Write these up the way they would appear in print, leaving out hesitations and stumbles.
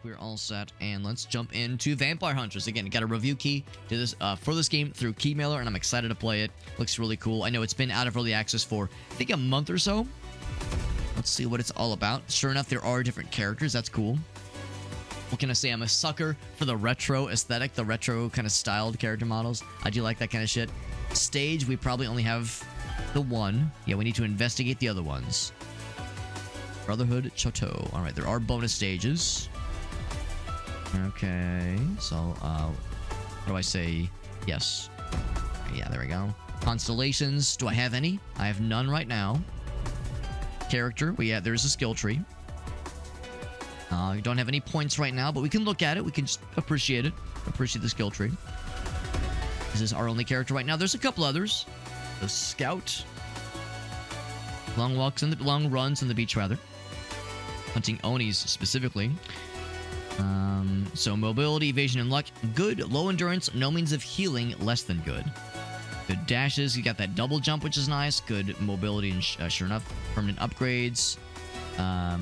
we're all set, and let's jump into Vampire Hunters. Again, got a review key to this for this game through Keymailer, and I'm excited to play it. Looks really cool. I know it's been out of early access for, I think, a month or so. Let's see what it's all about. Sure enough, there are different characters. That's cool. What can I say? I'm a sucker for the retro aesthetic, the retro kind of styled character models. I do like that kind of shit. Stage, we probably only have the one. Yeah, we need to investigate the other ones. Brotherhood Chateau. All right, there are bonus stages. Okay, so, what do I say? Yes. Yeah, there we go. Constellations, do I have any? I have none right now. Character, there's a skill tree. We don't have any points right now, but we can look at it. We can just appreciate it. Appreciate the skill tree. This is our only character right now. There's a couple others. The Scout. Long runs on the beach, rather. Hunting Onis specifically. So mobility, evasion, and luck. Good. Low endurance. No means of healing. Less than good. Good dashes. You got that double jump, which is nice. Good mobility, and sure enough, permanent upgrades.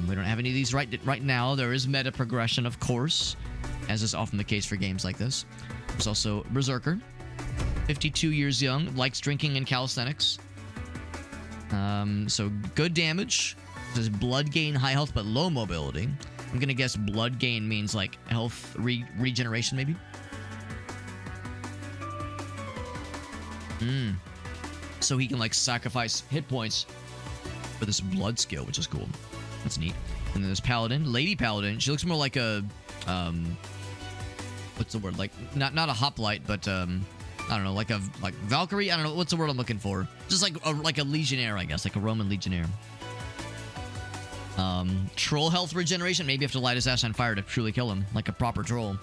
We don't have any of these right now. There is meta progression, of course, as is often the case for games like this. There's also Berserker. 52 years young. Likes drinking and calisthenics. So good damage. There's blood gain, high health, but low mobility. I'm gonna guess blood gain means like health regeneration, maybe? So he can like sacrifice hit points for this blood skill, which is cool. That's neat. And then there's Paladin. Lady Paladin. She looks more like a, what's the word? Like, not a hoplite, but, I don't know, like Valkyrie? I don't know. What's the word I'm looking for? Just like a legionnaire, I guess. Like a Roman legionnaire. Troll health regeneration. Maybe you have to light his ass on fire to truly kill him. Like a proper troll.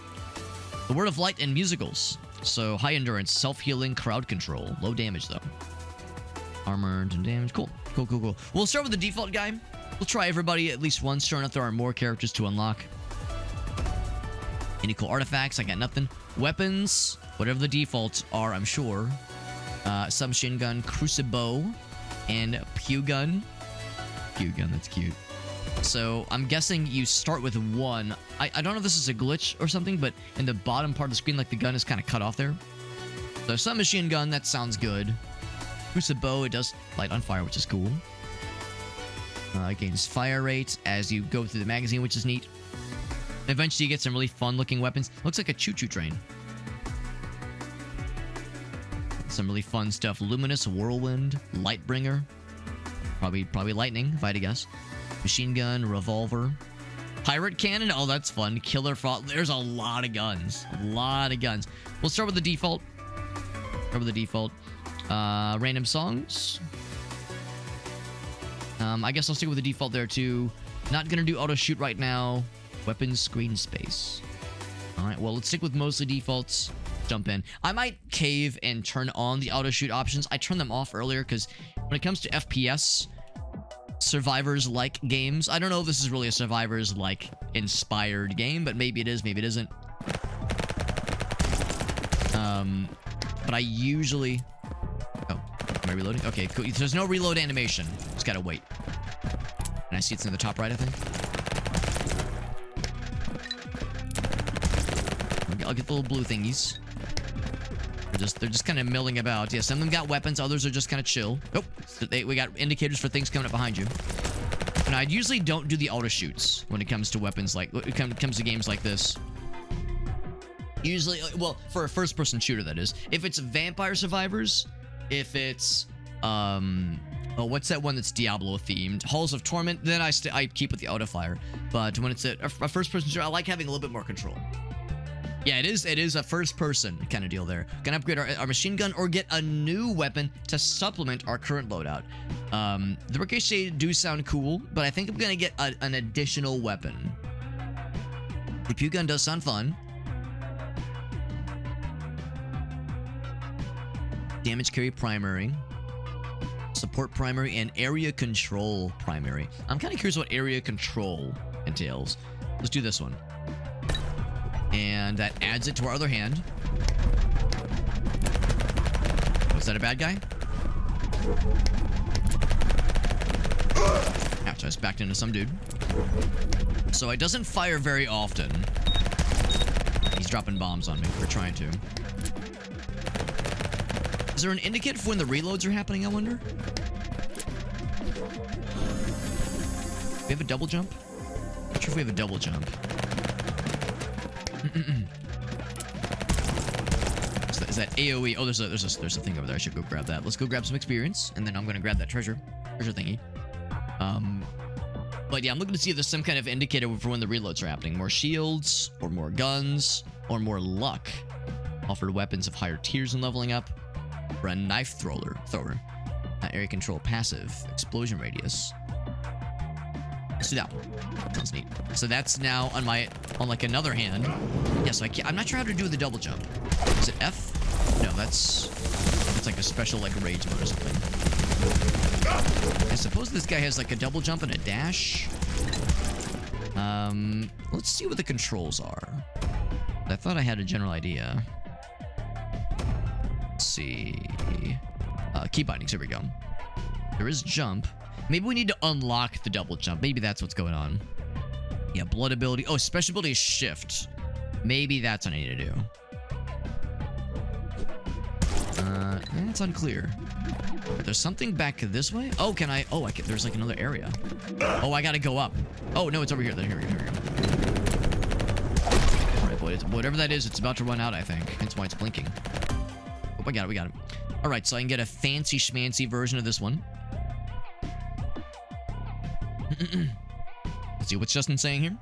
The Word of Light and musicals. So, high endurance, self-healing, crowd control. Low damage, though. Armored and damage. Cool. Cool. We'll start with the default guy. We'll try everybody at least once. Sure enough, there are more characters to unlock. Any cool artifacts? I got nothing. Weapons. Whatever the defaults are, I'm sure. Submachine gun, crucible, and pew gun. Pew gun, that's cute. So, I'm guessing you start with one. I don't know if this is a glitch or something, but in the bottom part of the screen, like the gun is kind of cut off there. So, submachine gun, that sounds good. Crucible, it does light on fire, which is cool. It gains fire rate as you go through the magazine, which is neat. Eventually, you get some really fun-looking weapons. Looks like a choo-choo train. Some really fun stuff. Luminous, Whirlwind, Lightbringer. Probably lightning, if I had to guess. Machine gun, revolver. Pirate cannon. Oh, that's fun. Killer frog. There's a lot of guns. We'll start with the default. Random songs. I guess I'll stick with the default there, too. Not gonna do auto-shoot right now. Weapons, screen space. Alright, well, let's stick with mostly defaults. Jump in. I might cave and turn on the auto-shoot options. I turned them off earlier, because when it comes to FPS, Survivors-like games, I don't know if this is really a Survivors-like inspired game, but maybe it is, maybe it isn't. But I usually... Oh, am I reloading? Okay, cool. There's no reload animation. Just gotta wait. And I see it's in the top right, I think. I'll get the little blue thingies. They're just kind of milling about. Yeah, some of them got weapons. Others are just kind of chill. Oh, we got indicators for things coming up behind you. And I usually don't do the auto shoots when it comes to weapons when it comes to games like this. Usually, well, for a first-person shooter, that is. If it's Vampire Survivors, if it's, oh, what's that one that's Diablo-themed? Halls of Torment, then I keep with the auto-fire. But when it's a first-person shooter, I like having a little bit more control. Yeah, it is a first-person kind of deal there. Gonna upgrade our machine gun or get a new weapon to supplement our current loadout. The Ricochet do sound cool, but I think I'm gonna get an additional weapon. The pew gun does sound fun. Damage carry primary. Support primary and area control primary. I'm kind of curious what area control entails. Let's do this one. And that adds it to our other hand. Was that a bad guy? Ouch, I just backed into some dude. So it doesn't fire very often. He's dropping bombs on me. We're trying to. Is there an indicate for when the reloads are happening, I wonder? We have a double jump? Not sure if we have a double jump. Is that AoE? Oh, there's a thing over there. I should go grab that. Let's go grab some experience, and then I'm gonna grab that treasure thingy. But yeah, I'm looking to see if there's some kind of indicator for when the reloads are happening. More shields, or more guns, or more luck. Offered weapons of higher tiers and leveling up. Or a knife thrower. Area control passive. Explosion radius. Let's do that one. Sounds neat. So that's now on like another hand. Yeah, so I'm not sure how to do the double jump. Is it F? No, that's like a special like rage mode or something. I suppose this guy has like a double jump and a dash. Let's see what the controls are. I thought I had a general idea. Let's see. Key bindings, here we go. There is jump. Maybe we need to unlock the double jump. Maybe that's what's going on. Yeah, blood ability. Oh, special ability is shift. Maybe that's what I need to do. It's unclear. There's something back this way? Oh, can I? Oh, there's like another area. Oh, I gotta go up. Oh, no, it's over here. Then here we go. Alright, boy. Whatever that is, it's about to run out, I think. That's why it's blinking. Oh, we got it. Alright, so I can get a fancy schmancy version of this one. Let's see, what's Justin saying here?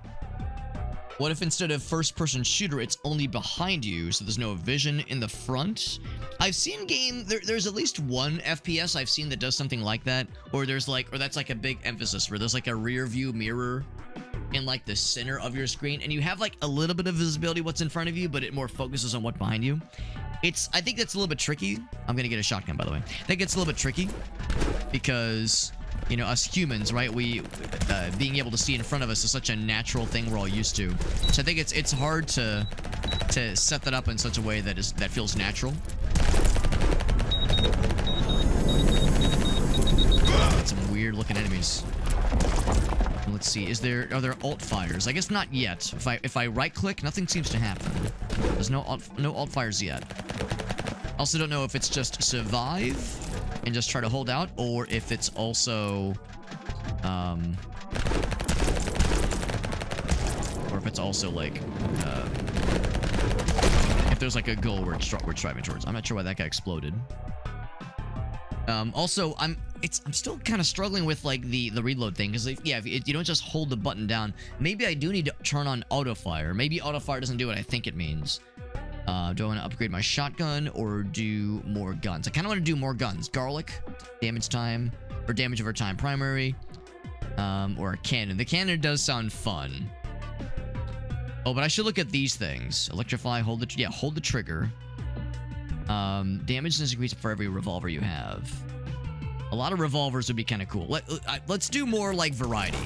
What if instead of first-person shooter, it's only behind you, so there's no vision in the front? I've seen there's at least one FPS I've seen that does something like that, or that's like a big emphasis where there's like a rear view mirror in like the center of your screen, and you have like a little bit of visibility what's in front of you, but it more focuses on what's behind you. I think that's a little bit tricky. I'm gonna get a shotgun, by the way. I think it's a little bit tricky because, you know, us humans, right? Being able to see in front of us is such a natural thing we're all used to. So I think it's hard to set that up in such a way that feels natural. Got some weird looking enemies. Let's see. Are there alt fires? I guess not yet. If I right click, nothing seems to happen. There's no alt fires yet. Also don't know if it's just survive and just try to hold out, or if it's also like if there's like a goal we're striving towards. I'm not sure why that guy exploded. Also, I'm still kind of struggling with like the reload thing, because if you don't just hold the button down, maybe I do need to turn on auto fire. Maybe auto fire doesn't do what I think it means. Do I want to upgrade my shotgun or do more guns? I kind of want to do more guns. Garlic, damage time, or damage over time primary, or a cannon. The cannon does sound fun. Oh, but I should look at these things. Electrify, hold the trigger. Damage is increased for every revolver you have. A lot of revolvers would be kind of cool. Let's do more like variety.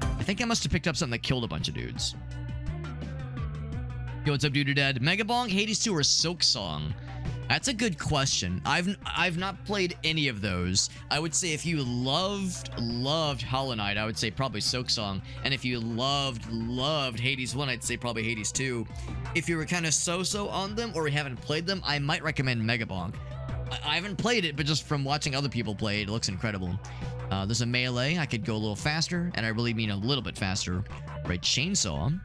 I think I must have picked up something that killed a bunch of dudes. Yo, what's up, dude? Dad? Megabong, Hades 2, or Silk Song? That's a good question. I've not played any of those. I would say if you loved Hollow Knight, I would say probably Silk Song. And if you loved Hades 1, I'd say probably Hades 2. If you were kind of so-so on them or haven't played them, I might recommend Megabong. I haven't played it, but just from watching other people play it looks incredible. There's a melee. I could go a little faster, and I really mean a little bit faster. Right, chainsaw.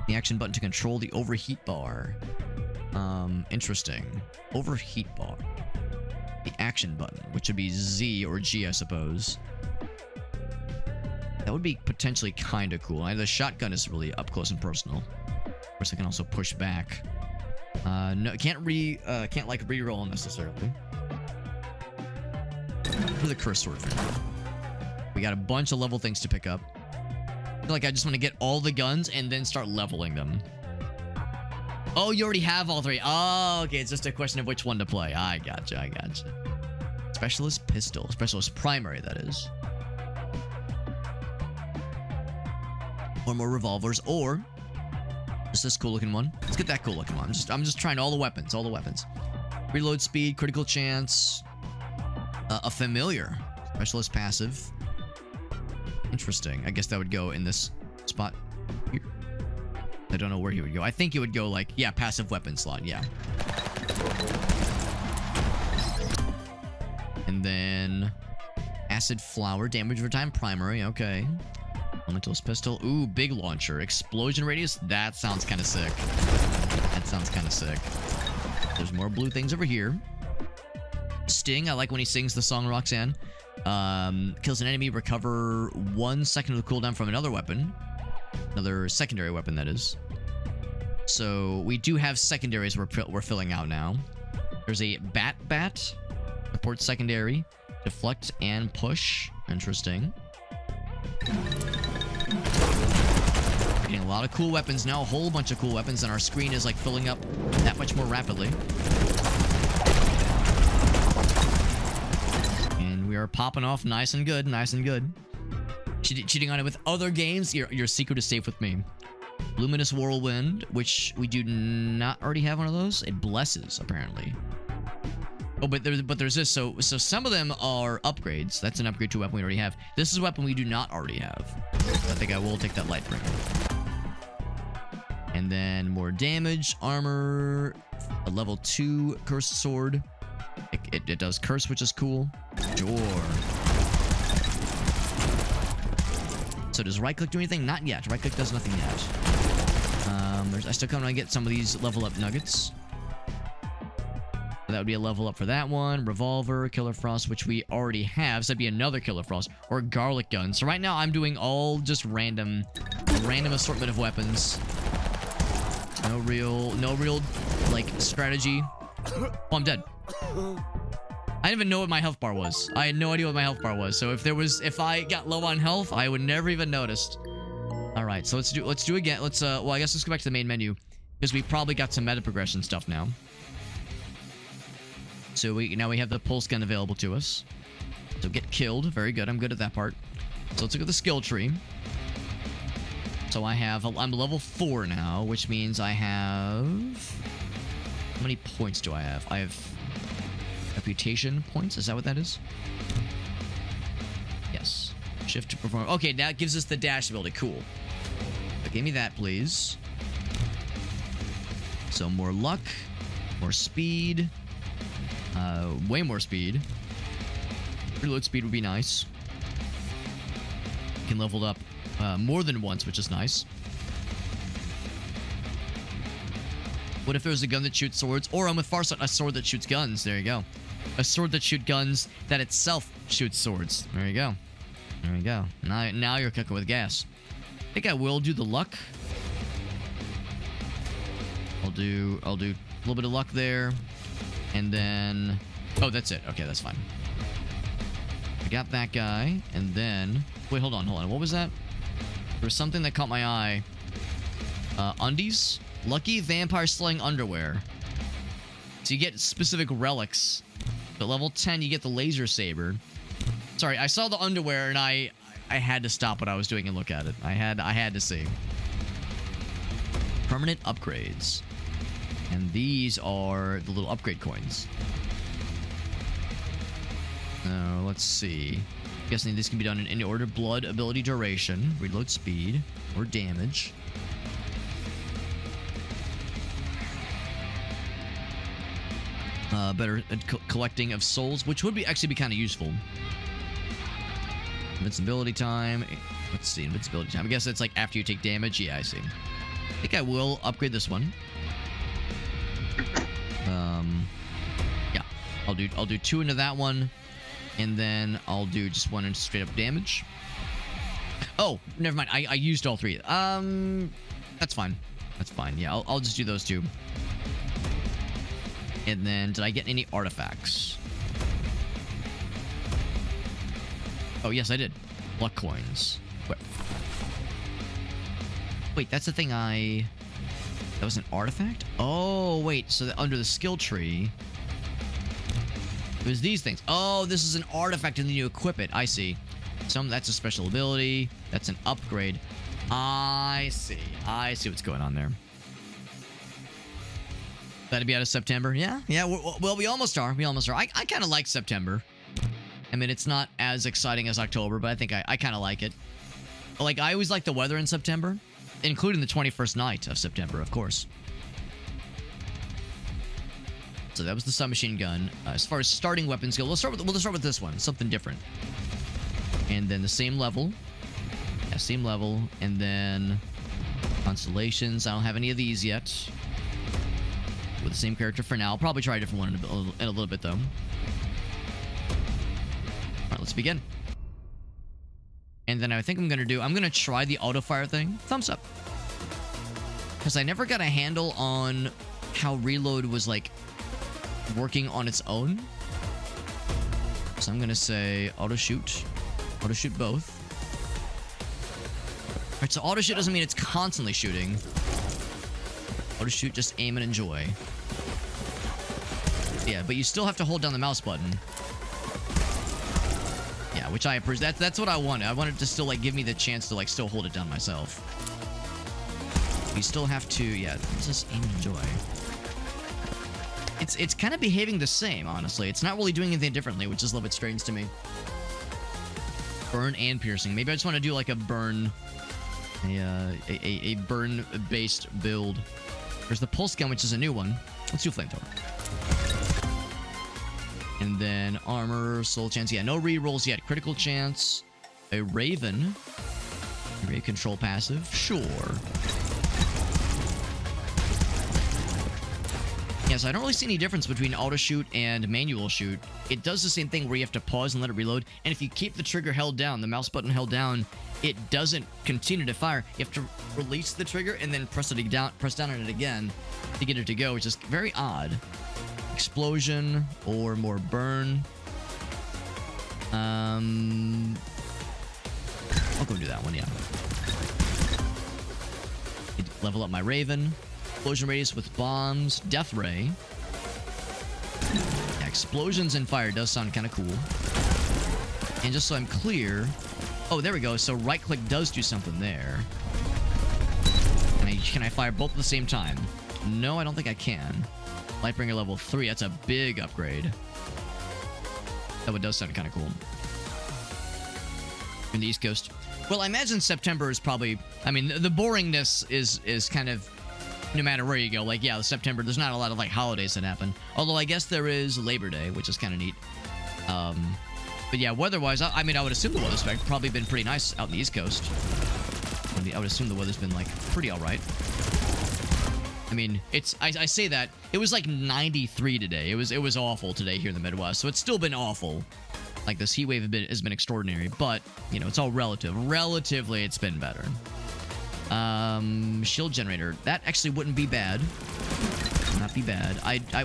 The action button to control the overheat bar. Interesting. Overheat bar. The action button, which would be Z or G, I suppose. That would be potentially kind of cool. The shotgun is really up close and personal. Of course, I can also push back. No, can't like re-roll necessarily. For the curse sword for now. We got a bunch of level things to pick up. I feel like I just want to get all the guns and then start leveling them. Oh, you already have all three. Oh, okay. It's just a question of which one to play. I gotcha. Specialist pistol. Specialist primary, that is. Or more revolvers, or just this cool looking one. Let's get that cool looking one. I'm just trying all the weapons. Reload speed, critical chance. A familiar. Specialist passive. Interesting. I guess that would go in this spot here. I don't know where he would go. I think he would go like, yeah, passive weapon slot. Yeah. And then acid flower, damage over time, primary. Okay. Elemental's pistol. Ooh, big launcher. Explosion radius. That sounds kind of sick. That sounds kind of sick. There's more blue things over here. Sting. I like when he sings the song Roxanne. Kills an enemy. Recover 1 second of the cooldown from another weapon. Another secondary weapon, that is. So we do have secondaries we're filling out now. There's a bat. Support secondary. Deflect and push. Interesting. Getting a lot of cool weapons now. A whole bunch of cool weapons. And our screen is like filling up that much more rapidly. And we are popping off nice and good. Nice and good. Cheating on it with other games. Your secret is safe with me. Luminous Whirlwind, which we do not already have one of those. It blesses, apparently. Oh, but there's this. So some of them are upgrades. That's an upgrade to a weapon we already have. This is a weapon we do not already have. I think I will take that Lightbringer. And then more damage, armor, a level 2 cursed sword. It does curse, which is cool. Sure. So does right click do anything? Not yet. Right click does nothing yet. I still kind of want to get some of these level up nuggets. So that would be a level up for that one. Revolver, Killer Frost, which we already have. So that'd be another Killer Frost. Or Garlic Gun. So right now I'm doing all just random assortment of weapons. No real, like, strategy. Oh, I'm dead. I didn't even know what my health bar was. I had no idea what my health bar was. So if I got low on health, I would never even noticed. All right, so let's do again. Well, I guess let's go back to the main menu because we probably got some meta progression stuff now. So now we have the pulse gun available to us. So get killed. Very good. I'm good at that part. So let's look at the skill tree. So I'm level 4 now, which means I have... How many points do I have? I have reputation points. Is that what that is? Yes. Shift to perform. Okay, now it gives us the dash ability. Cool. But give me that, please. So more luck, more speed, way more speed. Reload speed would be nice. Can level it up more than once, which is nice. What if there's a gun that shoots swords? Or I'm with Farsight, a sword that shoots guns. There you go. A sword that shoots guns that itself shoots swords. There you go. There you go. Now you're cooking with gas. I think I will do the luck. I'll do a little bit of luck there. And then... Oh, that's it. Okay, that's fine. I got that guy. And then... Wait, hold on. What was that? There was something that caught my eye. Undies? Lucky Vampire Slaying Underwear. So you get specific relics. But level 10, you get the laser saber. Sorry, I saw the underwear and I had to stop what I was doing and look at it. I had to see. Permanent upgrades. And these are the little upgrade coins. Let's see. Guessing this can be done in any order. Blood, ability duration, reload speed, or damage. Better collecting of souls, which would actually be kind of useful. Invincibility time. Let's see, invincibility time. I guess it's like after you take damage. Yeah, I see. I think I will upgrade this one. Yeah, I'll do 2 into that one, and then I'll do just 1 into straight up damage. Oh, never mind. I used all 3. That's fine. That's fine. Yeah, I'll just do those 2. And then, did I get any artifacts? Oh, yes, I did. Luck coins. Wait, that's the thing That was an artifact? Oh, wait. So under the skill tree, it was these things. Oh, this is an artifact and then you equip it. I see. That's a special ability. That's an upgrade. I see. I see what's going on there. That'd be out of September. Yeah. Well, we almost are. I kind of like September. I mean, it's not as exciting as October, but I think I kind of like it. Like, I always like the weather in September, including the 21st night of September, of course. So that was the submachine gun. As far as starting weapons go, we'll start with this one, something different. And then the same level. Yeah, same level. And then constellations. I don't have any of these yet. With the same character for now. I'll probably try a different one in a little bit, though. Alright, let's begin. And then I think I'm gonna try the auto fire thing. Thumbs up. Because I never got a handle on how reload was like working on its own. So I'm gonna say auto shoot both. Alright, so auto shoot doesn't mean it's constantly shooting. Auto shoot, just aim and enjoy. Yeah, but you still have to hold down the mouse button. Yeah, which I appreciate. That's what I wanted. I wanted to still like give me the chance to like still hold it down myself. You still have to, yeah, just aim and enjoy. It's kind of behaving the same, honestly. It's not really doing anything differently, which is a little bit strange to me. Burn and piercing. Maybe I just want to do like a burn, a burn-based build. There's the pulse gun, which is a new one. Let's do flamethrower. And then armor, soul chance. Yeah, no rerolls yet. Critical chance. A raven. Ray control passive. Sure. Yeah, so I don't really see any difference between auto shoot and manual shoot. It does the same thing where you have to pause and let it reload. And if you keep the trigger held down, the mouse button held down, it doesn't continue to fire. You have to release the trigger and then press down on it again to get it to go, which is very odd. Explosion or more burn. I'll go do that one, yeah. Level up my Raven. Explosion radius with bombs. Death ray. Yeah, explosions and fire does sound kind of cool. And just so I'm clear... Oh, there we go. So right click does do something there. Can I fire both at the same time? No, I don't think I can. Lightbringer level 3. That's a big upgrade. That one does sound kind of cool. In the East Coast. Well, I imagine September is probably... I mean, the boringness is kind of... No matter where you go. Like, yeah, September, there's not a lot of, like, holidays that happen. Although, I guess there is Labor Day, which is kind of neat. But yeah, weather-wise, I mean, I would assume the weather's probably been pretty nice out in the East Coast. I would assume the weather's been, like, pretty alright. I mean, I say that. It was, like, 93 today. It was awful today here in the Midwest. So it's still been awful. Like, this heat wave has been extraordinary. But, you know, it's all relative. Relatively, it's been better. Shield generator. That actually wouldn't be bad. Not be bad.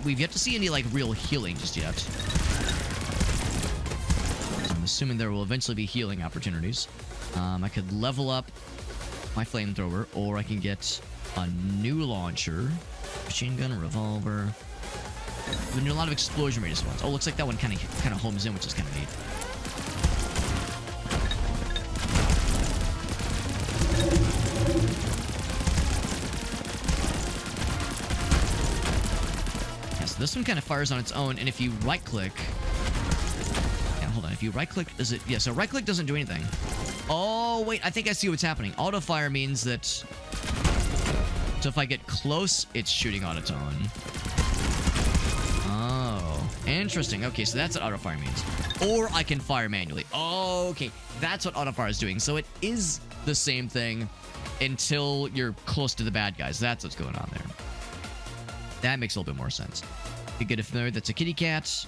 We've yet to see any, like, real healing just yet. So I'm assuming there will eventually be healing opportunities. I could level up my flamethrower, or I can get a new launcher. Machine gun, revolver. We need a lot of explosion radius ones. Oh, looks like that one kind of homes in, which is kind of neat. This one kind of fires on its own, and if you right-click... Yeah, hold on. If you right-click, does it... Yeah, so right-click doesn't do anything. Oh, wait. I think I see what's happening. Auto-fire means that... So if I get close, it's shooting on its own. Oh. Interesting. Okay, so that's what auto-fire means. Or I can fire manually. Oh, okay. That's what auto-fire is doing. So it is the same thing until you're close to the bad guys. That's what's going on there. That makes a little bit more sense. You get a familiar that's a kitty cat,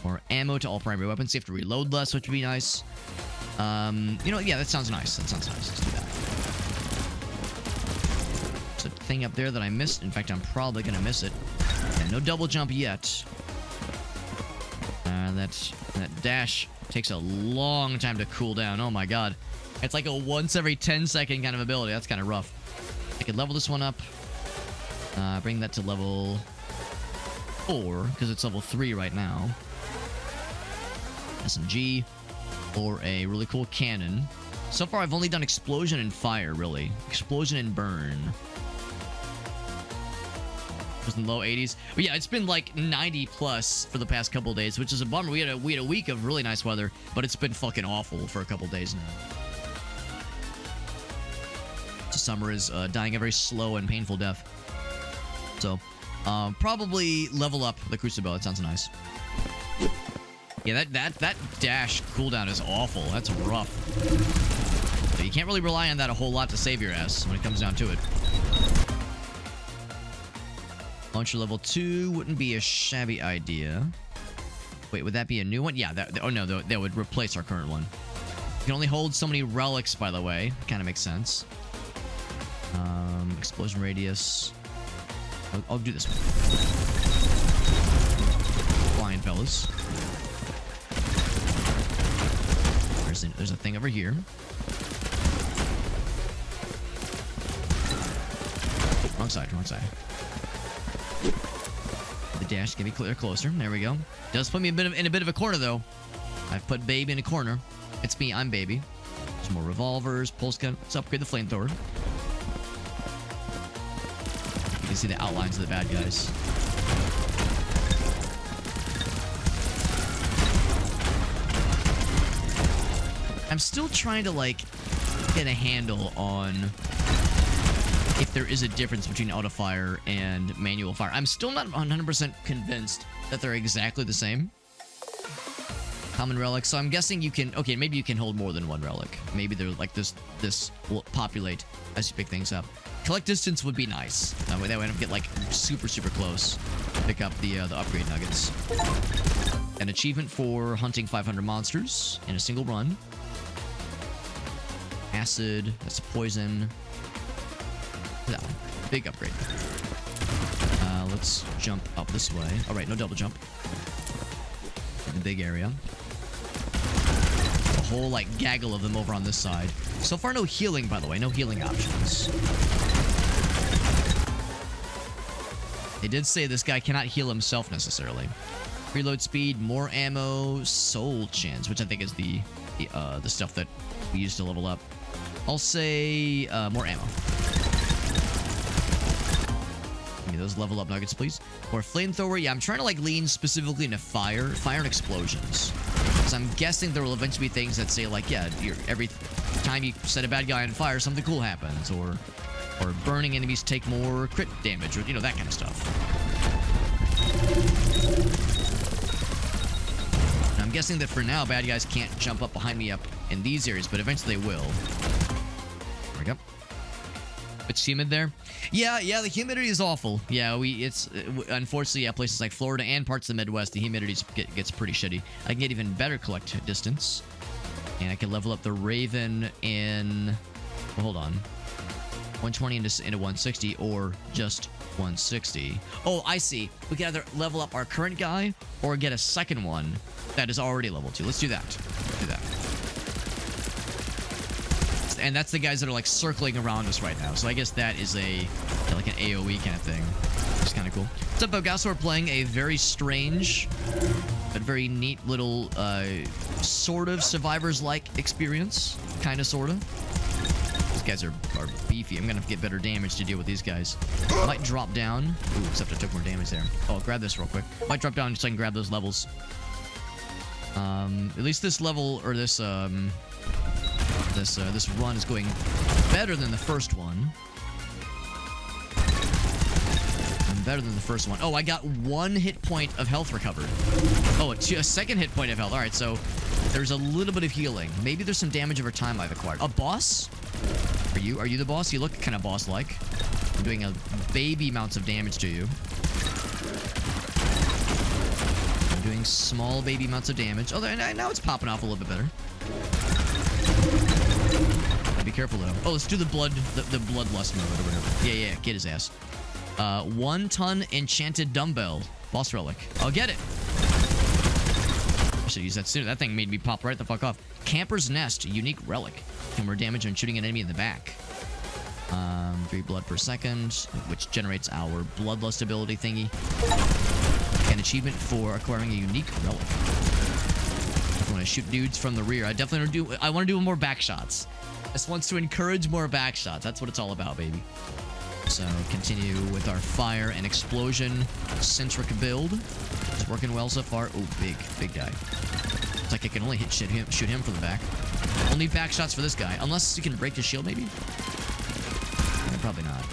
or ammo to all primary weapons. You have to reload less, which would be nice. You know, yeah, that sounds nice. That sounds nice. Let's do that. There's a thing up there that I missed. In fact, I'm probably going to miss it. Yeah, no double jump yet. That dash takes a long time to cool down. Oh my god. It's like a once every 10-second kind of ability. That's kind of rough. I could level this one up. Bring that to level 4, because it's level 3 right now. SMG, or a really cool cannon. So far, I've only done explosion and fire, really. Explosion and burn. It was in the low 80s. But yeah, it's been like 90 plus for the past couple days, which is a bummer. We had a week of really nice weather, but it's been fucking awful for a couple days now. Summer is dying a very slow and painful death. So, probably level up the Crucible. It sounds nice. Yeah, that dash cooldown is awful. That's rough. So you can't really rely on that a whole lot to save your ass when it comes down to it. Launcher level 2 wouldn't be a shabby idea. Wait, would that be a new one? Yeah, oh no, that would replace our current one. You can only hold so many relics, by the way. Kind of makes sense. Explosion radius. I'll do this one. Flying fellas. There's a thing over here. Oh, wrong side, wrong side. The dash can be closer. There we go. Does put me in a bit of a corner, though. I've put Baby in a corner. It's me, I'm Baby. There's more revolvers, pulse gun. Let's upgrade the flamethrower. You can see the outlines of the bad guys. I'm still trying to, like, get a handle on if there is a difference between auto-fire and manual fire. I'm still not 100% convinced that they're exactly the same. Common relics. So I'm guessing you can... Okay, maybe you can hold more than one relic. Maybe they're like this will populate as you pick things up. Collect distance would be nice. That way I don't get, like, super, super close. Pick up the upgrade nuggets. An achievement for hunting 500 monsters in a single run. Acid, that's poison. That one. Big upgrade. Let's jump up this way. Alright, no double jump. In the big area. A whole, like, gaggle of them over on this side. So far, no healing, by the way. No healing options. They did say this guy cannot heal himself necessarily. Reload speed, more ammo, soul chins, which I think is the stuff that we use to level up. I'll say more ammo. Give me those level up nuggets, please. More flamethrower. Yeah, I'm trying to, like, lean specifically into fire and explosions. Because I'm guessing there will eventually be things that say, like, yeah, every time you set a bad guy on fire, something cool happens, or burning enemies take more crit damage, or, you know, that kind of stuff. And I'm guessing that for now, bad guys can't jump up behind me up in these areas, but eventually they will. There we go. It's humid there. Yeah, the humidity is awful. Yeah, it's unfortunately, yeah, places like Florida and parts of the Midwest, the humidity gets pretty shitty. I can get even better collect distance, and I can level up the Raven in. Well, hold on. 120 into 160, or just 160. Oh, I see. We can either level up our current guy or get a second one that is already level 2. Let's do that. Do that. And that's the guys that are, like, circling around us right now. So I guess that is like an AoE kind of thing. It's kind of cool. What's up, guys? We're playing a very strange but very neat little sort of survivors-like experience. Kind of, sort of. These guys are beefy. I'm gonna get better damage to deal with these guys. Might drop down. Ooh, except I took more damage there. Oh, grab this real quick. Might drop down so I can grab those levels. At least this level, or this this run is going better than the first one. And better than the first one. Oh, I got 1 hit point of health recovered. Oh, a second hit point of health. All right, so there's a little bit of healing. Maybe there's some damage over time I've acquired. A boss? Are you the boss? You look kind of boss-like. I'm doing a baby amounts of damage to you. I'm doing small baby amounts of damage. Oh, now it's popping off a little bit better. Be careful though. Oh, let's do the bloodlust mode or whatever. Yeah, get his ass. 1 ton enchanted dumbbell. Boss relic. I'll get it. I should use that sooner. That thing made me pop right the fuck off. Camper's Nest. Unique relic. Can more damage when shooting an enemy in the back. 3 blood per second, which generates our bloodlust ability thingy. An achievement for acquiring a unique relic. I want to shoot dudes from the rear. I definitely want to do more back shots. This wants to encourage more back shots. That's what it's all about, baby. So continue with our fire and explosion centric build. It's working well so far. Oh, big guy. It's like I can only shoot him from the back. Only back shots for this guy, unless you can break his shield, maybe. Probably not.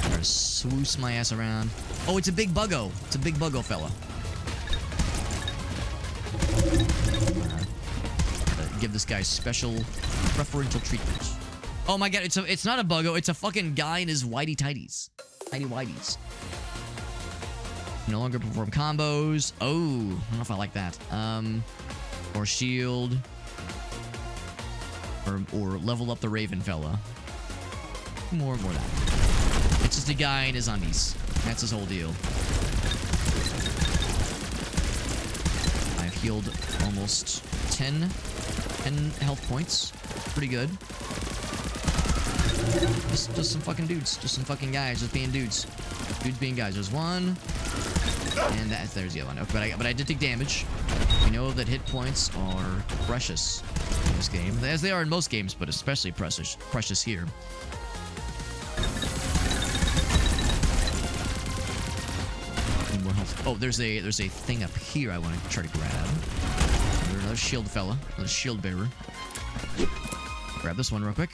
I'm gonna swoosh my ass around. Oh, it's a big buggo. It's a big buggo fella. Give this guy special preferential treatment. Oh my god, it's not a buggo, it's a fucking guy in his whitey tighties. Tighty whities. No longer perform combos. Oh, I don't know if I like that. Or shield. Or level up the Raven fella. More of that. It's just a guy in his undies. That's his whole deal. I've healed almost 10 health points. Pretty good. Just some fucking dudes. Just some fucking guys. Just being dudes. Dudes being guys. There's one. And there's the other one. Okay, but I did take damage. We know that hit points are precious in this game. As they are in most games, but especially precious here. More health. Oh, there's a thing up here I want to try to grab. Another shield fella. Another shield bearer. Grab this one real quick.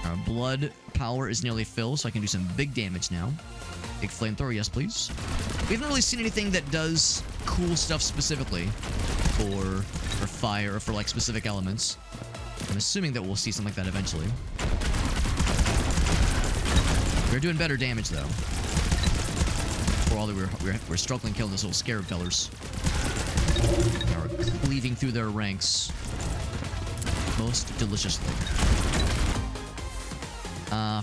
Our blood power is nearly full, so I can do some big damage now. Big flamethrower, yes please. We haven't really seen anything that does cool stuff specifically for fire or for like specific elements. I'm assuming that we'll see something like that eventually. We're doing better damage though. For all that we're struggling killing those little scarab fellers. We're cleaving through their ranks most deliciously.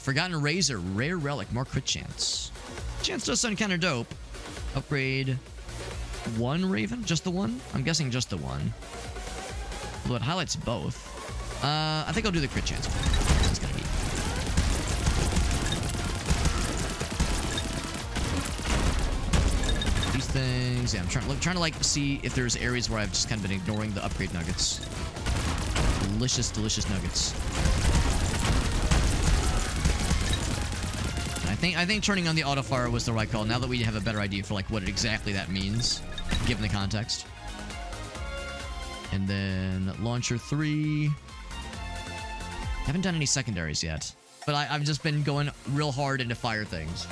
Forgotten Razor, rare relic, more crit chance. Chance does sound kind of dope. Upgrade one Raven? Just the one? I'm guessing just the one. Although it highlights both. I think I'll do the crit chance. That's gonna be. These things, yeah, I'm trying to like see if there's areas where I've just kind of been ignoring the upgrade nuggets. Delicious, delicious nuggets. I think turning on the auto fire was the right call. Now that we have a better idea for like what exactly that means, given the context. And then launcher 3. Haven't done any secondaries yet, but I've just been going real hard into fire things.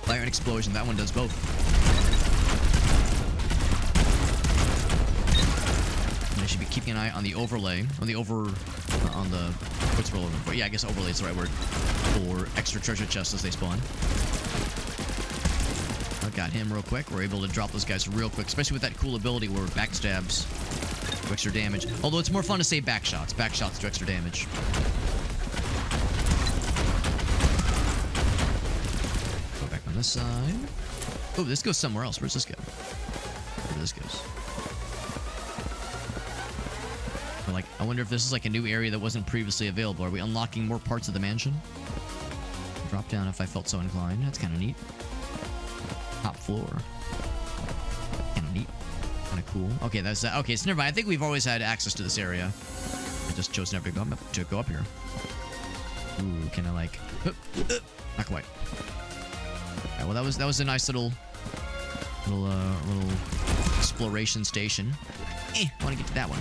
Fire and explosion. That one does both. And I should be keeping an eye on the overlay, on the what's roll over? Yeah, I guess overlay is the right word for extra treasure chests as they spawn. I got him real quick. We're able to drop those guys real quick, especially with that cool ability where backstabs do extra damage. Although it's more fun to say backshots. Backshots do extra damage. Go back on this side. Oh, this goes somewhere else. Where's this go? Where this goes? Like, I wonder if this is like a new area that wasn't previously available. Are we unlocking more parts of the mansion? Drop down if I felt so inclined. That's kind of neat. Top floor. Kind of neat. Kind of cool. Okay, that's okay. So never mind. I think we've always had access to this area. I just chose never to go up here. Ooh, can I like? Not quite. Okay, well, that was a nice little exploration station. I want to get to that one.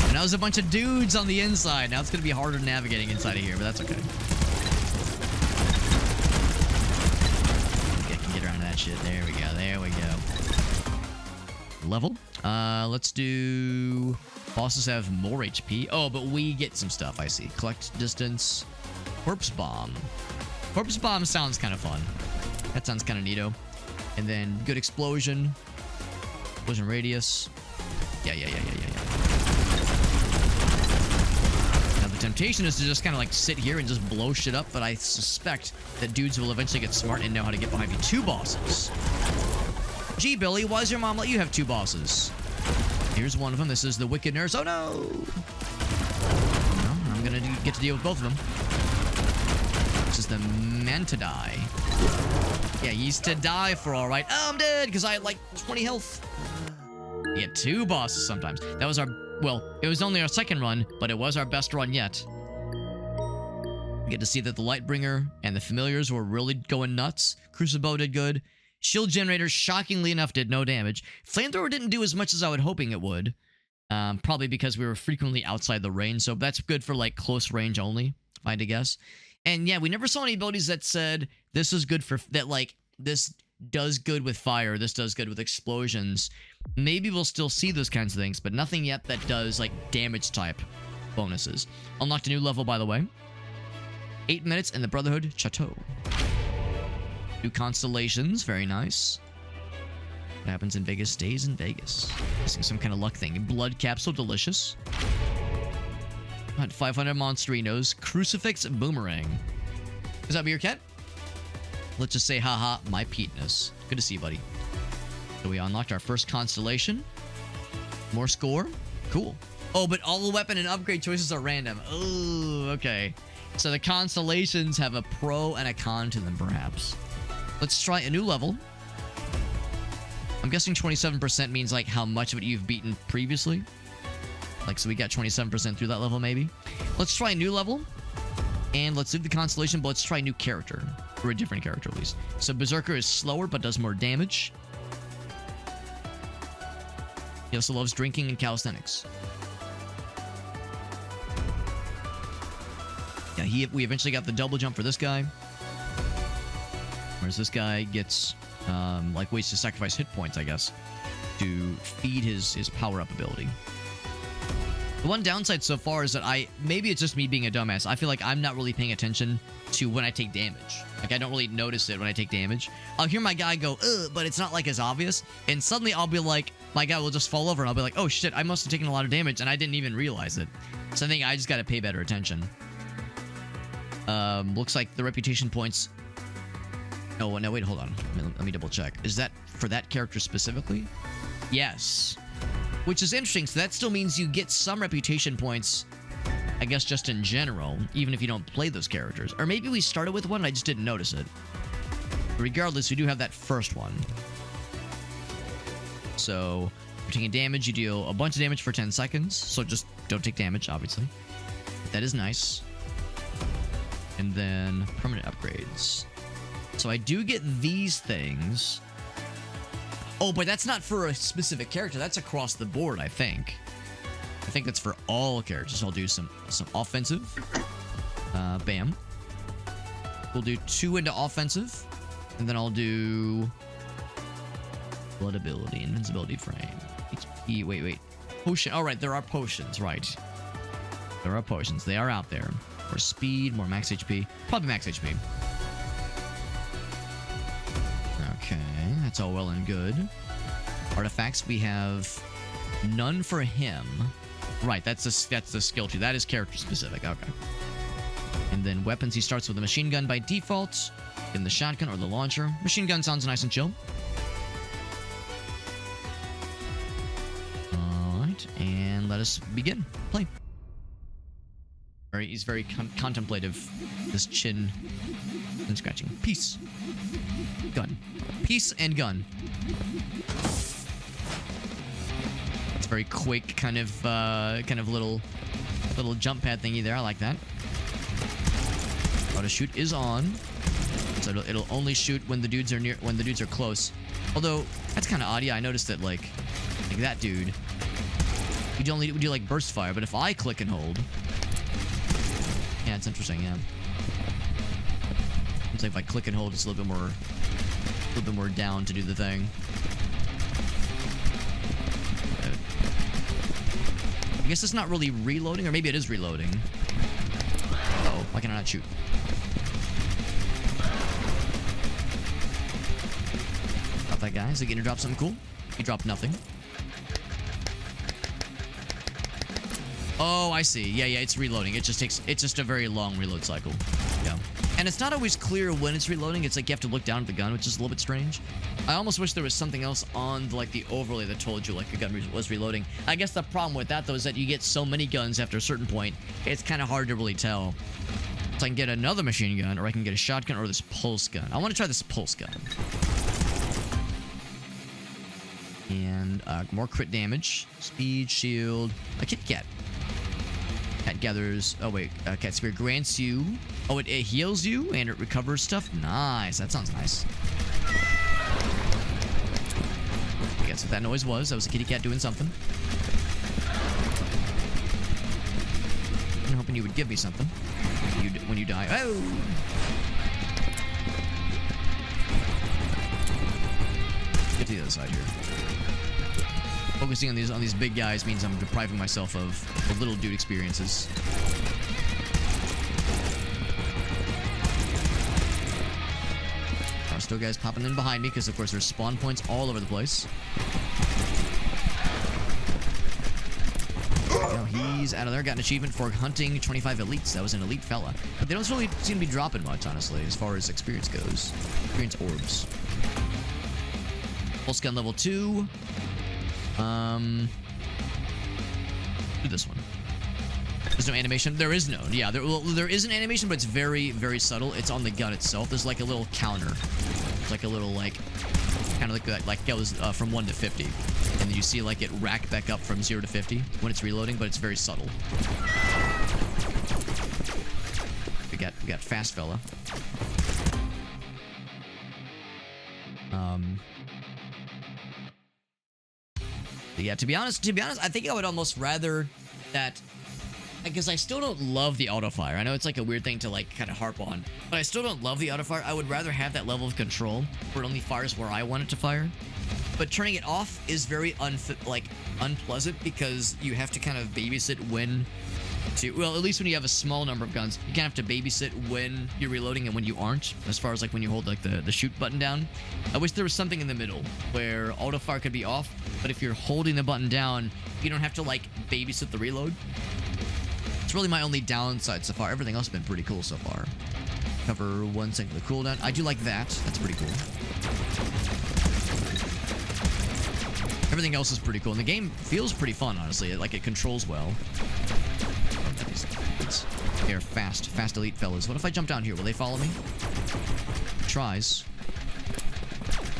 And now there's a bunch of dudes on the inside. Now it's going to be harder navigating inside of here, but that's okay. I can get around that shit. There we go. There we go. Level. Let's do... Bosses have more HP. Oh, but we get some stuff. I see. Collect distance. Corpse Bomb. Corpse Bomb sounds kind of fun. That sounds kind of neato. And then good explosion. Explosion radius. Yeah. Now the temptation is to just kind of like sit here and just blow shit up, but I suspect that dudes will eventually get smart and know how to get behind me. 2 bosses. Gee, Billy, why does your mom let you have 2 bosses? Here's one of them. This is the Wicked Nurse. Oh no! Well, I'm gonna get to deal with both of them. This is the man to die. Yeah, he's to die for, all right. Oh, I'm dead because I had like 20 health. You get 2 bosses sometimes. That was our, well, it was only our second run, but it was our best run yet. We get to see that the Lightbringer and the Familiars were really going nuts. Crucible did good. Shield Generator, shockingly enough, did no damage. Flamethrower didn't do as much as I was hoping it would. Probably because we were frequently outside the range, so that's good for like close range only, if I had to guess. And yeah, we never saw any abilities that said this is good for that, like this does good with fire, this does good with explosions. Maybe we'll still see those kinds of things, but nothing yet that does like damage type bonuses. Unlocked a new level, by the way. 8 minutes in the Brotherhood Chateau. New constellations, very nice. What happens in Vegas stays in Vegas. Missing some kind of luck thing. Blood capsule, delicious. 500 Monsterinos. Crucifix boomerang. Is that Meerkat? Let's just say, haha, my Peteness. Good to see you, buddy. So we unlocked our first constellation. More score. Cool. Oh, but all the weapon and upgrade choices are random. Oh, okay. So the constellations have a pro and a con to them, perhaps. Let's try a new level. I'm guessing 27% means like how much of it you've beaten previously. Like, so we got 27% through that level, maybe. Let's try a new level. And let's leave the constellation, but let's try a new character. Or a different character, at least. So Berserker is slower, but does more damage. He also loves drinking and calisthenics. Yeah, we eventually got the double jump for this guy. Whereas this guy gets, like, ways to sacrifice hit points, I guess, to feed his power-up ability. The one downside so far is that maybe it's just me being a dumbass. I feel like I'm not really paying attention to when I take damage. Like, I don't really notice it when I take damage. I'll hear my guy go, ugh, but it's not, like, as obvious. And suddenly I'll be like, my guy will just fall over, and I'll be like, oh, shit, I must have taken a lot of damage, and I didn't even realize it. So I think I just gotta pay better attention. Looks like the reputation points... Oh, no, wait, hold on. Let me double check. Is that for that character specifically? Yes. Which is interesting, so that still means you get some reputation points, I guess, just in general, even if you don't play those characters. Or maybe we started with one and I just didn't notice it. Regardless, we do have that first one. So, you're taking damage, you deal a bunch of damage for 10 seconds, so just don't take damage, obviously. That is nice. And then, permanent upgrades. So I do get these things. Oh, but that's not for a specific character. That's across the board, I think. I think that's for all characters. I'll do some offensive. Bam. We'll do 2 into offensive. And then I'll do... blood ability, invincibility frame. HP, wait. Potion. All right, there are potions, right. There are potions. They are out there. More speed, more max HP. Probably max HP. Okay, that's all well and good. Artifacts, we have none for him. Right, that's the skill tree. That is character specific. Okay. And then weapons, he starts with a machine gun by default. Then the shotgun or the launcher. Machine gun sounds nice and chill. All right, and let us begin. Play. He's very contemplative. This chin and scratching. Peace. Gun. Peace and gun. It's very quick, kind of little jump pad thingy there. I like that. Auto shoot is on, so it'll only shoot when the dudes are close. Although that's kind of odd. Yeah, I noticed that like that dude. We do like burst fire, but if I click and hold, yeah, it's interesting. Yeah. It's like if I click and hold, it's a little bit more down to do the thing. I guess it's not really reloading, or maybe it is reloading. Uh-oh, why can I not shoot? Drop that guy. Is he gonna drop something cool? He dropped nothing. Oh, I see. Yeah, it's reloading. It's just a very long reload cycle. Yeah. And it's not always clear when it's reloading. It's like you have to look down at the gun, which is a little bit strange. I almost wish there was something else on the overlay that told you like the gun was reloading. I guess the problem with that though is that you get so many guns after a certain point, it's kind of hard to really tell. So I can get another machine gun, or I can get a shotgun, or this pulse gun. I want to try this pulse gun. And more crit damage, speed, shield, a Kit Kat. Cat gathers... Oh, wait. Cat Spear grants you... Oh, it heals you and it recovers stuff? Nice. That sounds nice. I guess what that noise was. That was a kitty cat doing something. hoping you would give me something when you die. Oh! Get to the other side here. Focusing on these big guys means I'm depriving myself of the little dude experiences. There are still guys popping in behind me because, of course, there's spawn points all over the place. He's out of there. Got an achievement for hunting 25 elites. That was an elite fella. But they don't really seem to be dropping much, honestly, as far as experience goes. Experience orbs. Pulse gun level 2. Do this one. There's no animation. There is no. Yeah, there is an animation, but it's very, very subtle. It's on the gun itself. There's like a little counter. It's like a little, like, kind of like goes from 1 to 50. And then you see, like, it rack back up from 0 to 50 when it's reloading, but it's very subtle. We got fast fella. Yeah, to be honest, I think I would almost rather that, because I still don't love the auto fire. I know it's like a weird thing to like kind of harp on, but I still don't love the auto fire. I would rather have that level of control where it only fires where I want it to fire. But turning it off is very unpleasant because you have to kind of babysit when to, well, at least when you have a small number of guns, you kind of have to babysit when you're reloading and when you aren't, as far as like when you hold like the shoot button down. I wish there was something in the middle where auto fire could be off, but if you're holding the button down, you don't have to like babysit the reload. It's really my only downside so far. Everything else has been pretty cool so far. Cover 1 second of the cooldown. I do like that. That's pretty cool. Everything else is pretty cool, and the game feels pretty fun, honestly. Like, it controls well. They're fast elite fellas. What if I jump down here? Will they follow me? Tries.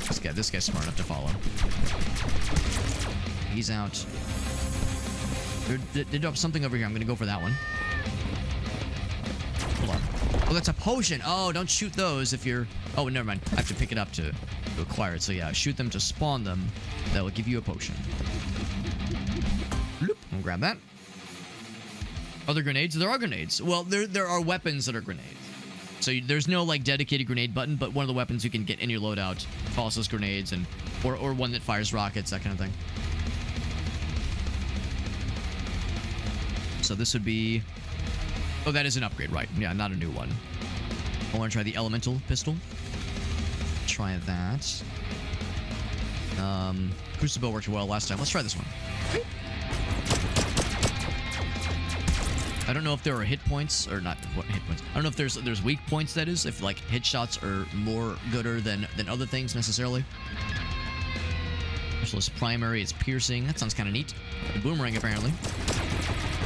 This guy's smart enough to follow. He's out. They dropped something over here. I'm gonna go for that one. Hold on. Oh, that's a potion. Oh, don't shoot those if you're... Oh, never mind. I have to pick it up to acquire it. So yeah, shoot them to spawn them. That will give you a potion. Bloop. I'll grab that. Other grenades? There are grenades. Well, there are weapons that are grenades. So there's no like dedicated grenade button, but one of the weapons you can get in your loadout tosses grenades and or one that fires rockets, that kind of thing. So this would be... Oh, that is an upgrade, right? Yeah, not a new one. I want to try the elemental pistol. Try that. Crucible worked well last time. Let's try this one. I don't know if there are hit points, or not what hit points. I don't know if there's weak points, that is, if like hit shots are more gooder than other things necessarily. Specialist primary, it's piercing. That sounds kind of neat. The boomerang apparently.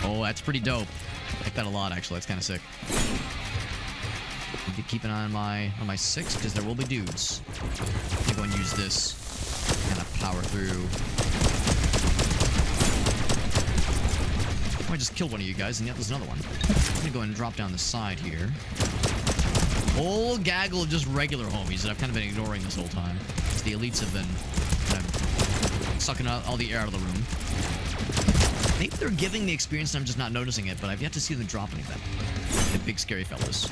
Oh, that's pretty dope. I like that a lot, actually. That's kind of sick. Keep an eye on my 6, because there will be dudes. I'm gonna go and use this. Kind of power through. I just killed one of you guys, and yet there's another one. I'm gonna go and drop down the side here. Whole gaggle of just regular homies that I've kind of been ignoring this whole time. The elites have been kind of sucking out all the air out of the room. Maybe they're giving the experience and I'm just not noticing it, but I've yet to see them drop any of them. The big scary fellas.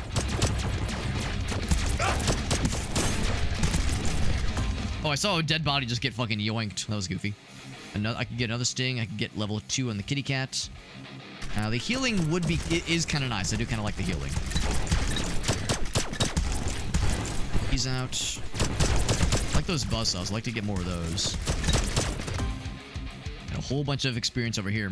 Oh, I saw a dead body just get fucking yoinked. That was goofy. I could get another sting. I could get level 2 on the kitty cat. The healing is kind of nice. I do kind of like the healing. He's out. I like those buzzsaws. I like to get more of those. And a whole bunch of experience over here.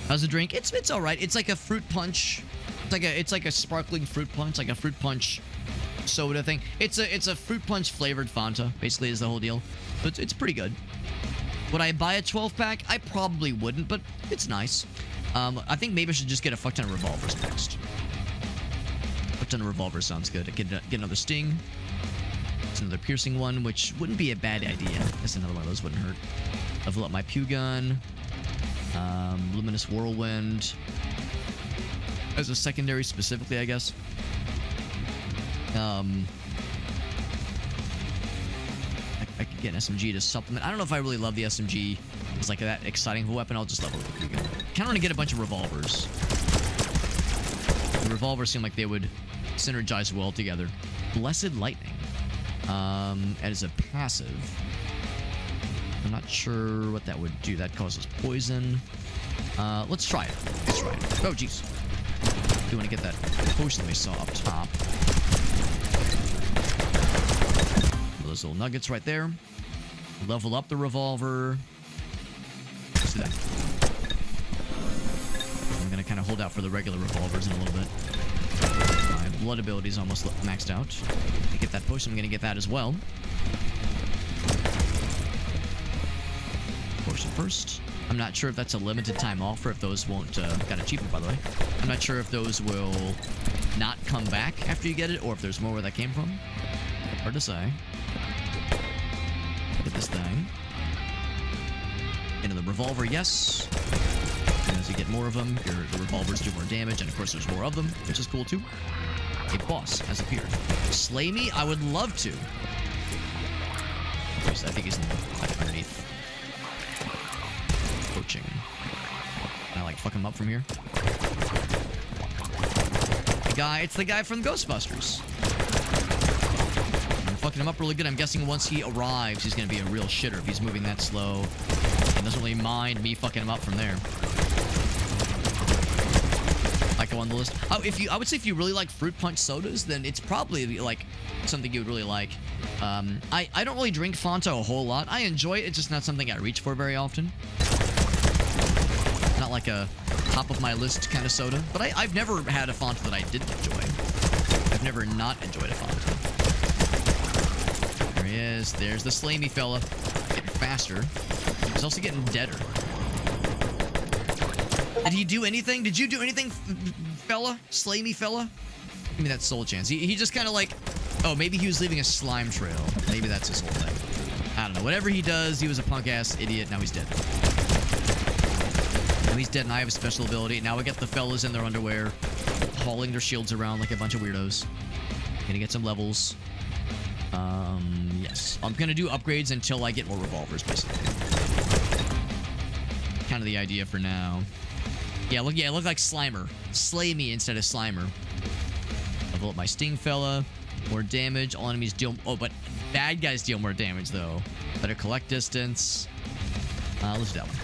How's the drink? It's all right. It's like a fruit punch. It's like a sparkling fruit punch, like a fruit punch soda thing. It's a fruit punch flavored Fanta. Basically, is the whole deal. But it's pretty good. Would I buy a 12-pack? I probably wouldn't, but it's nice. I think maybe I should just get a fuck ton of revolvers next. Fuck ton of revolvers sounds good. I get another sting. It's another piercing one, which wouldn't be a bad idea. I guess another one of those wouldn't hurt. Level up my pew gun. Luminous whirlwind. As a secondary specifically, I guess. I could get an SMG to supplement. I don't know if I really love the SMG. It's like that exciting of a weapon. I'll just level up the gun. Kind of want to get a bunch of revolvers. The revolvers seem like they would synergize well together. Blessed Lightning. As a passive. I'm not sure what that would do. That causes poison. Let's try it. Let's try it. Oh, jeez. Do want to get that potion we saw up top. Those little nuggets right there. Level up the revolver. Let's do that. I'm going to kind of hold out for the regular revolvers in a little bit. My blood ability is almost maxed out. To get that potion, I'm going to get that as well. Potion first. I'm not sure if that's a limited time offer, if those won't... got achievement, by the way. I'm not sure if those will not come back after you get it, or if there's more where that came from. Hard to say. Look at this thing. Into the revolver, yes. And as you get more of them, the revolvers do more damage, and of course there's more of them, which is cool too. A boss has appeared. Slay me? I would love to. I think he's like underneath. Poaching. Can I like fuck him up from here? It's the guy from Ghostbusters. I'm fucking him up really good. I'm guessing once he arrives, he's gonna be a real shitter if he's moving that slow. He doesn't really mind me fucking him up from there. I go on the list. Oh, I would say if you really like fruit punch sodas, then it's probably like something you would really like. I don't really drink Fanta a whole lot. I enjoy it. It's just not something I reach for very often. Not like a top of my list kind of soda. But I've never had a Fanta that I didn't enjoy. I've never not enjoyed a Fanta. There he is. There's the Slay Me fella. Getting faster. He's also getting deader. Did he do anything? Did you do anything, fella? Slay me, fella? Give me that soul chance. He just kind of like... Oh, maybe he was leaving a slime trail. Maybe that's his whole thing. I don't know. Whatever he does, he was a punk-ass idiot. Now he's dead. Now he's dead, and I have a special ability. Now we get the fellas in their underwear, hauling their shields around like a bunch of weirdos. Gonna get some levels. Yes. I'm gonna do upgrades until I get more revolvers, basically. Kind of the idea for now. Yeah, look like Slimer. Slay me instead of Slimer. Level up my Sting fella. More damage. All enemies deal... Oh, but bad guys deal more damage, though. Better collect distance. Let's do that one.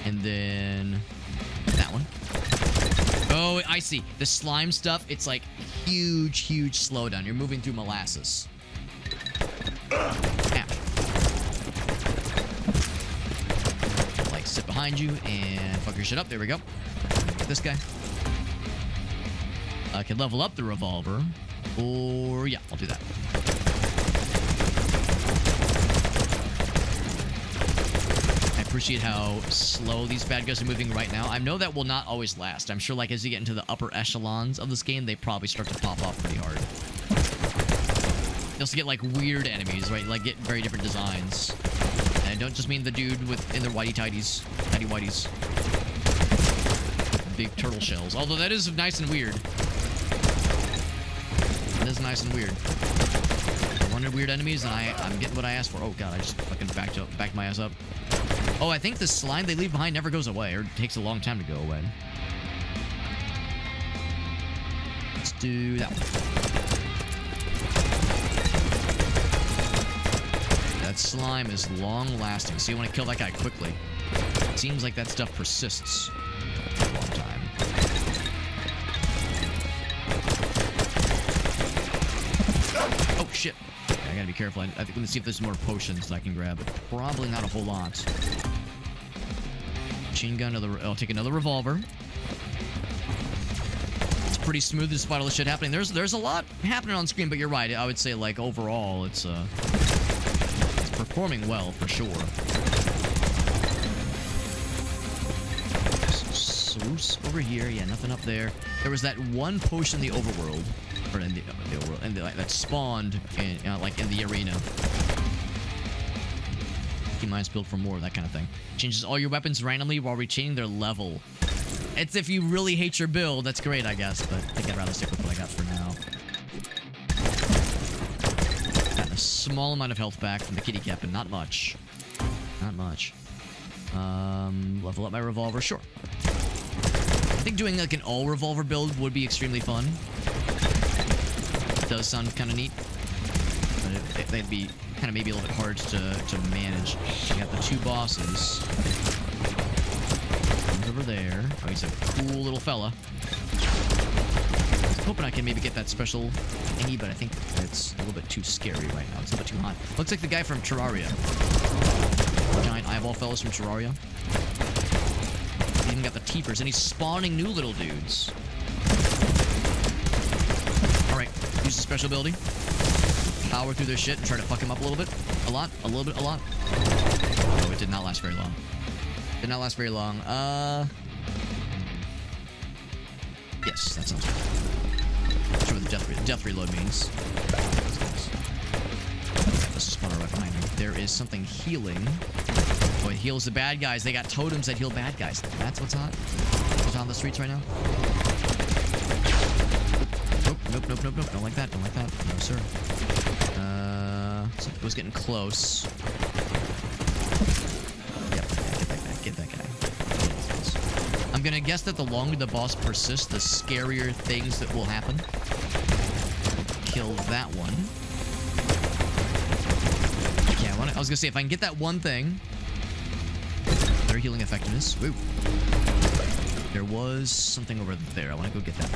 And then... that one. Oh, I see. The slime stuff, it's like huge slowdown. You're moving through molasses. Ow. Like, sit behind you and fuck your shit up. There we go. Get this guy. I can level up the revolver. Or, yeah, I'll do that. I appreciate how slow these bad guys are moving right now. I know that will not always last. I'm sure, like, as you get into the upper echelons of this game, they probably start to pop off pretty hard. You also get, like, weird enemies, right? Like, get very different designs. And I don't just mean the dude in their whitey-tighties. Tighty-whities. Big turtle shells. Although that is nice and weird. It is nice and weird. I wanted weird enemies, and I'm getting what I asked for. Oh, God, I just fucking backed my ass up. Oh, I think the slime they leave behind never goes away, or takes a long time to go away. Let's do that one. That slime is long-lasting, so you want to kill that guy quickly. It seems like that stuff persists for a long time. Oh, shit. Okay, I gotta be careful. I think, let's see if there's more potions that I can grab. Probably not a whole lot. Machine gun, I'll take another revolver. It's pretty smooth despite all the shit happening. There's a lot happening on screen, but you're right. I would say, like, overall, it's performing well, for sure. Sluice over here. Yeah, nothing up there. There was that one potion in the overworld. Or in the overworld. Like, that spawned in, like, in the arena. Key mines built for more, that kind of thing. Changes all your weapons randomly while retaining their level. It's if you really hate your build, that's great, I guess. But I think I'd rather stick with what I got for now. Got a small amount of health back from the kitty cat, but not much. Not much. Level up my revolver, sure. I think doing like an all revolver build would be extremely fun. It does sound kind of neat. But they'd be kind of maybe a little bit hard to manage. We got the 2 bosses. One's over there. Oh, he's a cool little fella. I'm hoping I can maybe get that special thingy, but I think it's a little bit too scary right now. It's a little bit too hot. Looks like the guy from Terraria. Giant eyeball fellas from Terraria. He even got the teepers, and he's spawning new little dudes. Alright, use the special ability. Power through their shit and try to fuck him up a little bit. A lot, a little bit, a lot. Oh, it did not last very long. Did not last very long. Yes, that sounds good. Not sure what the death reload means. Let's just spawn right behind me. There is something healing. Oh, it heals the bad guys. They got totems that heal bad guys. That's what's hot. What's on the streets right now? Nope, nope, nope, nope. Don't like that. Don't like that. No, sir. It was getting close. Yep, get that guy. Get that guy. I'm gonna guess that the longer the boss persists, the scarier things that will happen. Kill that one. Yeah, I was gonna say, if I can get that one thing. Better healing effectiveness. Woo. There was something over there. I want to go get that.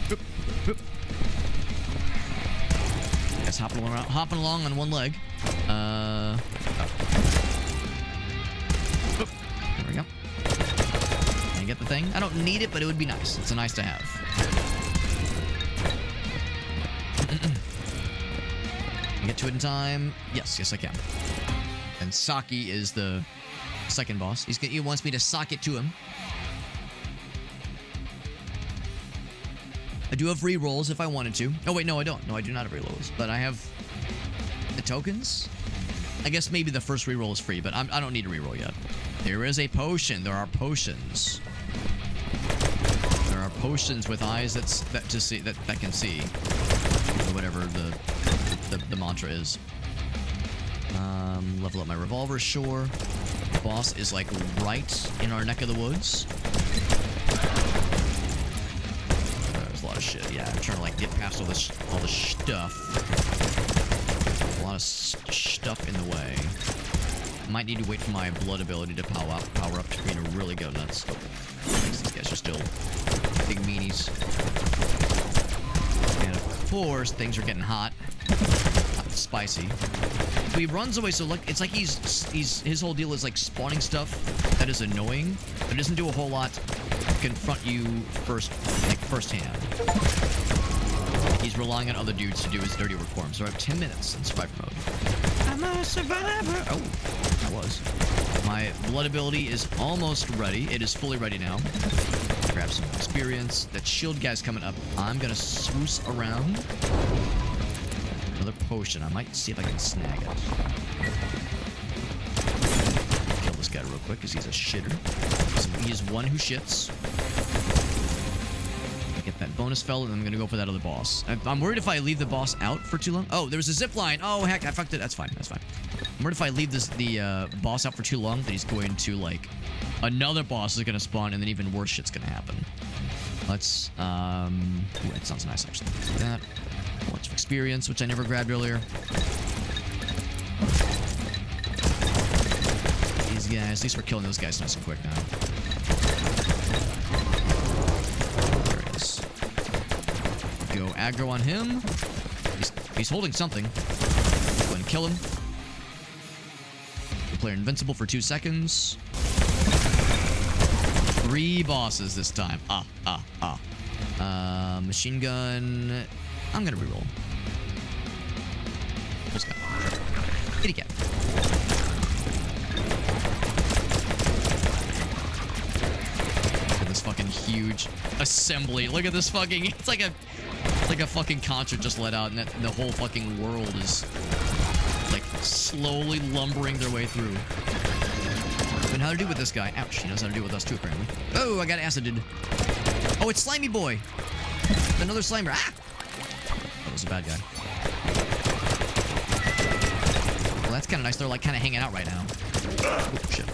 Boop, boop. Guys hopping along on one leg. Oh. Boop. There we go. Can I get the thing? I don't need it, but it would be nice. It's a nice to have. Can I get to it in time? Yes, yes I can. And Saki is the second boss. He wants me to sock it to him. I do have rerolls if I wanted to. Oh, wait, no, I don't. No, I do not have rerolls. But I have the tokens. I guess maybe the first reroll is free, but I don't need a reroll yet. There is a potion. There are potions. There are potions with eyes that can see. Or whatever the mantra is. Level up my revolver, sure. The boss is like right in our neck of the woods. There's a lot of shit. Yeah, I'm trying to like get past all this stuff. A lot of stuff in the way. Might need to wait for my blood ability to power up to me to really go nuts. Oh, these guys are still big meanies. And of course, things are getting hot. Spicy. So he runs away, so like it's like his whole deal is like spawning stuff that is annoying, but it doesn't do a whole lot to confront you firsthand. He's relying on other dudes to do his dirty work for him. So I have 10 minutes in survivor mode. I'm a survivor. Oh, I was. My blood ability is almost ready. It is fully ready now. Grab some experience. That shield guy's coming up. I'm gonna swoosh around. Another potion. I might see if I can snag it. Kill this guy real quick because he's a shitter. So he is one who shits. Get that bonus fella, and I'm going to go for that other boss. I'm worried if I leave the boss out for too long. Oh, there was a zip line. Oh, heck, I fucked it. That's fine. That's fine. I'm worried if I leave the boss out for too long that he's going to, like, another boss is going to spawn, and then even worse shit's going to happen. Let's, ooh, that sounds nice, actually. Like that. A bunch of experience, which I never grabbed earlier. These guys, at least we're killing those guys nice and quick now. There it is. Go aggro on him. He's holding something. Go ahead and kill him. The player invincible for 2 seconds. 3 bosses this time. Machine gun. I'm gonna reroll. Let's go. Kitty cat. Look at this fucking huge assembly. Look at this fucking. It's like a fucking concert just let out, and the whole fucking world is like slowly lumbering their way through. But how to do with this guy? Ouch! He knows how to do with us too, apparently. Oh, I got acided. Oh, it's Slimy Boy. Another Slimer. Ah! That was a bad guy. Well, that's kind of nice. They're like kind of hanging out right now. Oh, shit.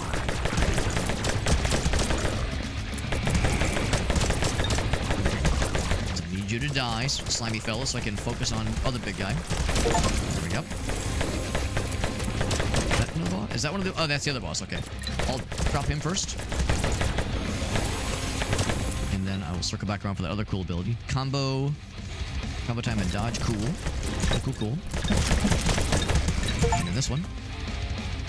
Need you to die, slimy fella, so I can focus on other big guy. There we go. Is that another boss? Is that one of the... Oh, that's the other boss. Okay. I'll drop him first. And then I will circle back around for that other cool ability. Combo time and dodge. Cool. Cool. And then this one.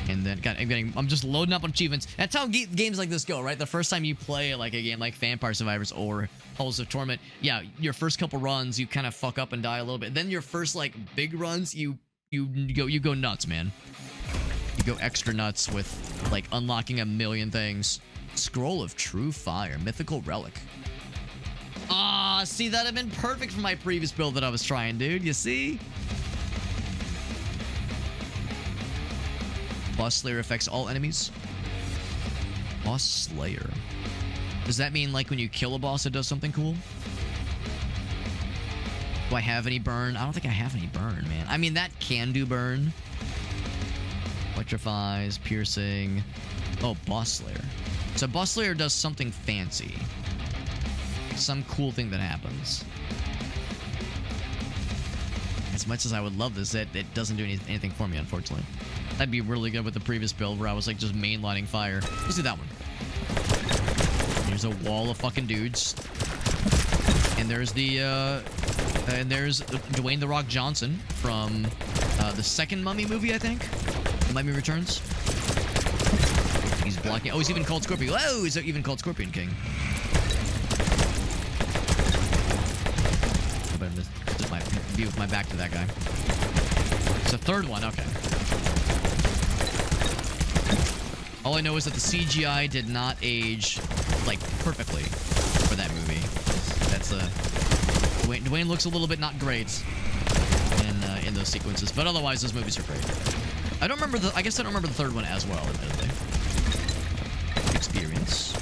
And then, God, I'm just loading up on achievements. That's how games like this go, right? The first time you play like a game like Vampire Survivors or Halls of Torment, yeah, your first couple runs, you kind of fuck up and die a little bit. Then your first like big runs, you go nuts, man. You go extra nuts with like unlocking a million things. Scroll of True Fire, mythical relic. Ah, see, that'd have been perfect for my previous build that I was trying, dude. You see? Boss Slayer affects all enemies. Boss Slayer. Does that mean like when you kill a boss it does something cool? Do I have any burn? I don't think I have any burn, man. I mean, that can do burn. Electrifies, piercing. Oh, Boss Slayer. So Boss Slayer does something fancy. Some cool thing that happens. As much as I would love this, it doesn't do anything for me, unfortunately. That'd be really good with the previous build where I was like just mainlining fire. Let's do that one. There's a wall of fucking dudes. And there's there's Dwayne "The Rock" Johnson from the second Mummy movie, I think. Mummy Returns. He's blocking. Oh, he's even called Scorpion. Whoa, he's even called Scorpion King. I better just my view with my back to that guy. It's the third one. Okay. All I know is that the CGI did not age, like, perfectly for that movie. That's, Dwayne looks a little bit not great in those sequences, but otherwise those movies are great. I guess I don't remember the third one as well, admittedly. Experience.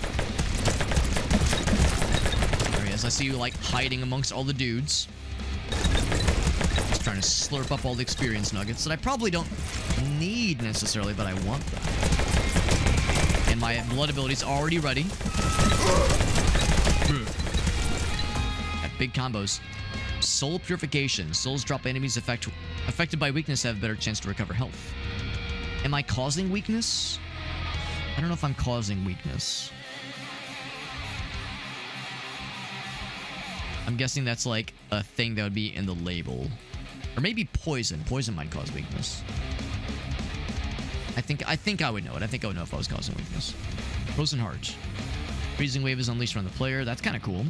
There he is. I see you, like, hiding amongst all the dudes. Just trying to slurp up all the experience nuggets that I probably don't need necessarily, but I want them. And my blood ability's already ready. Got big combos. Soul Purification. Souls drop enemies affected by weakness have a better chance to recover health. Am I causing weakness? I don't know if I'm causing weakness. I'm guessing that's like a thing that would be in the label. Or maybe poison. Poison might cause weakness. I think I would know it. I think I would know if I was causing weakness. Frozen Heart. Freezing Wave is unleashed on the player. That's kind of cool.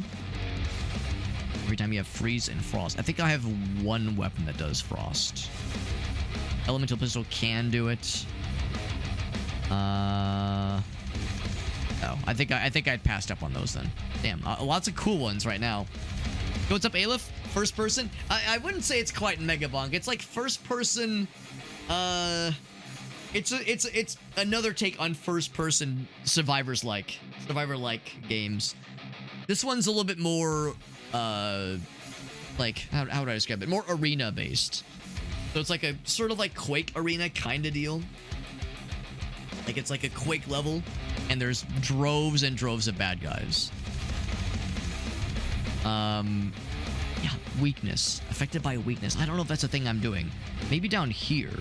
Every time you have freeze and frost. I think I have one weapon that does frost. Elemental Pistol can do it. Oh, I think I'd passed up on those then. Damn, lots of cool ones right now. Yo, what's up, Aleph? First person? I wouldn't say it's quite Megabonk. It's like first person. It's another take on first person survivor-like games. This one's a little bit more like how would I describe it? More arena based. So it's like a sort of like Quake arena kind of deal. Like it's like a Quake level, and there's droves and droves of bad guys. Yeah, weakness. Affected by weakness. I don't know if that's a thing I'm doing. Maybe down here.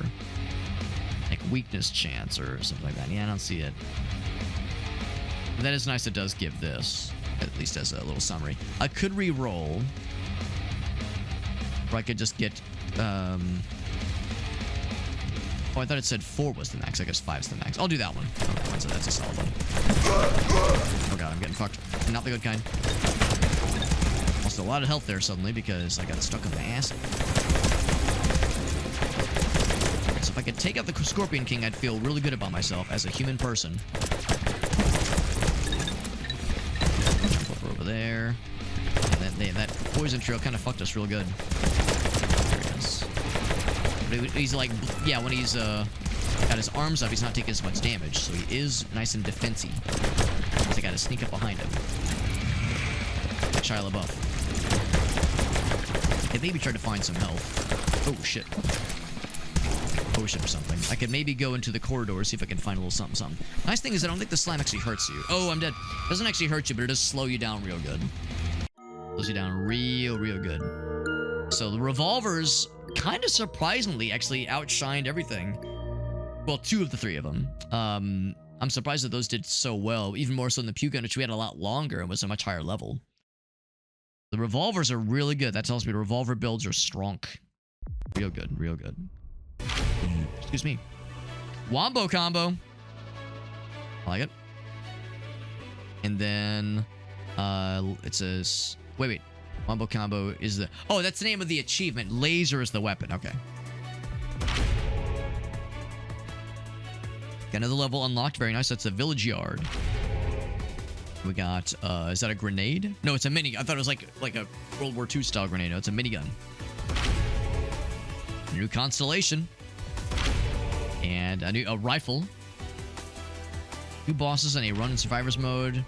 Like weakness chance or something like that. Yeah, I don't see it. But that is nice. It does give this, at least as a little summary. I could re-roll. Or I could just get, oh, I thought it said 4 was the max. I guess 5's the max. I'll do that one. So that's a solid one. Oh god, I'm getting fucked. Not the good kind. Also, a lot of health there suddenly because I got stuck on the ass. Okay, so if I could take out the Scorpion King, I'd feel really good about myself as a human person. Jump over there. And that poison trail kind of fucked us real good. There he is. But he's like, yeah, when he's got his arms up, he's not taking as much damage, so he is nice and defensive. So I gotta sneak up behind him. Like Shia LaBeouf. And maybe try to find some health. Oh shit. Potion or something. I could maybe go into the corridor, see if I can find a little something, something. Nice thing is I don't think the slime actually hurts you. Oh, I'm dead. It doesn't actually hurt you, but it does slow you down real good. Slows you down real good. So the revolvers, kind of surprisingly, actually outshined everything. Well, 2 of the 3 of them. I'm surprised that those did so well, even more so than the Pew Gun, which we had a lot longer and was a much higher level. The revolvers are really good. That tells me the revolver builds are strong. Real good, real good. Excuse me. Wombo combo. I like it. And then it says, wait. Wombo combo is the, oh, that's the name of the achievement. Laser is the weapon. Okay. Got another level unlocked. Very nice. That's a village yard. We got, is that a grenade? No, it's a mini. I thought it was like a World War II style grenade. No, it's a minigun. New constellation. And a rifle. 2 bosses and a run in survivors mode.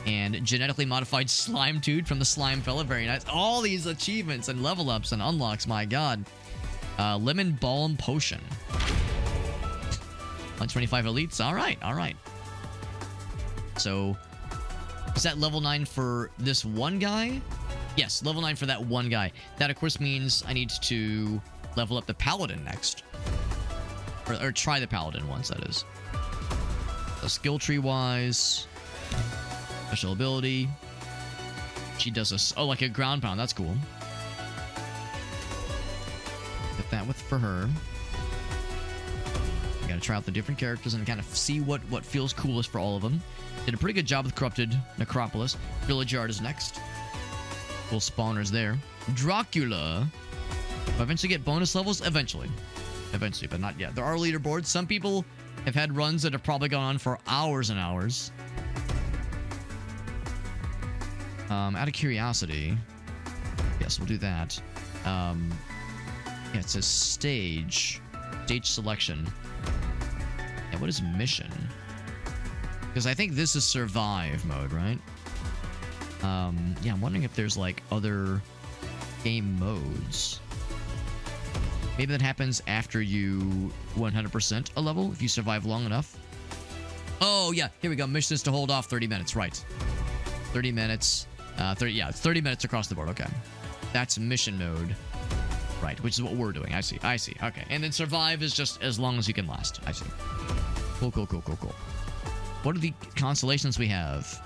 And genetically modified slime dude from the slime fella. Very nice. All these achievements and level ups and unlocks. My god. Lemon balm potion. 125 elites. All right. So, is that level 9 for this one guy? Yes, level 9 for that one guy. That, of course, means I need to level up the Paladin next. Or try the Paladin once, that is. So, skill tree-wise, special ability. She does a... Oh, like a ground pound. That's cool. Get that for her. I gotta try out the different characters and kind of see what feels coolest for all of them. Did a pretty good job with Corrupted Necropolis. Village Yard is next. Cool spawners there. Dracula. Will I eventually get bonus levels? Eventually, but not yet. There are leaderboards. Some people have had runs that have probably gone on for hours and hours. Out of curiosity, yes, we'll do that. Yeah, it says stage selection. Yeah, what is mission? Because I think this is survive mode, right? Yeah, I'm wondering if there's like other game modes. Maybe that happens after you 100% a level, if you survive long enough. Oh, yeah, here we go. Mission is to hold off 30 minutes, right. 30 minutes. 30 minutes across the board, okay. That's mission mode. Right, which is what we're doing. I see. Okay, and then survive is just as long as you can last. I see. Cool. What are the constellations we have?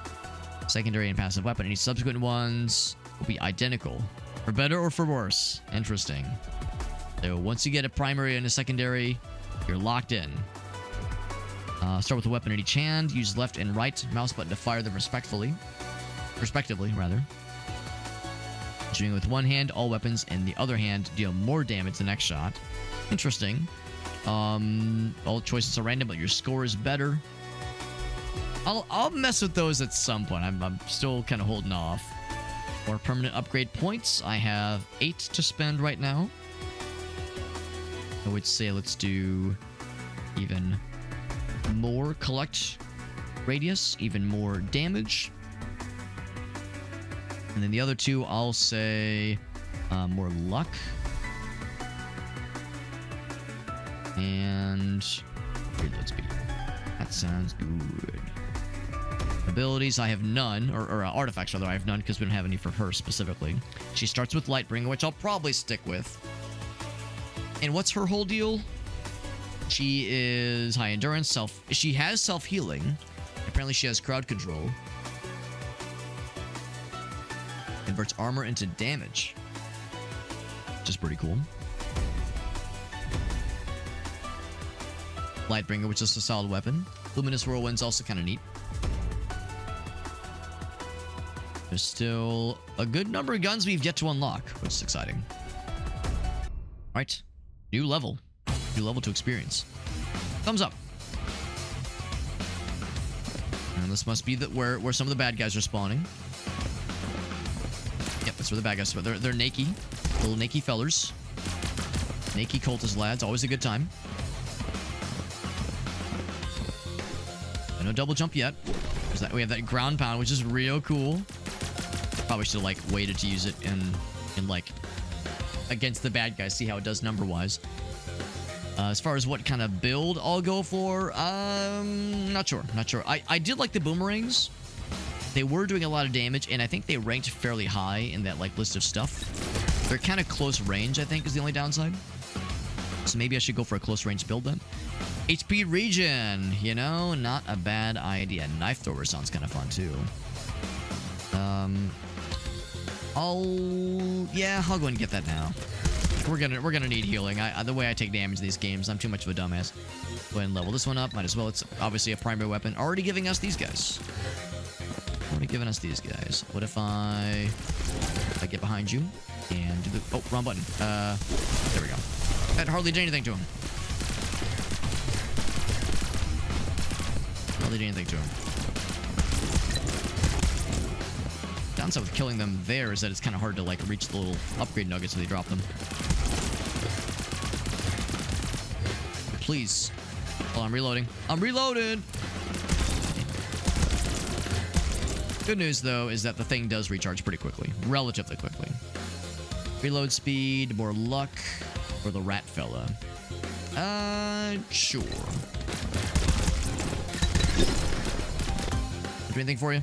Secondary and passive weapon. Any subsequent ones will be identical. For better or for worse. Interesting. So once you get a primary and a secondary, you're locked in. Start with a weapon in each hand. Use left and right mouse button to fire them respectively, Shooting with one hand, all weapons in the other hand deal more damage the next shot. Interesting. All choices are random, but your score is better. I'll mess with those at some point. I'm still kind of holding off. More permanent upgrade points. I have 8 to spend right now. I would say let's do even more collect radius, even more damage. And then the other 2, I'll say more luck. And reload speed. That sounds good. Abilities, I have none. Or artifacts, rather, I have none because we don't have any for her specifically. She starts with Lightbringer, which I'll probably stick with. And what's her whole deal? She is high endurance, she has self-healing. Apparently she has crowd control. Converts armor into damage, which is pretty cool. Lightbringer, which is a solid weapon. Luminous Whirlwind's also kind of neat. There's still a good number of guns we've yet to unlock, which is exciting. Alright, new level to experience. Thumbs up. And this must be where some of the bad guys are spawning. Yep, that's where the bad guys are. They're nakey. Little nakey fellers. Nakey cultist lads. Always a good time. No double jump yet. We have that ground pound, which is real cool. Probably should have like waited to use it in like against the bad guys. See how it does number-wise. As far as what kind of build I'll go for, not sure. I did like the boomerangs. They were doing a lot of damage, and I think they ranked fairly high in that like list of stuff. They're kind of close range, I think, is the only downside. So maybe I should go for a close range build then. HP regen, you know, not a bad idea. Knife thrower sounds kind of fun too. I'll go ahead and get that now. We're gonna need healing. The way I take damage in these games, I'm too much of a dumbass. Go ahead and level this one up. Might as well. It's obviously a primary weapon. Already giving us these guys. What if I get behind you and do the... Oh, wrong button. There we go. That hardly did anything to him. Downside with killing them there is that it's kind of hard to like reach the little upgrade nuggets when they drop them. Please. Oh, I'm reloading. I'm reloaded! Good news, though, is that the thing does recharge pretty quickly. Relatively quickly. Reload speed, more luck, or the rat fella. Sure. Do anything for you?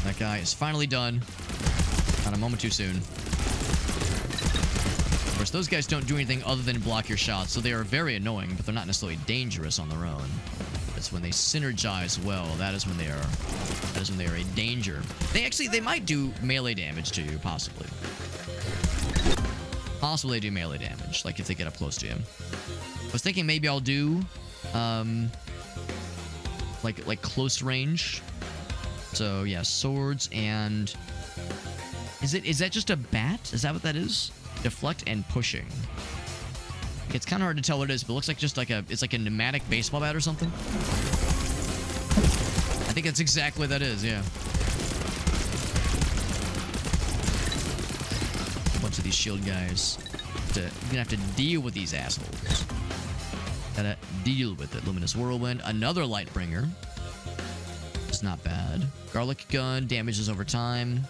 That guy is finally done. Not a moment too soon. Of course, those guys don't do anything other than block your shots, so they are very annoying, but they're not necessarily dangerous on their own. It's when they synergize well, that is when they are a danger. They might do melee damage to you, possibly. Possibly they do melee damage, like if they get up close to you. I was thinking maybe I'll do like close range. So yeah, swords and is that just a bat? Is that what that is? Deflect and pushing. It's kind of hard to tell what it is, but it looks like just like it's like a pneumatic baseball bat or something. I think that's exactly what that is, yeah. A bunch of these shield guys. You're gonna have to deal with these assholes. Gotta deal with it. Luminous Whirlwind. Another Lightbringer. It's not bad. Garlic Gun. Damages over time.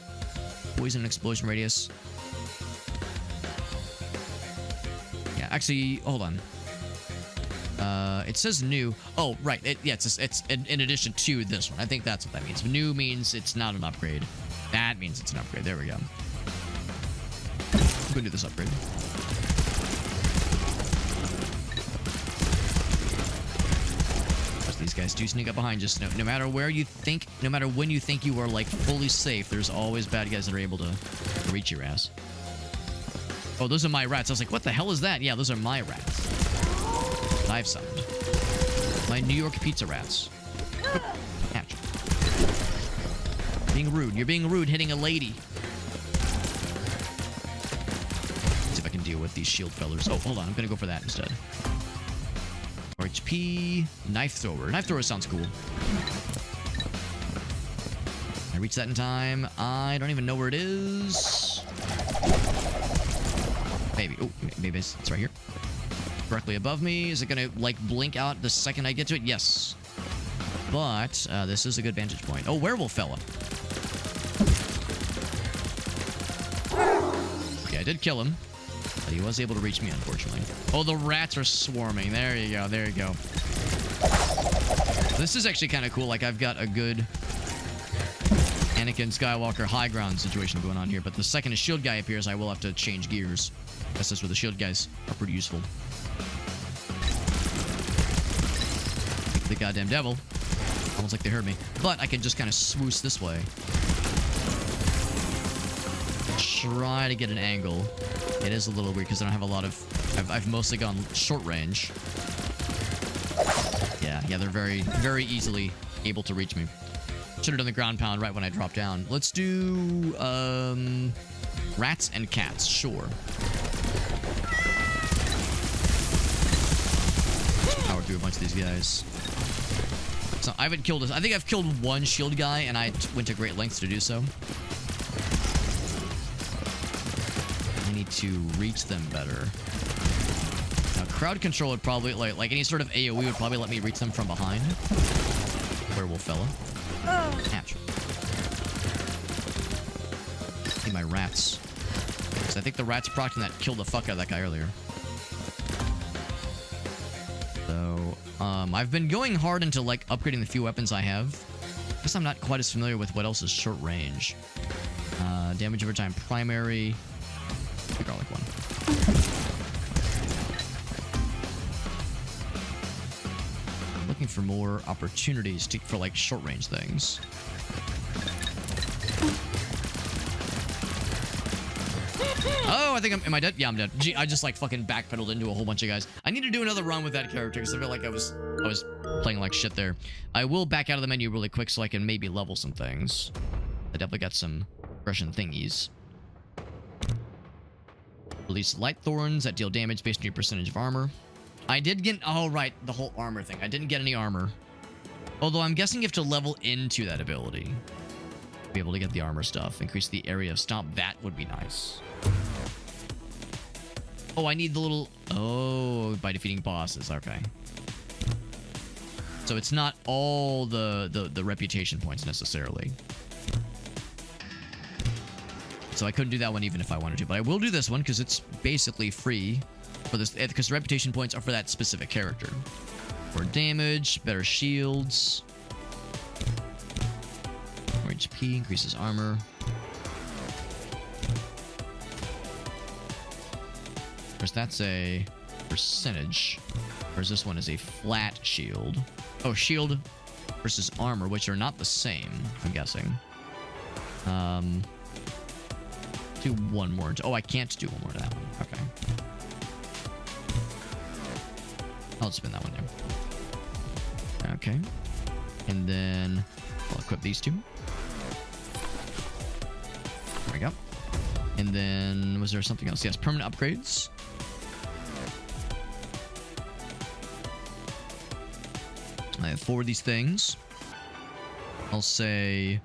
Poison and explosion radius. Yeah, actually, hold on. It says new. Oh, right. It's in addition to this one. I think that's what that means. New means it's not an upgrade. That means it's an upgrade. There we go. I'm gonna do this upgrade. These guys do sneak up behind you. No matter where you think, no matter when you think you are like fully safe, there's always bad guys that are able to reach your ass. Oh, those are my rats. I was like, what the hell is that? Yeah, those are my rats. I've summoned. My New York pizza rats. Catch. Being rude. You're being rude hitting a lady. Let's see if I can deal with these shield fellers. Oh, hold on. I'm gonna go for that instead. HP, knife thrower. Knife thrower sounds cool. I reach that in time. I don't even know where it is. Maybe. Oh, maybe it's right here. Directly above me. Is it gonna like blink out the second I get to it? Yes. But this is a good vantage point. Oh, werewolf fella. Okay, I did kill him. But he was able to reach me, unfortunately. Oh, the rats are swarming. There you go. There you go. This is actually kind of cool. Like, I've got a good Anakin Skywalker high ground situation going on here. But the second a shield guy appears, I will have to change gears. That's just where the shield guys are pretty useful. The goddamn devil. Almost like they heard me. But I can just kind of swoosh this way. Try to get an angle. It is a little weird because I don't have a lot of... I've mostly gone short range. Yeah, they're very, very easily able to reach me. Should have done the ground pound right when I dropped down. Let's do... rats and cats, sure. Let's power through a bunch of these guys. So I haven't killed... I think I've killed one shield guy, and I went to great lengths to do so. To reach them better. Now, crowd control would probably, like any sort of AoE would probably let me reach them from behind. Werewolf fella. Catch. See my rats. Because I think the rats procting that killed the fuck out of that guy earlier. So, I've been going hard into like upgrading the few weapons I have. I guess I'm not quite as familiar with what else is short range. Damage over time, primary. The garlic one. Looking for more opportunities for like short range things. Oh, I think am I dead? Yeah, I'm dead. Gee, I just like fucking backpedaled into a whole bunch of guys. I need to do another run with that character because I feel like I was playing like shit there. I will back out of the menu really quick so I can maybe level some things. I definitely got some Russian thingies. Release light thorns that deal damage based on your percentage of armor. I did get... Oh, right. The whole armor thing. I didn't get any armor. Although I'm guessing you have to level into that ability. Be able to get the armor stuff. Increase the area of stomp. That would be nice. Oh, I need the little... Oh, by defeating bosses. Okay. So it's not all the reputation points necessarily. So I couldn't do that one even if I wanted to. But I will do this one because it's basically free for this. Because the reputation points are for that specific character. More damage, better shields. More HP, increases armor. Of course, that's a percentage. Whereas this one is a flat shield. Oh, shield versus armor, which are not the same, I'm guessing. Do one more. Oh, I can't do one more to that one. Okay. I'll spin that one there. Okay. And then I'll equip these two. There we go. And then, was there something else? Yes, permanent upgrades. I have 4 of these things. I'll say,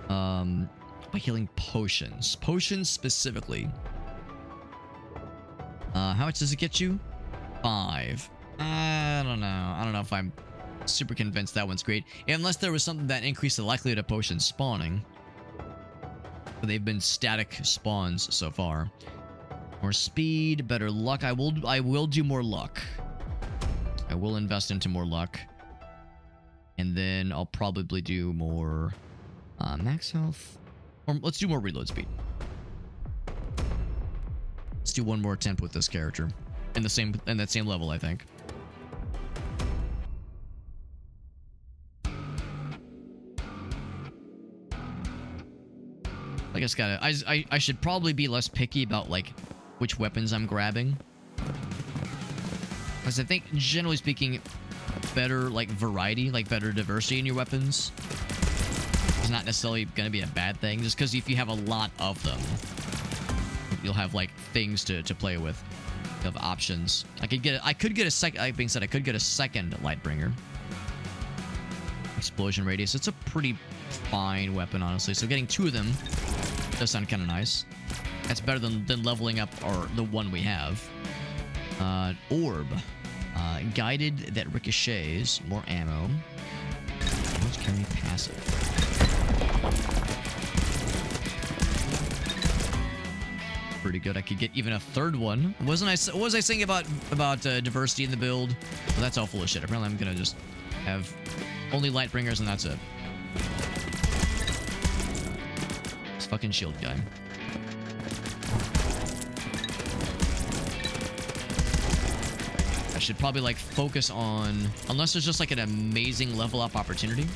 by healing potions. Potions specifically. How much does it get you? 5. I don't know. I don't know if I'm super convinced that one's great. Unless there was something that increased the likelihood of potions spawning. But they've been static spawns so far. More speed, better luck. I will do more luck. I will invest into more luck. And then I'll probably do more max health. Or let's do more reload speed. Let's do one more attempt with this character. In that same level, I think. I guess I should probably be less picky about like which weapons I'm grabbing. Because I think generally speaking, better like variety, like better diversity in your weapons is not necessarily going to be a bad thing. Just because if you have a lot of them, you'll have like things to play with. You have options. I could get a second. Like being said, I could get a second Lightbringer. Explosion radius. It's a pretty fine weapon, honestly. So getting 2 of them does sound kind of nice. That's better than leveling up the one we have. Orb. Guided that ricochets. More ammo. Let's carry passive. Pretty good. I could get even a 3rd one. What was I saying about diversity in the build? Well, that's all full of shit. Apparently I'm gonna just have only Lightbringers and that's it. This fucking shield guy. I should probably like focus on, unless there's just like an amazing level up opportunity,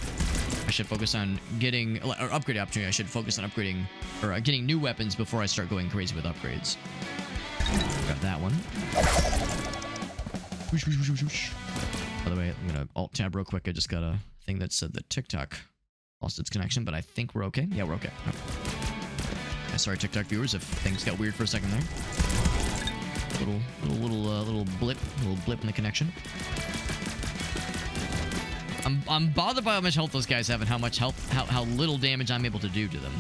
I should focus on getting, or upgrade opportunity, I should focus on upgrading, or getting new weapons before I start going crazy with upgrades. Grab that one. Whoosh, whoosh, whoosh, whoosh. By the way, I'm gonna alt-tab real quick. I just got a thing that said that TikTok lost its connection, but I think we're okay. Yeah, we're okay. Yeah, sorry, TikTok viewers, if things got weird for a second there. Little blip in the connection. I'm bothered by how much health those guys have and how much health, how little damage I'm able to do to them.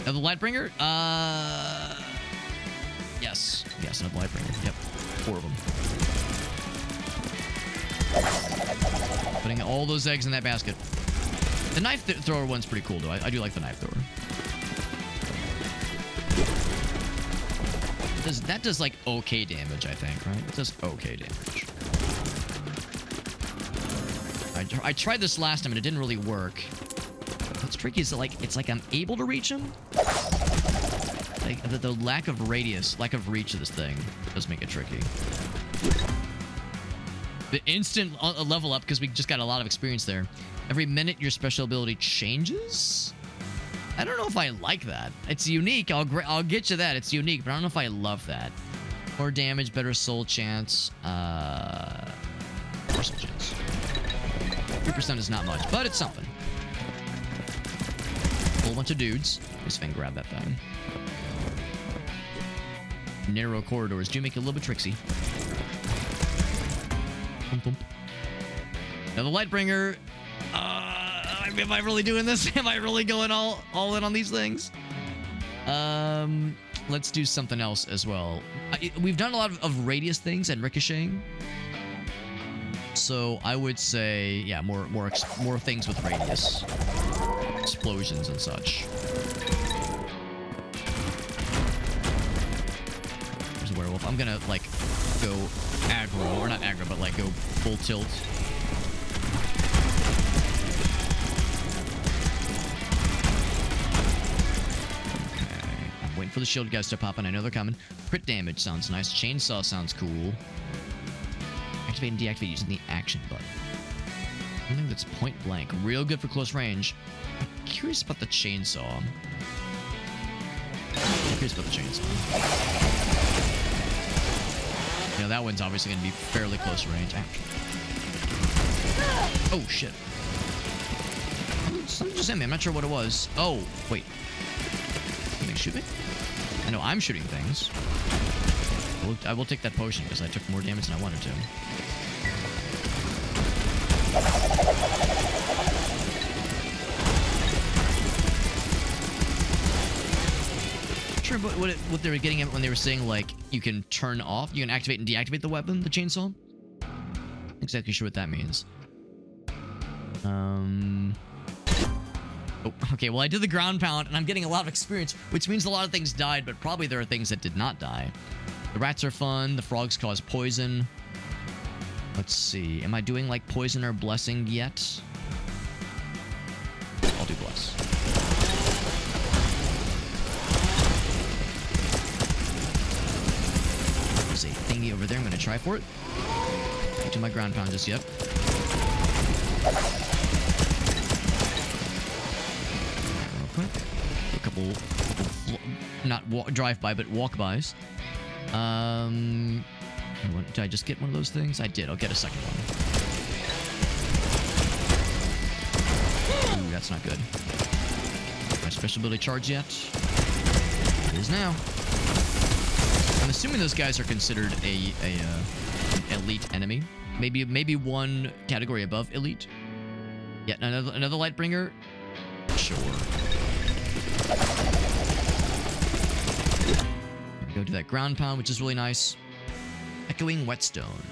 Now the Lightbringer, yes, another Lightbringer. Yep, 4 of them. Putting all those eggs in that basket. The knife thrower one's pretty cool though. I do like the knife thrower. That does like okay damage, I think, right? It does okay damage. I tried this last time and it didn't really work. What's tricky is that, like, it's like I'm able to reach him. Like, the lack of radius, lack of reach of this thing does make it tricky. The instant level up, because we just got a lot of experience there. Every minute your special ability changes? I don't know if I like that. It's unique. I'll get you that. It's unique, but I don't know if I love that. More damage, better soul chance. More soul chance. 3% is not much, but it's something. A whole bunch of dudes. Just fan grab that thing. Narrow corridors do make it a little bit tricksy. Boom, boom. Now the Lightbringer. Am I really doing this? Am I really going all in on these things? Let's do something else as well. We've done a lot of radius things and ricocheting. So I would say, yeah, more things with radius, explosions and such. There's a werewolf. I'm gonna like go aggro, or not aggro, but like go full tilt. Waiting for the shield guys to pop in. I know they're coming. Crit damage sounds nice. Chainsaw sounds cool. Activate and deactivate using the action button. Something that's point blank. Real good for close range. I'm curious about the chainsaw. You know, that one's obviously going to be fairly close range. Oh, shit. Something just hit me. I'm not sure what it was. Oh, wait. Something shoot me? I know I'm shooting things. I will take that potion because I took more damage than I wanted to. Not sure what they were getting at when they were saying, like, you can turn off, you can activate and deactivate the weapon, the chainsaw. Not exactly sure what that means. Oh, okay, well, I did the ground pound, and I'm getting a lot of experience, which means a lot of things died, but probably there are things that did not die. The rats are fun. The frogs cause poison. Let's see. Am I doing, like, poison or blessing yet? I'll do bless. There's a thingy over there. I'm going to try for it. Can't do my ground pound just yet. A couple not drive-by, but walk-bys. Did I just get one of those things? I did. I'll get a second one. Ooh, that's not good. My special ability charge yet? It is now. I'm assuming those guys are considered an elite enemy. Maybe one category above elite. Yeah, another Lightbringer. Sure. Go do that ground pound, which is really nice. Echoing Whetstone.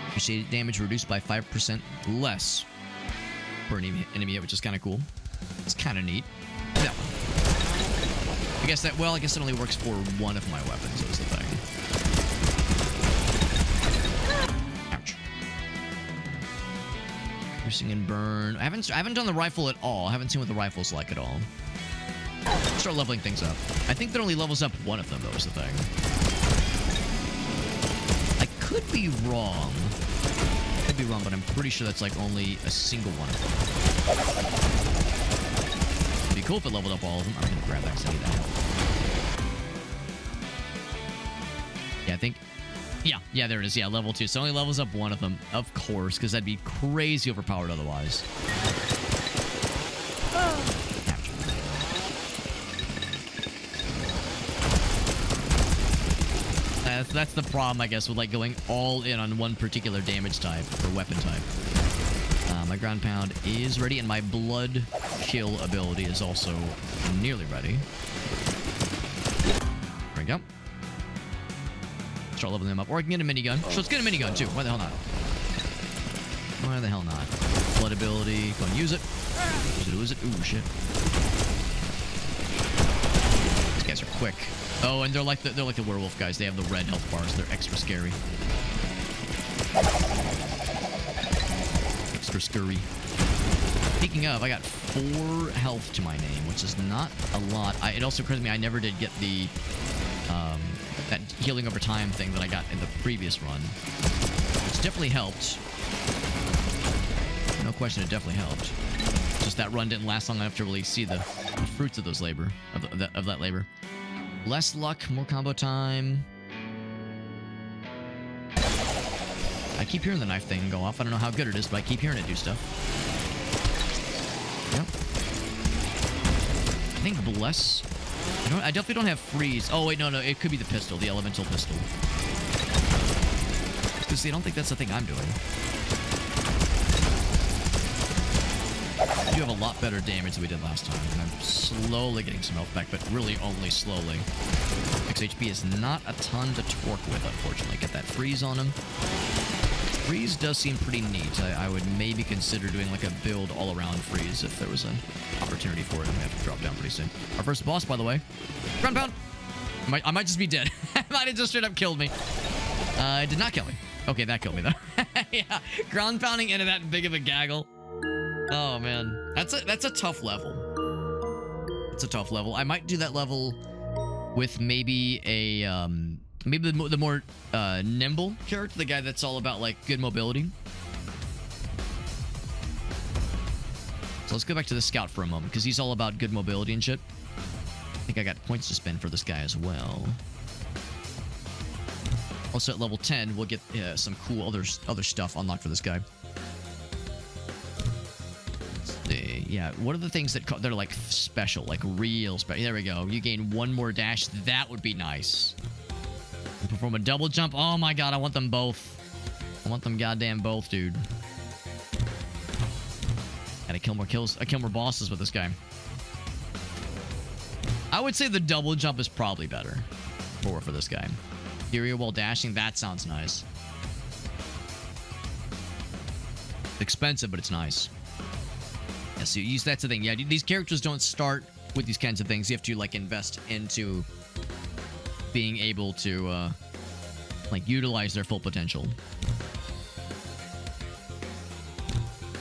Appreciated damage reduced by 5% less per enemy, which is kind of cool. It's kind of neat. That one. I guess it only works for one of my weapons, is the thing. Ouch. Piercing and burn. I haven't done the rifle at all. I haven't seen what the rifle's like at all. Start leveling things up. I think that only levels up one of them, though, is the thing. I could be wrong. But I'm pretty sure that's, like, only a single one of them. It'd be cool if it leveled up all of them. I'm gonna grab that because I need that help. Yeah, I think... Yeah, there it is. Yeah, level 2. So it only levels up one of them, of course, because that'd be crazy overpowered otherwise. That's the problem, I guess, with like going all in on one particular damage type or weapon type. My ground pound is ready, and my blood kill ability is also nearly ready. There we go. Start leveling them up, or I can get a minigun. So let's get a minigun too. Why the hell not? Why the hell not? Blood ability. Go and use it. Use it. Ooh, shit. These guys are quick. Oh, and they're like the werewolf guys. They have the red health bars. They're extra scary. Extra scurry. Speaking of, I got 4 health to my name, which is not a lot. It also occurs to me I never did get the that healing over time thing that I got in the previous run. Which definitely helped. No question, it definitely helped. Just that run didn't last long enough to really see the fruits of those labor, of that labor. Less luck, more combo time. I keep hearing the knife thing go off. I don't know how good it is, but I keep hearing it do stuff. Yep. I think Bless... I definitely don't have Freeze. Oh, wait, no. It could be the pistol, the elemental pistol. Because, see, I don't think that's the thing I'm doing. I do have a lot better damage than we did last time, and I'm slowly getting some health back, but really only slowly. XHP is not a ton to torque with, unfortunately. Get that Freeze on him. Freeze does seem pretty neat. I would maybe consider doing like a build all-around Freeze if there was an opportunity for it. I'm gonna have to drop down pretty soon. Our first boss, by the way. Ground pound! I might just be dead. It might have just straight up killed me. It did not kill me. Okay, that killed me, though. Yeah, ground pounding into that big of a gaggle. Oh, man. That's a tough level. It's a tough level. I might do that level with maybe a... maybe the more nimble character, the guy that's all about, like, good mobility. So let's go back to the scout for a moment, because he's all about good mobility and shit. I think I got points to spend for this guy as well. Also at level 10, we'll get some cool other stuff unlocked for this guy. Let's see. Yeah, what are the things that are, like, special, like, real special? There we go. You gain 1 more dash. That would be nice. Perform a double jump. Oh my god, I want them both. I want them goddamn both, dude. Gotta kill more kills. I kill more bosses with this guy. I would say the double jump is probably better for this guy. Area while dashing, that sounds nice. It's expensive, but it's nice. Yeah, so that's the thing. Yeah, these characters don't start with these kinds of things. You have to, like, invest into being able to like utilize their full potential.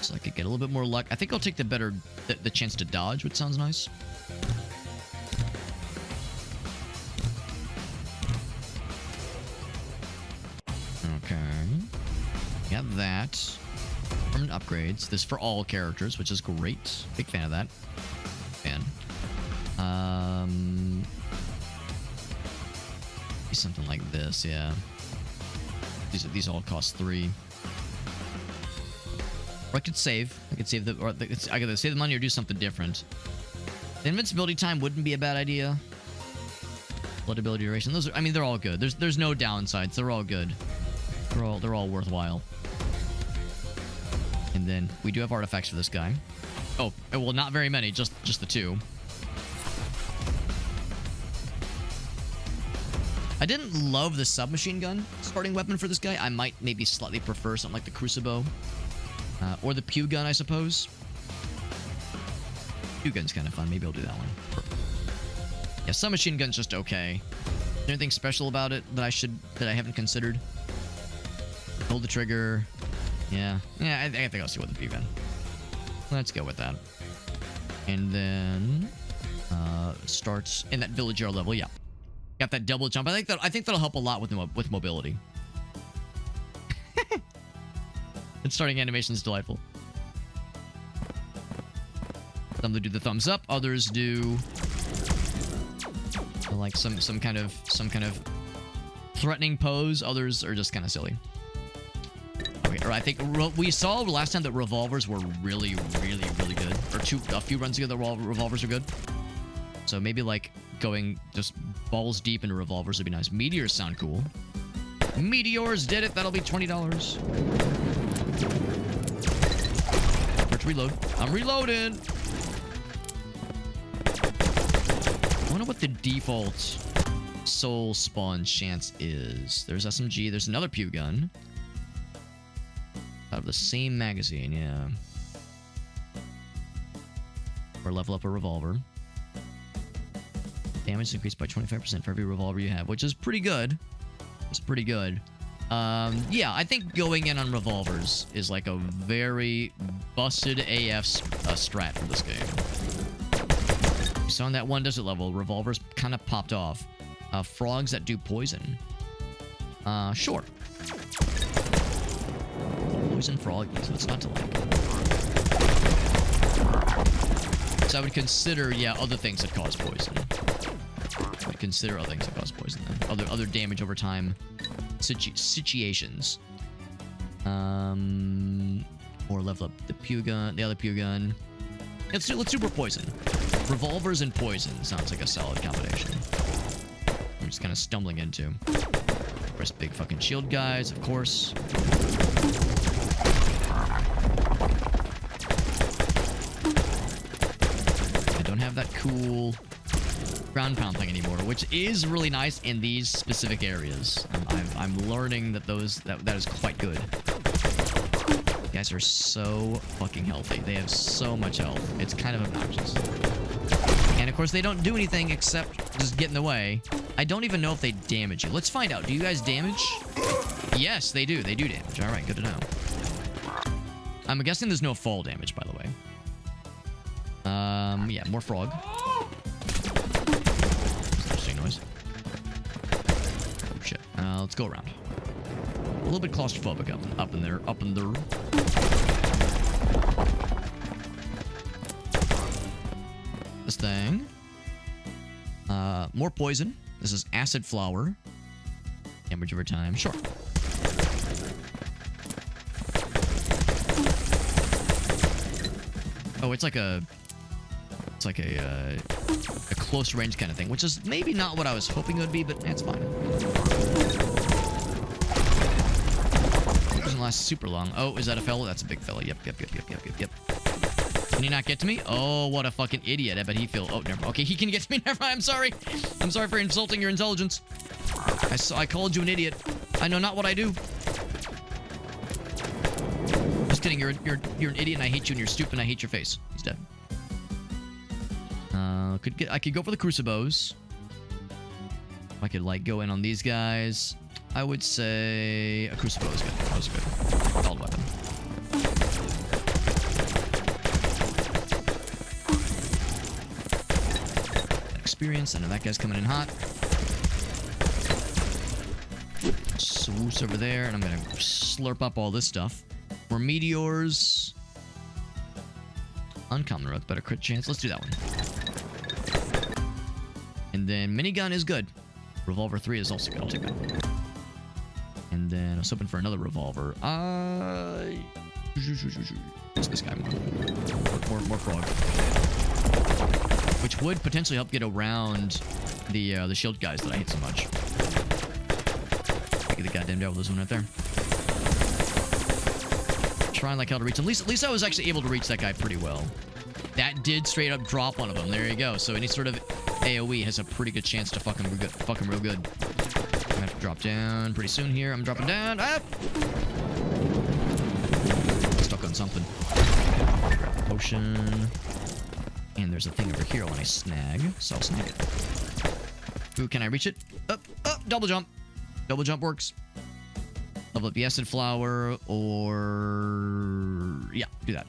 So I could get a little bit more luck. I think I'll take the chance to dodge, which sounds nice. Okay. Got that. Permanent upgrades. This for all characters, which is great. Big fan of that. Fan. Something like this, yeah. These all cost 3. Or I could save. I could save I could save the money or do something different. The invincibility time wouldn't be a bad idea. Blood ability duration. Those are, I mean, they're all good. There's no downsides. They're all good. They're all worthwhile. And then we do have artifacts for this guy. Oh, well, not very many. Just the 2. I didn't love the submachine gun starting weapon for this guy. I might maybe slightly prefer something like the Crucible. Or the Pew gun, I suppose. Pew gun's kind of fun. Maybe I'll do that one. Yeah, submachine gun's just okay. Is there anything special about it that I haven't considered? Hold the trigger. Yeah. Yeah, I think I'll see what the Pew gun. Let's go with that. And then starts in that villager level. Yeah. Got that double jump. I think that'll help a lot with mobility. Its starting animation is delightful. Some do the thumbs up, others do like some kind of threatening pose. Others are just kind of silly. Okay, or I think we saw last time that revolvers were really good. Or a few runs ago, the revolvers are good. So maybe like going just balls deep into revolvers would be nice. Meteors sound cool. Meteors did it. That'll be $20. Let's reload. I'm reloading. I wonder what the default soul spawn chance is. There's SMG. There's another Pew gun. Out of the same magazine, yeah. Or level up a revolver. Damage increased by 25% for every revolver you have, which is pretty good. It's pretty good. Yeah, I think going in on revolvers is like a very busted AF strat for this game. So on that one desert level, revolvers kind of popped off. Frogs that do poison. Sure. Poison frog, so it's not to like. So I would consider, yeah, other things that cause poison. I would consider other things that cause poison then. Other damage over time situations. Or level up the pew gun, the other pew gun. Let's do super poison. Revolvers and poison sounds like a solid combination. I'm just kind of stumbling into. Of course, big fucking shield guys, of course. I don't have that cool ground pound thing anymore, which is really nice in these specific areas. I'm learning that that is quite good. You guys are so fucking healthy. They have so much health. It's kind of obnoxious. And of course, they don't do anything except just get in the way. I don't even know if they damage you. Let's find out. Do you guys damage? Yes, they do. They do damage. All right, good to know. I'm guessing there's no fall damage, by the way. Yeah, more frog. Interesting noise. Oh, shit. Let's go around. A little bit claustrophobic up in there. This thing. More poison. This is acid flower. Damage over time. Sure. Oh, it's like a close range kind of thing, which is maybe not what I was hoping it would be, but it's fine. It doesn't last super long. Oh, is that a fella? That's a big fella. Yep. Can he not get to me? Oh, what a fucking idiot. I bet he feels... Oh, never mind. Okay, he can get to me. Never mind. I'm sorry. I'm sorry for insulting your intelligence. I called you an idiot. I know not what I do. Just kidding. You're an idiot and I hate you and you're stupid and I hate your face. He's dead. I could go for the crucibos. I could like go in on these guys. I would say a crucible is good. That was good. Solid weapon. Experience. I know that guy's coming in hot. Swoosh over there, and I'm gonna slurp up all this stuff. More meteors. Uncommon with better crit chance. Let's do that one. And then minigun is good. Revolver 3 is also good. I'll take that. And then I was hoping for another revolver. What's this guy? More frog. Which would potentially help get around the shield guys that I hate so much. Get the goddamn devil this one right there. Trying like hell to reach him. At least I was actually able to reach that guy pretty well. That did straight up drop one of them. There you go. So any sort of AoE has a pretty good chance to fuck him real good. I'm gonna have to drop down pretty soon here. I'm dropping down. Ah! Stuck on something. Potion. And there's a thing over here I want to snag. So I'll snag it. Ooh, can I reach it? Up, double jump. Double jump works. Level up the acid flower, or... Yeah, do that.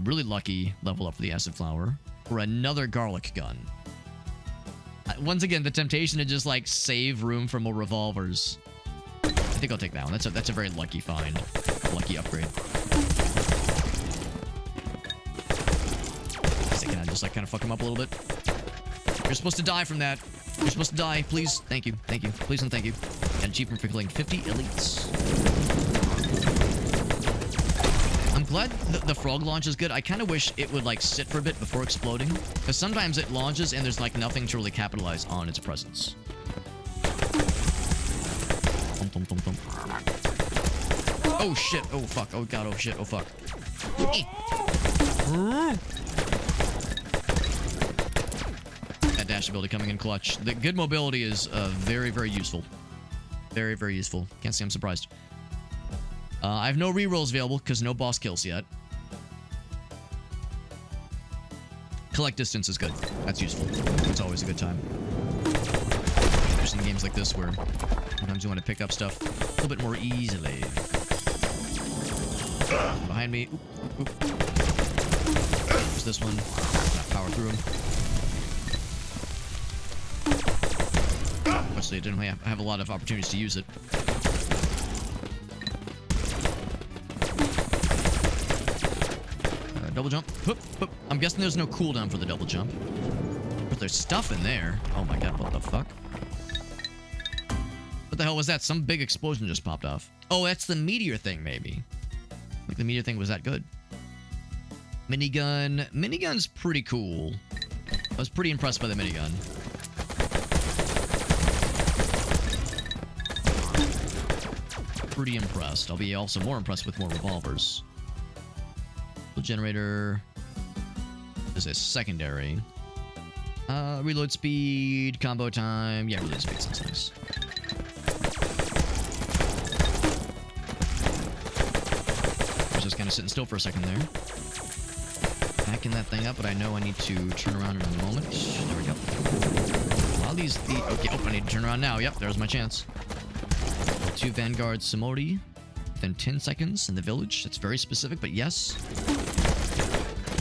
Really lucky level up for the acid flower. For another garlic gun. Once again, the temptation to just, like, save room for more revolvers. I think I'll take that one. That's a very lucky find. Lucky upgrade. Can I just, like, kind of fuck him up a little bit? You're supposed to die from that. You're supposed to die. Please. Thank you. Thank you. Please and thank you. And achievement for killing 50 elites. I'm glad the frog launch is good. I kind of wish it would, like, sit for a bit before exploding. Because sometimes it launches and there's, like, nothing to really capitalize on its presence. Oh, shit. Oh, fuck. Oh, God. Oh, shit. Oh, fuck. That dash ability coming in clutch. The good mobility is very, very useful. Very, very useful. Can't say I'm surprised. I have no rerolls available because no boss kills yet. Collect distance is good. That's useful. It's always a good time. especially in games like this where sometimes you want to pick up stuff a little bit more easily. Behind me. Oop, oop, oop. There's this one. Power through him. Actually, I didn't have a lot of opportunities to use it. Double jump. Whoop, whoop. I'm guessing there's no cooldown for the double jump. But there's stuff in there. Oh my god, what the fuck? What the hell was that? Some big explosion just popped off. Oh, that's the meteor thing, maybe. Like the meteor thing was that good. Minigun. Minigun's pretty cool. I was pretty impressed by the minigun. Pretty impressed. I'll be also more impressed with more revolvers. Generator is a secondary. Reload speed, combo time. Yeah, reload speed sounds nice. I was just kind of sitting still for a second there. Backing that thing up, but I know I need to turn around in a moment. There we go. While okay, oh, I need to turn around now. Yep, there's my chance. 2 Vanguard Samori within 10 seconds in the village. That's very specific, but yes.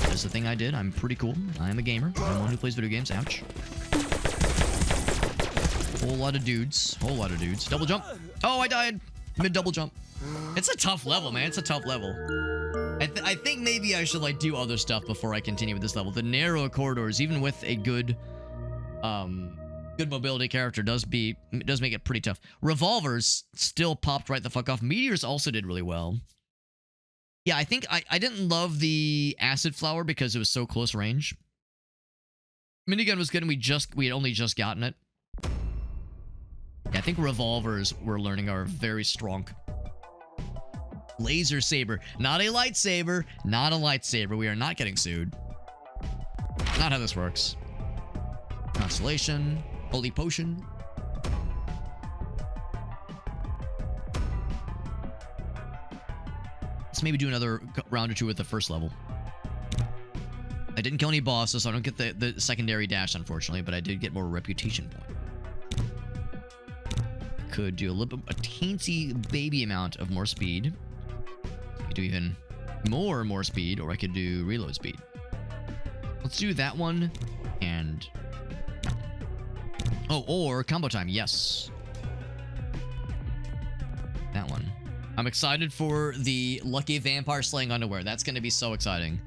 That's the thing I did. I'm pretty cool. I am a gamer. I'm one who plays video games. Ouch. Whole lot of dudes. Whole lot of dudes. Double jump. Oh, I died. Mid double jump. It's a tough level, man. It's a tough level. I think maybe I should, like, do other stuff before I continue with this level. The narrow corridors, even with a good mobility character, does make it pretty tough. Revolvers still popped right the fuck off. Meteors also did really well. Yeah, I think I didn't love the acid flower because it was so close range. Minigun was good and we had only just gotten it. Yeah, I think revolvers we're learning are very strong. Laser saber, not a lightsaber, not a lightsaber. We are not getting sued. Not how this works. Constellation, holy potion. Let's maybe do another round or two with the first level. I didn't kill any bosses, so I don't get the secondary dash, unfortunately, but I did get more reputation point. Could do a teensy baby amount of more speed. I could do even more speed, or I could do reload speed. Let's do that one, and... Oh, or combo time, yes. That one. I'm excited for the Lucky Vampire Slaying Underwear. That's going to be so exciting.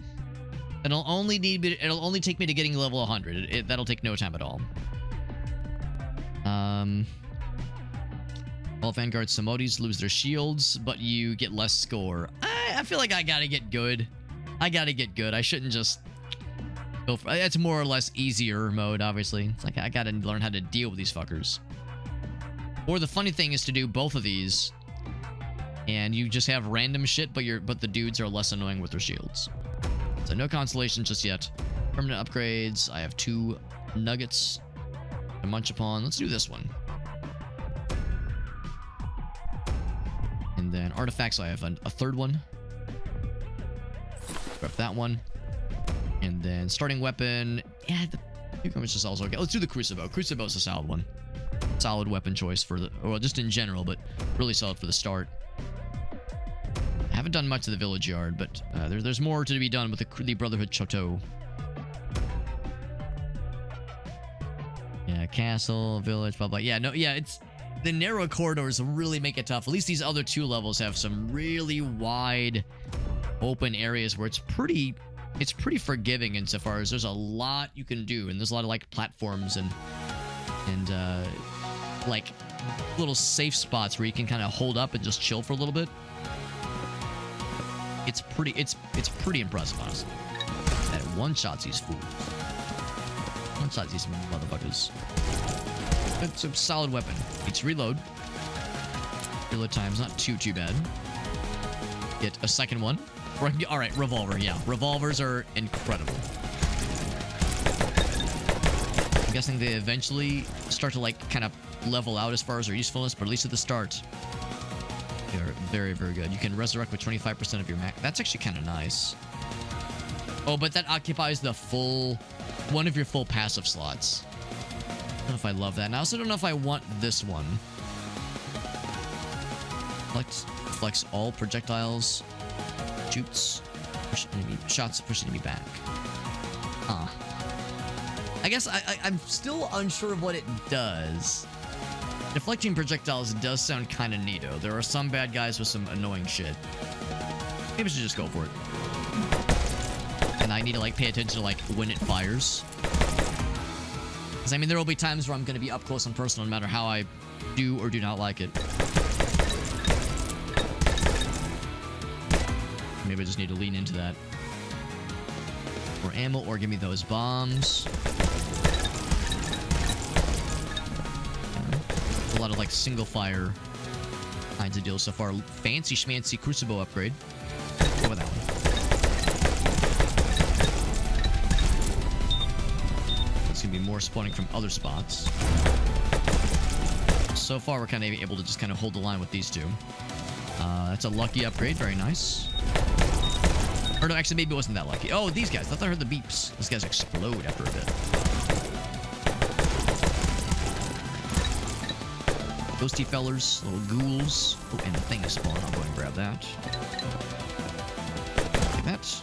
It'll only take me to getting level 100. That'll take no time at all. All Vanguard Samodis lose their shields, but you get less score. I feel like I gotta get good. I shouldn't just go for... It's more or less easier mode, obviously. It's like I gotta learn how to deal with these fuckers. Or the funny thing is to do both of these, and you just have random shit, but the dudes are less annoying with their shields. So no constellation just yet. Permanent upgrades. I have 2 nuggets to munch upon. Let's do this one. And then artifacts, I have a 3rd one. Grab that one. And then starting weapon. Yeah, the cucumber is just also okay. Let's do the Crucible. Crucible is a solid one. Solid weapon choice for the... Well, just in general, but really solid for the start. I haven't done much of the village yard, but there's more to be done with the Brotherhood Chateau. Yeah, castle, village, blah, blah. Yeah, no, yeah, it's... The narrow corridors really make it tough. At least these other 2 levels have some really wide open areas where it's pretty forgiving insofar as there's a lot you can do, and there's a lot of, like, platforms and like little safe spots where you can kind of hold up and just chill for a little bit. It's pretty impressive, honestly. That one-shots these fools. One-shots these motherfuckers. It's a solid weapon. It's reload. Reload time's not too bad. Get a second one. Alright, revolver, yeah. Revolvers are incredible. I'm guessing they eventually start to, like, kind of level out as far as their usefulness, but at least at the start, they're very, very good. You can resurrect with 25% of your max. That's actually kind of nice. Oh, but that occupies the full... one of your full passive slots. know if I love that. And I also don't know if I want this one. Flex all projectiles. Shoots. Push enemy, shots push enemy back. Huh. I guess I'm still unsure of what it does. Deflecting projectiles does sound kind of neato. There are some bad guys with some annoying shit. Maybe I should just go for it. And I need to, like, pay attention to, like, when it fires. Because, I mean, there will be times where I'm going to be up close and personal no matter how I do or do not like it. Maybe I just need to lean into that. Or ammo, or give me those bombs. A lot of, like, single fire kinds of deals so far. Fancy schmancy crucible upgrade. Go with that one. It's gonna be more spawning from other spots. So far, we're kind of able to just kind of hold the line with these two. That's a lucky upgrade. Very nice. Or no, actually, maybe it wasn't that lucky. Oh, these guys. I thought I heard the beeps. These guys explode after a bit. Ghosty fellers, little ghouls. Oh, and the thing is spawned. I'll go and grab that. Take that.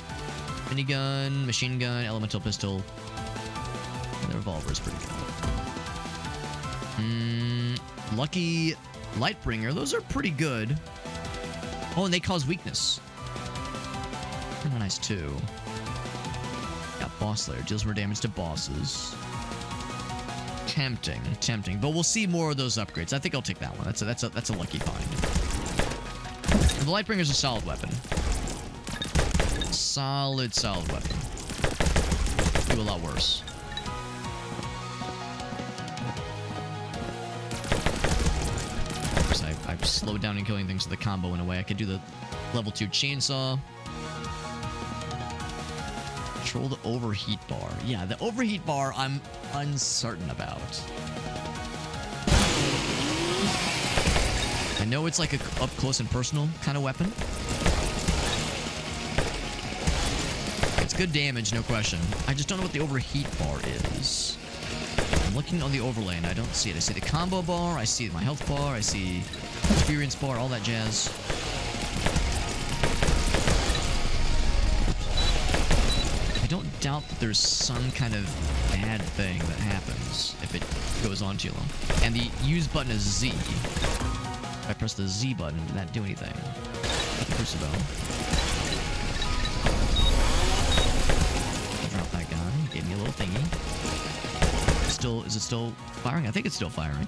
Minigun, machine gun, elemental pistol. And the revolver is pretty good. Lucky Lightbringer. Those are pretty good. Oh, and they cause weakness. Kind of nice, too. Got Boss Slayer. Deals more damage to bosses. Tempting. But we'll see more of those upgrades. I think I'll take that one. That's a lucky find. The Lightbringer's a solid weapon. Solid weapon. Do a lot worse. I've slowed down in killing things with the combo in a way. I could do the level 2 chainsaw. Control the overheat bar. Yeah, the overheat bar I'm uncertain about. I know it's like a up close and personal kind of weapon. It's good damage, no question. I just don't know what the overheat bar is. I'm looking on the overlay and I don't see it. I see the combo bar, I see my health bar, I see experience bar, all that jazz. I don't doubt that there's some kind of bad thing that happens if it goes on too long. And the use button is Z. If I press the Z button, did that do anything? Crucible. Drop that gun. Gave me a little thingy. Is it still firing? I think it's still firing.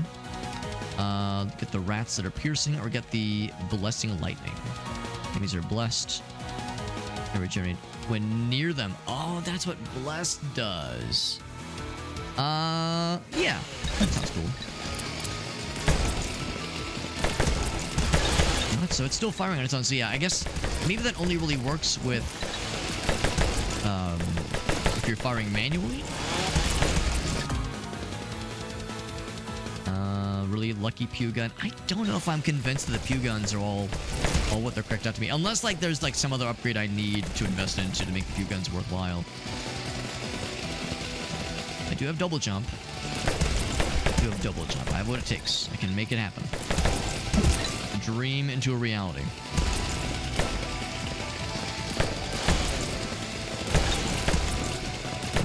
Get the rats that are piercing, or get the blessing lightning. Enemies are blessed. They regenerate when near them. Oh, that's what blessed does. Yeah, that sounds cool. What? So it's still firing on its own. So yeah, I guess maybe that only really works with if you're firing manually. Really lucky pew gun. I don't know if I'm convinced that the pew guns are all what they're cracked out to be. Unless, like, there's, like, some other upgrade I need to invest into to make the pew guns worthwhile. I do have double jump. I have what it takes. I can make it happen. A dream into a reality.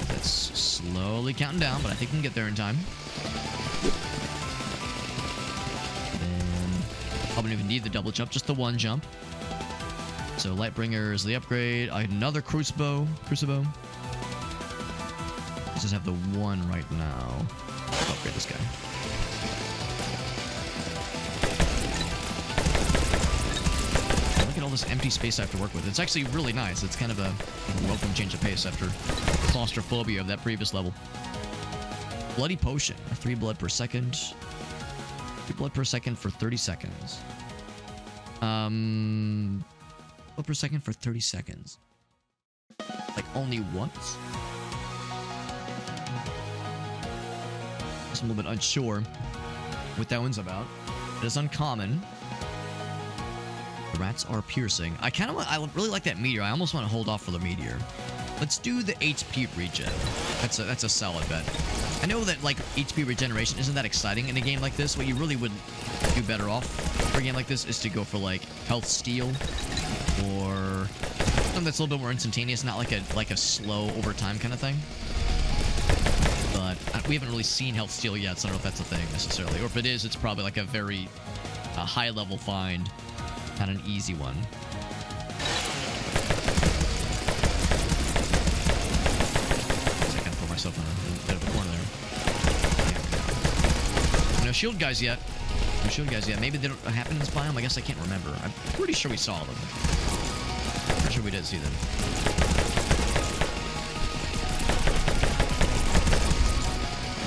That's slowly counting down, but I think we can get there in time. Probably don't even need the double jump, just the one jump. So Lightbringer is the upgrade. I had another Crucible. Let's just have the one right now. I'll upgrade this guy. Look at all this empty space I have to work with. It's actually really nice. It's kind of a welcome change of pace after claustrophobia of that previous level. Bloody Potion. 3 blood per second. 3 blood per second for 30 seconds. Blood per second for 30 seconds. Like, only once? I'm a little bit unsure what that one's about. It is uncommon. The rats are piercing. I really like that meteor. I almost want to hold off for the meteor. Let's do the HP regen. That's a solid bet. I know that like HP regeneration isn't that exciting in a game like this. What you really would do better off for a game like this is to go for like health steal or something that's a little bit more instantaneous, not like a slow over time kind of thing. But we haven't really seen health steal yet, so I don't know if that's a thing necessarily. Or if it is, it's probably like a very high level find, not an easy one. Myself in a bit of a corner there. No shield guys yet. No shield guys yet. Maybe they don't happen in this biome. I guess I can't remember. I'm pretty sure we saw them. Pretty sure we did see them.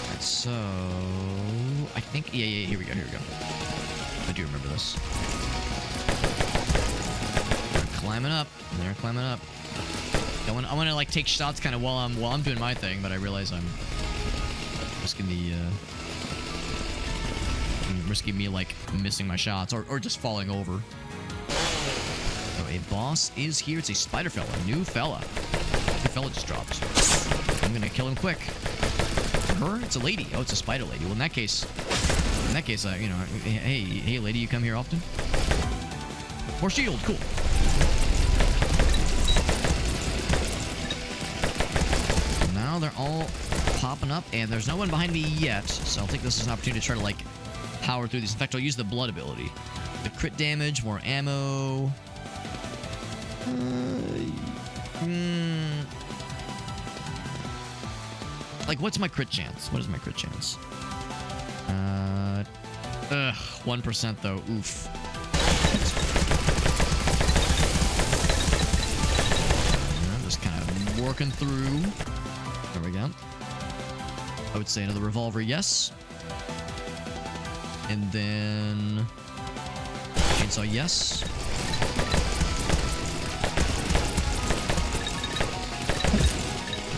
Alright, so I think yeah, here we go. I do remember this. They're climbing up. They're climbing up. I want to like take shots kind of while I'm doing my thing, but I realize I'm risking me like missing my shots or just falling over. So a boss is here. It's a spider fella, new fella. New fella just dropped. I'm gonna kill him quick. Her? It's a lady. Oh, it's a spider lady. Well, in that case, you know, hey, lady, you come here often? More shield, cool. Now they're all popping up, and there's no one behind me yet, so I'll take this as an opportunity to try to, like, power through these. In fact, I'll use the blood ability. The crit damage, more ammo. Like, what's my crit chance? What is my crit chance? 1% though. Oof. I'm just kind of working through. There we go. I would say another revolver, yes. And then chainsaw, yes.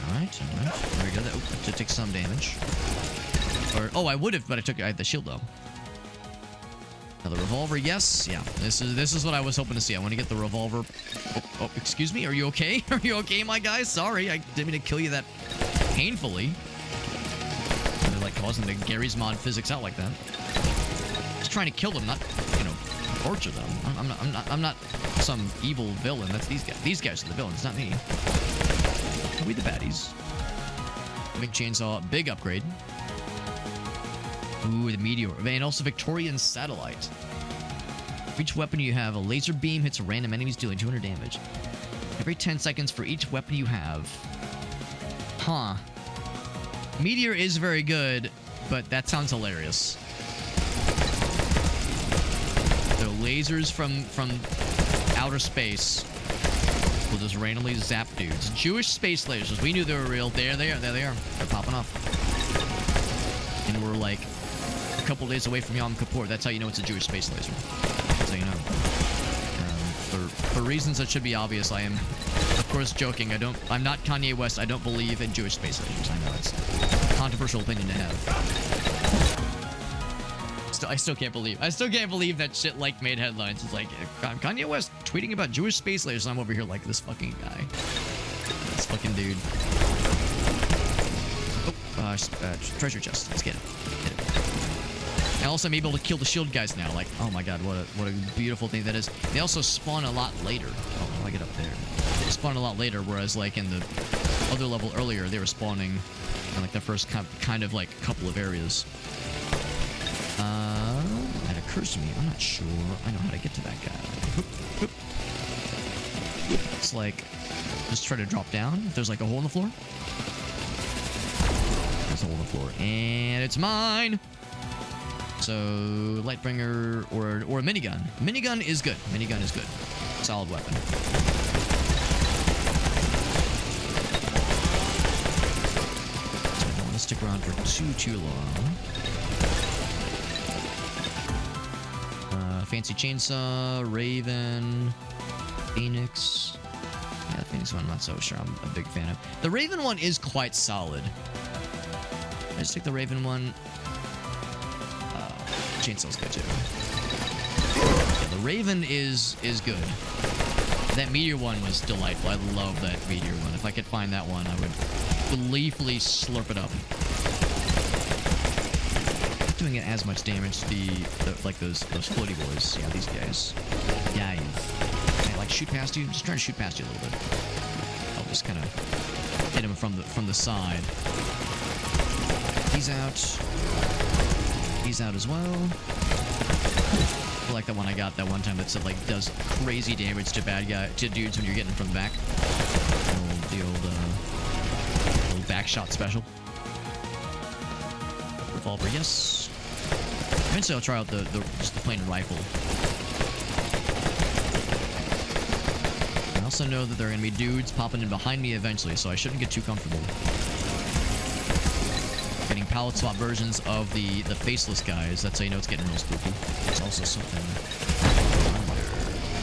Alright. There we go. That did take some damage. Oh, I would have, but I had the shield though. Another revolver, yes. Yeah, this is what I was hoping to see. I want to get the revolver. Oh, excuse me. Are you okay? Are you okay, my guy? Sorry, I didn't mean to kill you that painfully. They're like causing the Gary's Mod physics out like that. Just trying to kill them, not, you know, torture them. I'm not some evil villain. That's these guys. These guys are the villains, not me. We the baddies. Big chainsaw, big upgrade. Ooh, the meteor. And also Victorian satellite. For each weapon you have, a laser beam hits random enemies dealing 200 damage. Every 10 seconds for each weapon you have. Huh. Meteor is very good, but that sounds hilarious. They're lasers from outer space. Will just randomly zap dudes. Jewish space lasers. We knew they were real. There they are. They're popping off. And we're like a couple days away from Yom Kippur. That's how you know it's a Jewish space laser. That's how you know. For reasons that should be obvious, I am, of course, joking. I'm not Kanye West. I don't believe in Jewish space lasers. I know it's a controversial opinion to have. I still can't believe that shit like made headlines. It's like Kanye West tweeting about Jewish space lasers. I'm over here like this fucking guy, this fucking dude. Oh, treasure chest. Let's get it. And also, I'm able to kill the shield guys now. Like, oh my god, what a beautiful thing that is. They also spawn a lot later. Oh, how do I get up there? They spawn a lot later, whereas like in the other level earlier, they were spawning in like the first kind of like couple of areas. That occurs to me. I'm not sure I know how to get to that guy. It's like, just try to drop down. If there's like a hole in the floor. There's a hole in the floor. And it's mine! So, Lightbringer or a minigun. Minigun is good. Minigun is good. Solid weapon. So I don't want to stick around for too long. Fancy chainsaw, Raven, Phoenix. Yeah, the Phoenix one I'm not so sure I'm a big fan of. The Raven one is quite solid. I just take the Raven one. Chainsaw's good too. Yeah, the Raven is good. That meteor one was delightful. I love that meteor one. If I could find that one, I would gleefully slurp it up. Not doing it as much damage to the like those floaty boys. Yeah, these guys. Yeah, can I like shoot past you? Just trying to shoot past you a little bit. I'll just kind of hit him from the side. He's out. He's out as well. I like that one I got that one time that said like does crazy damage to dudes when you're getting from the back. The old back shot special. Revolver, yes. Eventually I'll try out just the plain rifle. I also know that there are gonna be dudes popping in behind me eventually, so I shouldn't get too comfortable. Getting palette swap versions of the faceless guys. That's how you know it's getting real spooky. There's also something there.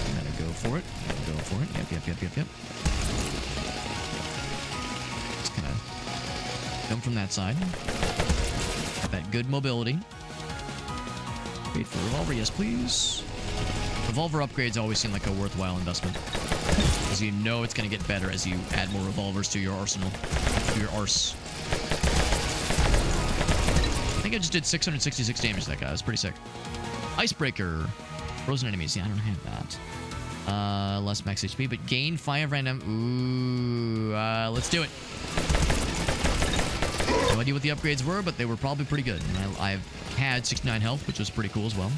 I'm gonna go for it. Go for it. Yep. Just kind of come from that side. Got that good mobility. Wait for revolver. Yes, please. Revolver upgrades always seem like a worthwhile investment, because you know it's going to get better as you add more revolvers to your arsenal, to your arse. I think I just did 666 damage to that guy. That's pretty sick. Icebreaker. Frozen enemies. Yeah, I don't have that. Less max HP, but gain 5 random. Ooh, let's do it. No idea what the upgrades were, but they were probably pretty good. And I've had 69 health, which was pretty cool as well.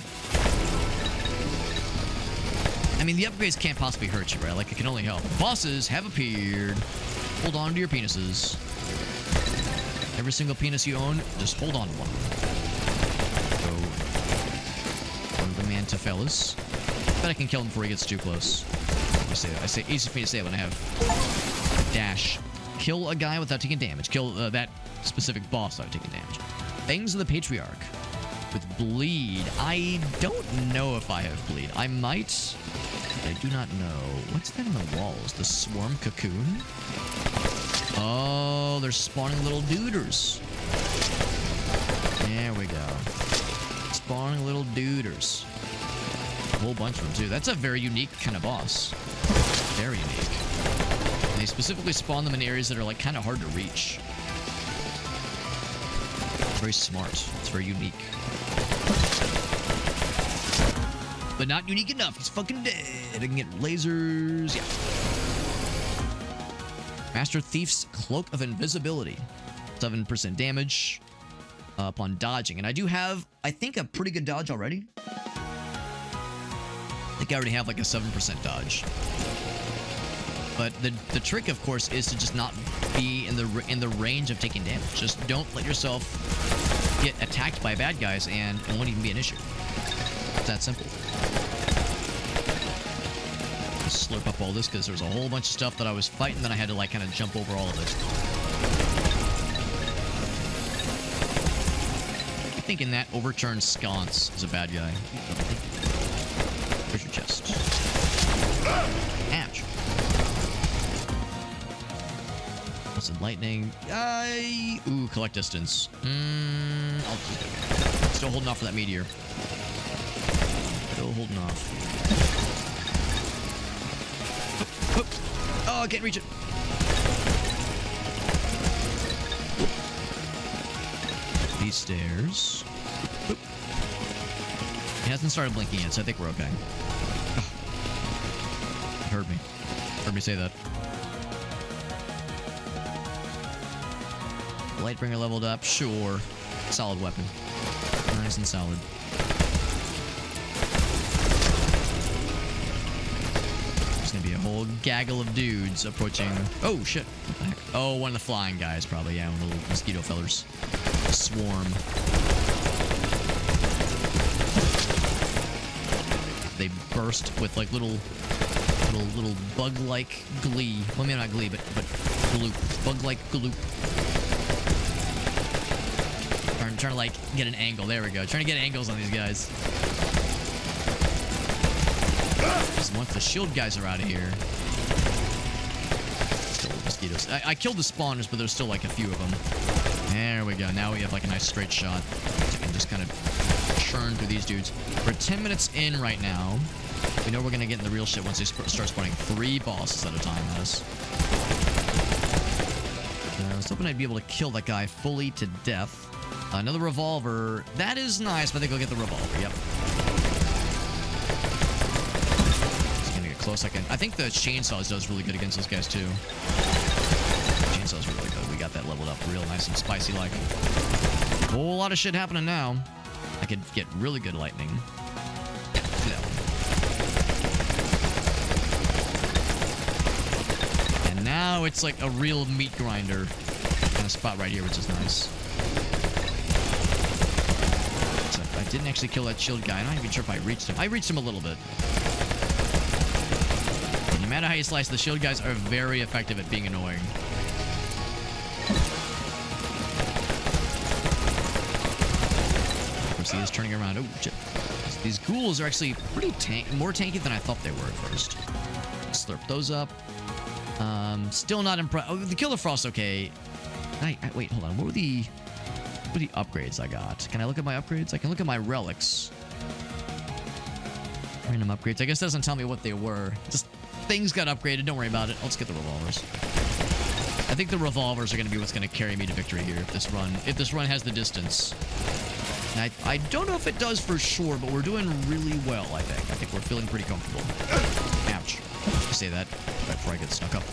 I mean, the upgrades can't possibly hurt you, right? Like, it can only help. Bosses have appeared. Hold on to your penises. Every single penis you own, just hold on to one. So, one of the Manta fellas. Bet I can kill him before he gets too close. I say easy for me to say when I have dash. Kill a guy without taking damage. Kill that specific boss without taking damage. Fangs of the Patriarch with bleed. I don't know if I have bleed. I might. I do not know. What's that on the walls? The swarm cocoon? Oh, they're spawning little duders. There we go. Spawning little duders. A whole bunch of them, too. That's a very unique kind of boss. Very unique. And they specifically spawn them in areas that are, like, kind of hard to reach. Very smart. It's very unique. But not unique enough. He's fucking dead. I can get lasers. Yeah. Master Thief's Cloak of Invisibility. 7% damage upon dodging. And I do have, I think, a pretty good dodge already. I think I already have like a 7% dodge. But the trick, of course, is to just not be in the range of taking damage. Just don't let yourself get attacked by bad guys, and it won't even be an issue. It's that simple. Just slurp up all this because there's a whole bunch of stuff that I was fighting, then I had to like kind of jump over all of it. I'm thinking that overturned sconce is a bad guy. Where's your chest? Ouch. Some lightning. Ooh, collect distance. Still holding off for that meteor. Still holding off. Oh, I can't reach it. These stairs. It hasn't started blinking yet, so I think we're okay. It hurt me. Heard me say that. Lightbringer leveled up, sure. Solid weapon. Nice and solid. There's gonna be a whole gaggle of dudes approaching. Oh, shit. What the heck? Oh, one of the flying guys, probably. Yeah, one of the little mosquito fellers. Swarm. They burst with, like, little bug-like glee. Well, maybe not glee, but gloop. Bug-like gloop. Trying to like get an angle. There we go. Trying to get angles on these guys. Once the shield guys are out of here. Still mosquitoes. I killed the spawners, but there's still like a few of them. There we go. Now we have like a nice straight shot. So I can just kind of churn through these dudes. We're 10 minutes in right now. We know we're gonna get in the real shit once they start spawning 3 bosses at a time, as. I was hoping I'd be able to kill that guy fully to death. Another revolver. That is nice, but I think I'll get the revolver. Yep. Just gonna get close. I think the chainsaws does really good against those guys too. Chainsaws are really good. We got that leveled up real nice and spicy like. Whole lot of shit happening now. I could get really good lightning. And now it's like a real meat grinder kind of spot right here, which is nice. So I didn't actually kill that shield guy. I'm not even sure if I reached him. I reached him a little bit. And no matter how you slice, the shield guys are very effective at being annoying. See this turning around. Oh, shit. These ghouls are actually pretty more tanky than I thought they were at first. Slurp those up. Still not impressed. Oh, the Killer Frost, okay. Wait, hold on. What were the upgrades I got? Can I look at my upgrades? I can look at my relics. Random upgrades. I guess it doesn't tell me what they were. Just things got upgraded. Don't worry about it. Let's get the revolvers. I think the revolvers are going to be what's going to carry me to victory here if this run has the distance. And I don't know if it does for sure, but we're doing really well, I think. I think we're feeling pretty comfortable. Ouch. I say that right before I get snuck up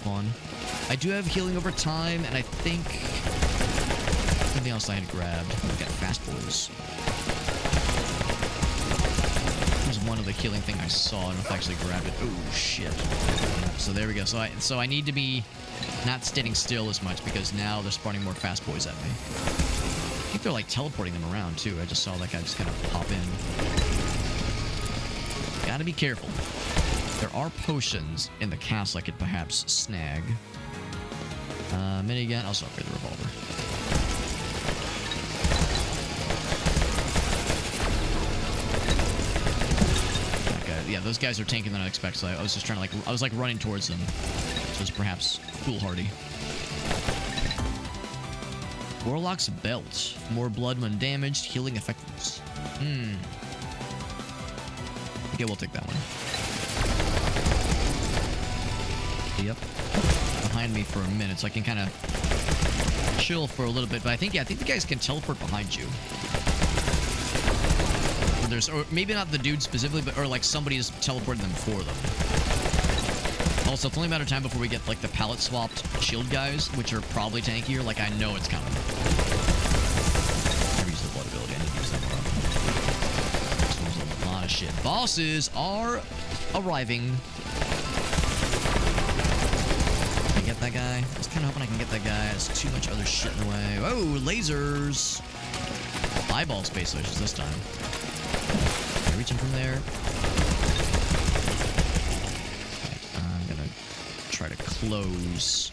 on. I do have healing over time, and I think something else I had grabbed. I've got fast boys. There's one other healing thing I saw. I don't know if I actually grabbed it. Oh, shit. So there we go. So I need to be not standing still as much because now they're spawning more fast boys at me. I think they're like teleporting them around too. I just saw that guy just kind of pop in. Gotta be careful. There are potions in the castle I could perhaps snag. Minigun. Also upgrade the revolver. That guy, yeah, those guys are tanking than I expect. So I was just trying to I was running towards them. So it's perhaps foolhardy. Warlock's Belt. More blood when damaged. Healing effectiveness. Okay, we'll take that one. Yep. Behind me for a minute, so I can kind of chill for a little bit. But I think the guys can teleport behind you. Or maybe not the dude specifically, but or like somebody has teleported them for them. Also, it's only a matter of time before we get like the palette swapped shield guys, which are probably tankier. Like I know it's coming. Never use the blood ability. I need to use that more often. There's a lot of shit. Bosses are arriving. Can I get that guy? I was kind of hoping I can get that guy. There's too much other shit in the way. Oh, lasers! Eyeball space lasers this time. Can I reach him from there? Try to close.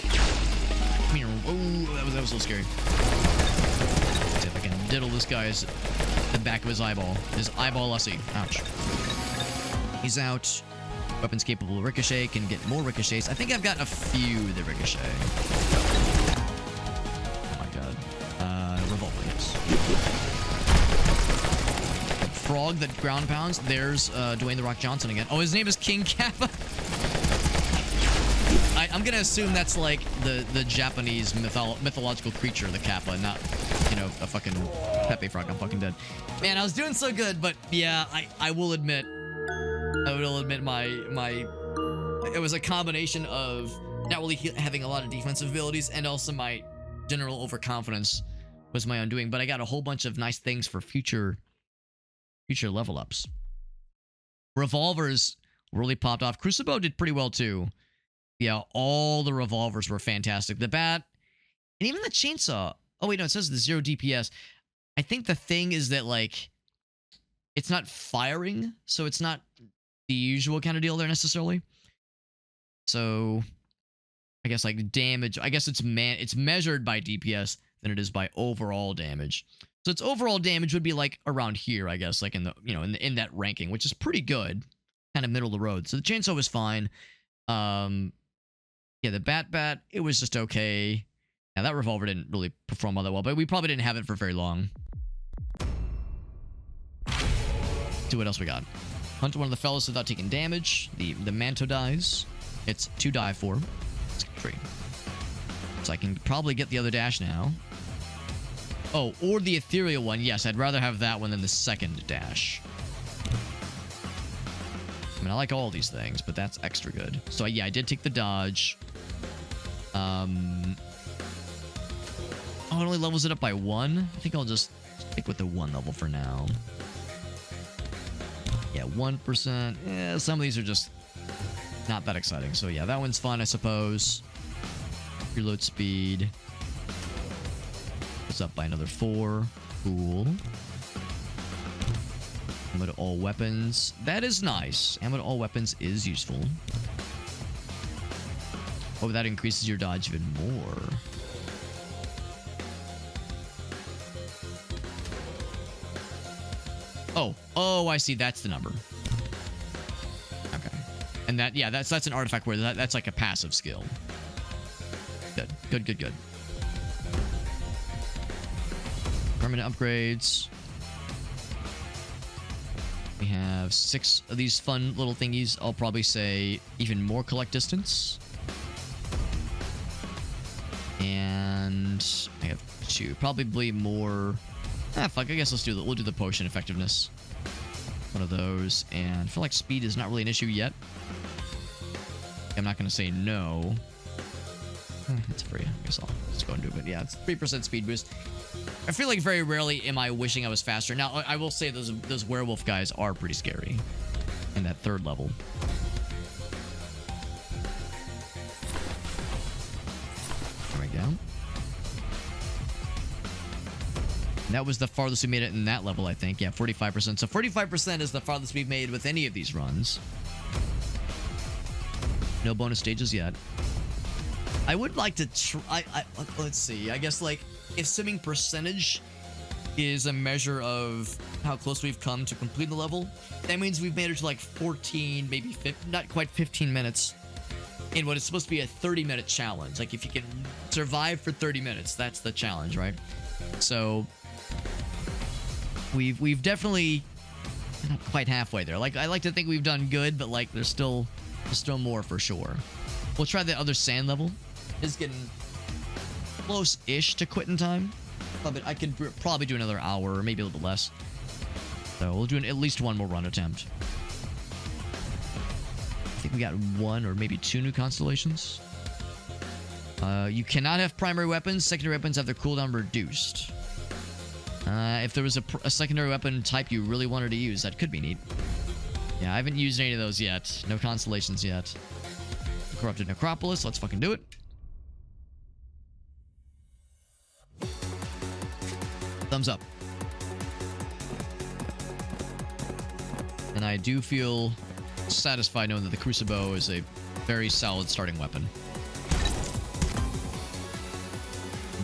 Come here. Oh, that was a little scary. See if I can diddle this guy's the back of his eyeball. His eyeball Lussie. Ouch. He's out. Weapons capable of ricochet. Can get more ricochets. I think I've got a few that ricochet. Oh my god. Revolver, yes. Frog that ground pounds. There's Dwayne The Rock Johnson again. Oh, his name is King Kappa. I'm gonna assume that's like the Japanese mythological creature, the Kappa, not, you know, a fucking Pepe Frog. I'm fucking dead. Man, I was doing so good, but yeah, I will admit, my it was a combination of not really having a lot of defensive abilities and also my general overconfidence was my undoing. But I got a whole bunch of nice things for future level ups. Revolvers really popped off. Crucible did pretty well too. Yeah, all the revolvers were fantastic. The bat, and even the chainsaw. Oh, wait, no, it says the 0 DPS. I think the thing is that, like, it's not firing, so it's not the usual kind of deal there necessarily. So, I guess, like, damage. I guess it's measured by DPS than it is by overall damage. So its overall damage would be, like, around here, I guess, like, in the, you know, in that ranking, which is pretty good. Kind of middle of the road. So the chainsaw was fine. Yeah, the bat, it was just okay. Yeah, that revolver didn't really perform all that well, but we probably didn't have it for very long. See what else we got. Hunt one of the fellows without taking damage. The Manto dies. It's 2 die for. It's 3. So I can probably get the other dash now. Oh, or the ethereal one. Yes, I'd rather have that one than the second dash. I mean, I like all these things, but that's extra good. So yeah, I did take the dodge. Oh, it only levels it up by 1. I think I'll just stick with the 1 level for now. Yeah, 1%. Yeah, some of these are just not that exciting. So yeah, that one's fun, I suppose. Reload speed. It's up by another 4. Cool. Ammo to all weapons. That is nice. Ammo to all weapons is useful. Oh, that increases your dodge even more. Oh, I see. That's the number. Okay. And that, yeah, that's an artifact where that's like a passive skill. Good. Permanent upgrades. We have 6 of these fun little thingies. I'll probably say even more collect distance. And I have 2. Probably more. Fuck. I guess we'll do the potion effectiveness. One of those. And I feel like speed is not really an issue yet. I'm not going to say no. It's free. I guess I'll just go and do it. But yeah, it's 3% speed boost. I feel like very rarely am I wishing I was faster. Now, I will say those werewolf guys are pretty scary in that 3rd level. There we go. And that was the farthest we made it in that level, I think. Yeah, 45%. So 45% is the farthest we've made with any of these runs. No bonus stages yet. I would like to try... let's see. I guess, like, if simming percentage is a measure of how close we've come to complete the level, that means we've made it to, like, 14, maybe 15, not quite 15 minutes in what is supposed to be a 30-minute challenge. Like, if you can survive for 30 minutes, that's the challenge, right? So, we've definitely not quite halfway there. Like, I like to think we've done good, but, like, there's still more for sure. We'll try the other sand level. It's getting close-ish to quitting time. But I could probably do another hour or maybe a little bit less. So we'll do at least one more run attempt. I think we got 1 or maybe 2 new constellations. You cannot have primary weapons. Secondary weapons have their cooldown reduced. If there was a secondary weapon type you really wanted to use, that could be neat. Yeah, I haven't used any of those yet. No constellations yet. Corrupted Necropolis. Let's fucking do it. Thumbs up. And I do feel satisfied knowing that the Crucible is a very solid starting weapon.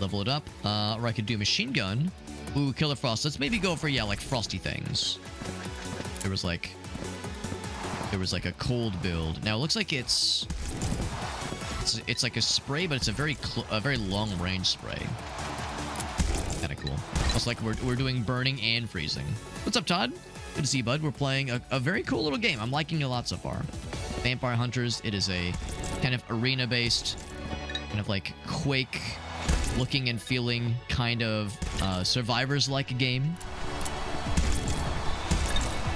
Level it up. Or I could do machine gun. Ooh, Killer Frost. Let's maybe go for, yeah, like frosty things. There was like a cold build. Now it looks like it's like a spray, but it's a very long range spray. Kind of cool. It's like we're doing burning and freezing. What's up, Todd? Good to see you, bud. We're playing a very cool little game. I'm liking it a lot so far. Vampire Hunters. It is a kind of arena-based, kind of like Quake looking and feeling kind of Survivors-like game.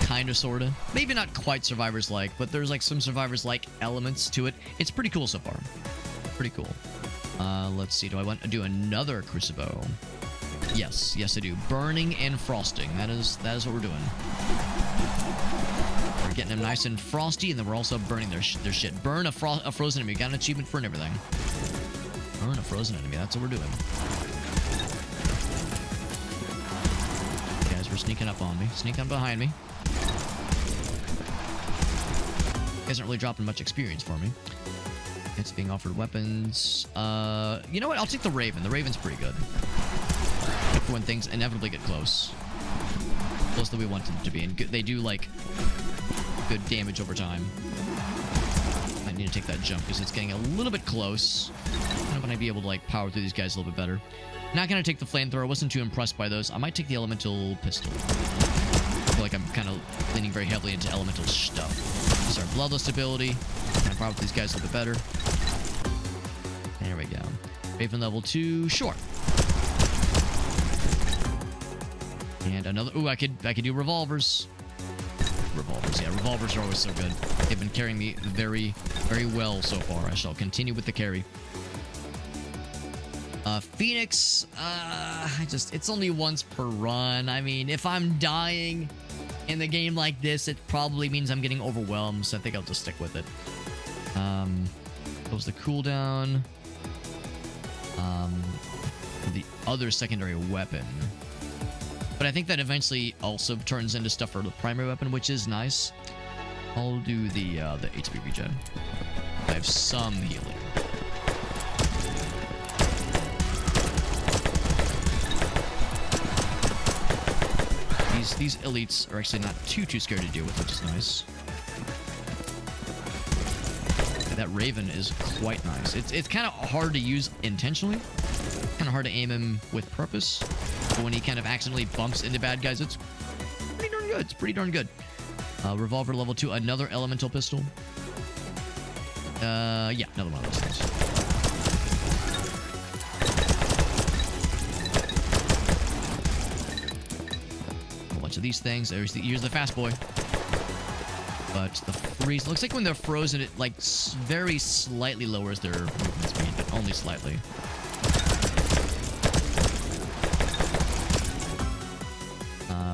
Kinda, sorta. Maybe not quite Survivors-like, but there's like some Survivors-like elements to it. It's pretty cool so far. Pretty cool. Let's see. Do I want to do another Crucible? Yes, I do. Burning and frosting. That is what we're doing. We're getting them nice and frosty, and then we're also burning their shit. Burn a frozen enemy. Got an achievement for it and everything. Burn a frozen enemy. That's what we're doing. Guys, we're sneaking up on me. Sneak up behind me. Isn't really dropping much experience for me. It's being offered weapons. You know what? I'll take the Raven. The Raven's pretty good. For when things inevitably get close. Close that we want them to be. And they do, like, good damage over time. I need to take that jump because it's getting a little bit close. I don't know when I'd be able to, like, power through these guys a little bit better. Not going to take the flamethrower. I wasn't too impressed by those. I might take the elemental pistol. feel like I'm kind of leaning very heavily into elemental stuff. This is our Bloodlust ability. Kind of probably these guys a little bit better. There we go. Raven level 2, sure. And another. Ooh, I could do revolvers. Revolvers, yeah, revolvers are always so good. They've been carrying me very, very well so far. I shall continue with the carry. Phoenix, it's only once per run. I mean, if I'm dying in the game like this, it probably means I'm getting overwhelmed, so I think I'll just stick with it. What was the cooldown? The other secondary weapon. But I think that eventually also turns into stuff for the primary weapon, which is nice. I'll do the HP regen. I have some healing. These elites are actually not too scared to deal with, which is nice. That Raven is quite nice. It's kind of hard to use intentionally. Kind of hard to aim him with purpose. But when he kind of accidentally bumps into bad guys, it's pretty darn good. It's pretty darn good. Revolver level 2, another elemental pistol. Yeah, another one of those things. Of these things. Here's the fast boy. But the freeze looks like when they're frozen, it like very slightly lowers their movement speed, but only slightly.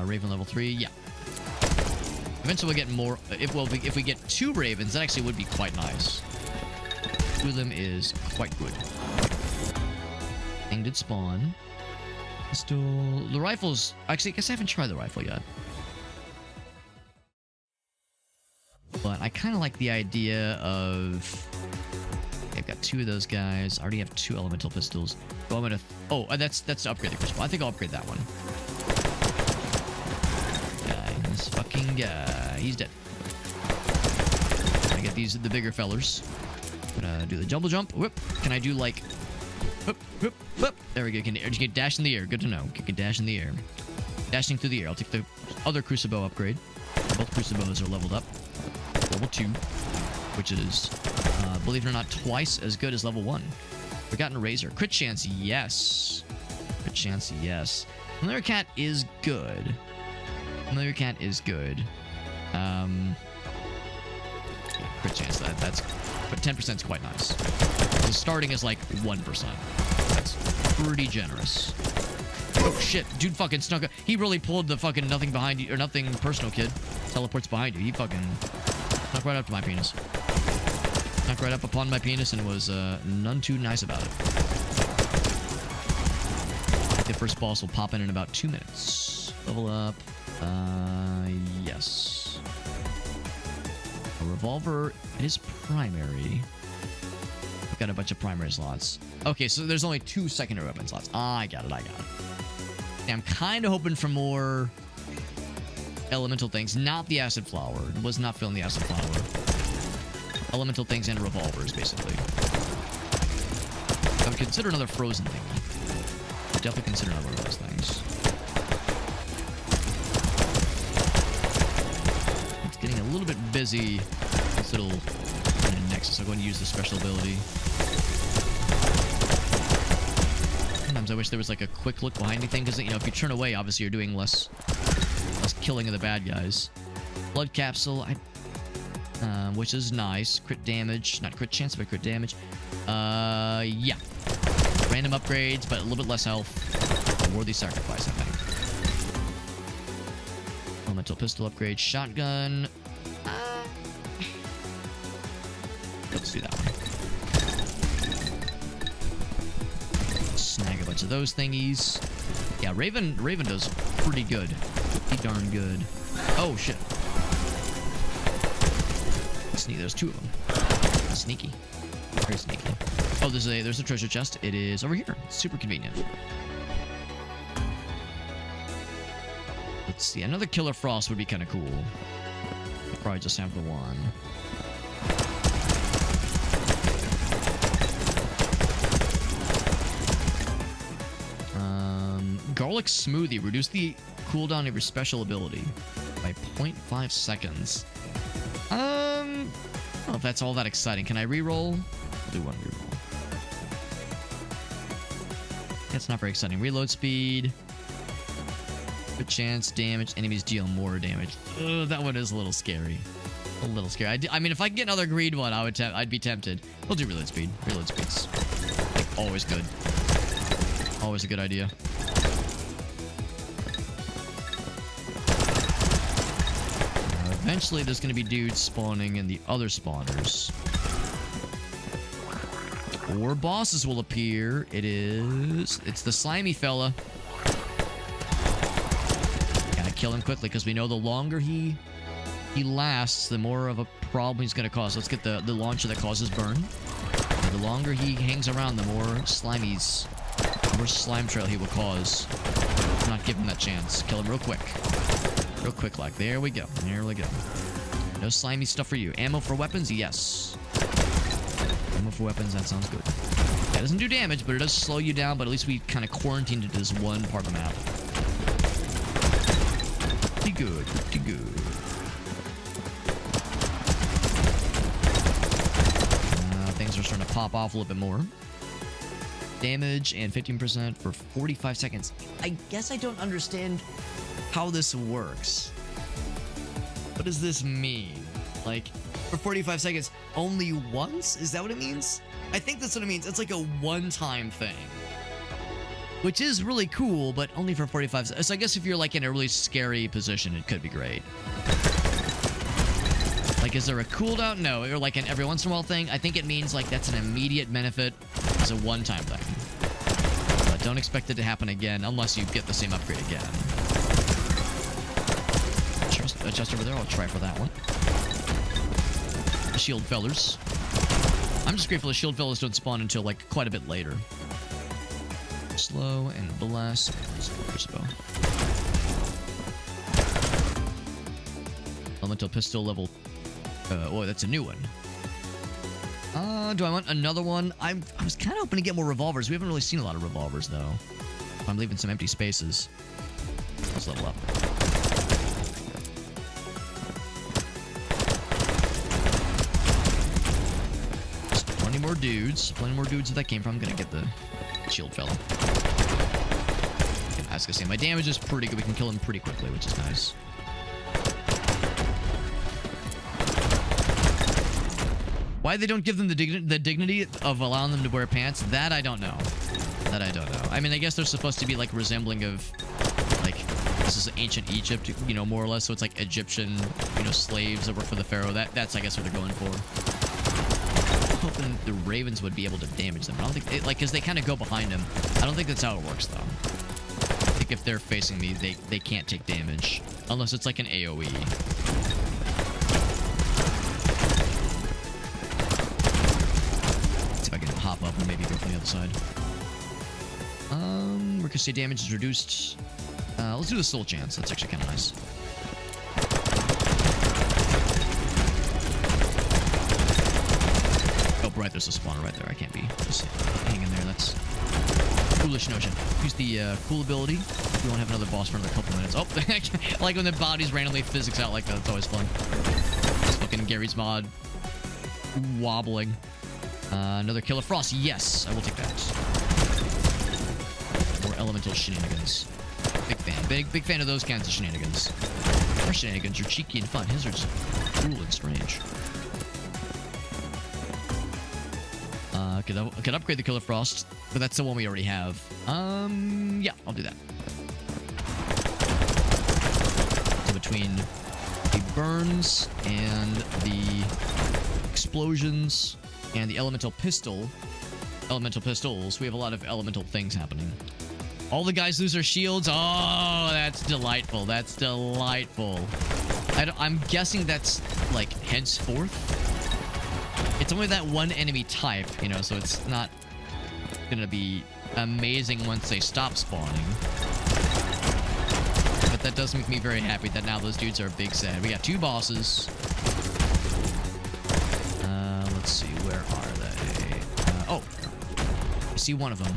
Raven level 3, yeah. Eventually we'll get more. If we get 2 ravens, that actually would be quite nice. 2 of them is quite good. Thing did spawn. Pistol. The rifles. Actually, I guess I haven't tried the rifle yet. But I kind of like the idea of. I've got 2 of those guys. I already have 2 elemental pistols. So I'm gonna. Oh, that's to upgrade the crucible. I think I'll upgrade that one. This fucking guy. He's dead. I get the bigger fellers. Gonna do the jumble jump. Whoop. Can I do like? Whoop, whoop, whoop. There we go. You can dash in the air. Good to know. You can dash in the air. Dashing through the air. I'll take the other crucible upgrade. Both crucibles are leveled up. Level 2, which is, believe it or not, twice as good as level 1. Forgotten Razor. Crit chance, yes. Crit chance, yes. Familiar Cat is good. Familiar Cat is good. Yeah, crit chance. That's, but 10% is quite nice. So starting is like 1%. That's pretty generous. Oh shit, dude fucking snuck up. He really pulled the fucking nothing behind you, or nothing personal kid. Teleports behind you. He fucking snuck right up to my penis. Snuck right up upon my penis and was none too nice about it. The first boss will pop in about 2 minutes. Level up. Yes. A revolver is primary. I've got a bunch of primary slots. Okay, so there's only 2 secondary weapon slots. I got it. Yeah, I'm kind of hoping for more elemental things. Not the acid flower. Was not feeling the acid flower. Elemental things and revolvers, basically. I would consider another frozen thing. Definitely consider another one of those things. It's getting a little bit busy. This little Nexus. I'll go and use the special ability. Sometimes I wish there was like a quick look behind anything, because, you know, if you turn away, obviously you're doing less killing of the bad guys. Blood capsule, which is nice. Crit damage, not crit chance, but crit damage. Yeah. Random upgrades, but a little bit less health. A worthy sacrifice, I think. Elemental pistol upgrade, shotgun. Let's do that one. Snag a bunch of those thingies. Yeah, Raven does pretty good. Pretty darn good. Oh, shit. Sneaky. There's 2 of them. Sneaky. Very sneaky. Oh, there's a treasure chest. It is over here. It's super convenient. Let's see. Another Killer Frost would be kind of cool. I'll probably just have the one. Garlic Smoothie. Reduce the cooldown of your special ability. by 0.5 seconds. I don't know if that's all that exciting. Can I reroll? I'll do one reroll. That's not very exciting. Reload speed. Good chance. Damage. Enemies deal more damage. Ugh, that one is a little scary. A little scary. I mean, if I could get another greed one, I'd be tempted. We'll do reload speed. Reload speed's like always good. Always a good idea. Eventually, there's going to be dudes spawning in the other spawners. Or bosses will appear. It's the slimy fella. Gotta kill him quickly because we know the longer he lasts, the more of a problem he's going to cause. Let's get the launcher that causes burn. And the longer he hangs around, the more slime trail he will cause. Let's not give him that chance. Kill him real quick. Real quick, like. There we go. There we go. No slimy stuff for you. Ammo for weapons? Yes. Ammo for weapons, that sounds good. That doesn't do damage, but it does slow you down, but at least we kind of quarantined it to this one part of the map. Pretty good. Pretty good. Things are starting to pop off a little bit more. Damage and 15% for 45 seconds. I guess I don't understand how this works. What does this mean? Like, for 45 seconds, only once? Is that what it means? I think that's what it means. It's like a one-time thing. Which is really cool, but only for 45 seconds. So I guess if you're like in a really scary position, it could be great. Like, is there a cooldown? No. Or like an every once in a while thing? I think it means like that's an immediate benefit. It's a one-time thing. But don't expect it to happen again unless you get the same upgrade again. Just over there, I'll try for that one. The shield fellers. I'm just grateful the shield fellers don't spawn until like quite a bit later. Slow and blast. Elemental pistol level. Oh, that's a new one. Do I want another one? I was kind of hoping to get more revolvers. We haven't really seen a lot of revolvers though. I'm leaving some empty spaces. Let's level up. 20 more dudes. Plenty more dudes where that came from. I'm gonna get the shield fella. I was gonna say, my damage is pretty good. We can kill him pretty quickly, which is nice. Why they don't give them the dignity of allowing them to wear pants, that I don't know. That I don't know. I mean, I guess they're supposed to be like resembling of, like, this is ancient Egypt, you know, more or less. So it's like Egyptian, you know, slaves that work for the pharaoh. That's I guess what they're going for. I'm hoping the ravens would be able to damage them. I don't think, like, because they kind of go behind them. I don't think that's how it works though. I think if they're facing me, they can't take damage unless it's like an AOE. Hop up and maybe go from the other side. Ricochet damage is reduced. Let's do the soul chance. That's actually kind of nice. Oh, right, there's a spawner right there. I can't be just hanging there. That's foolish notion. Use the cool ability. We won't have another boss for another couple minutes. Oh, I like when the bodies randomly physics out like that. It's always fun. Just fucking Gary's mod wobbling. Another Killer Frost. Yes, I will take that. More elemental shenanigans. Big fan. Big fan of those kinds of shenanigans. Our shenanigans are cheeky and fun. His are just cruel and strange. Could upgrade the Killer Frost, but that's the one we already have. Yeah, I'll do that. So between the burns and the explosions and the elemental pistols, we have a lot of elemental things happening. All the guys lose their shields. Oh, that's delightful. That's delightful. I'm guessing that's like henceforth. It's only that one enemy type, you know, so it's not gonna be amazing once they stop spawning. But that does make me very happy that now those dudes are big sad. We got two bosses. Let's see, where are they? Oh, I see one of them.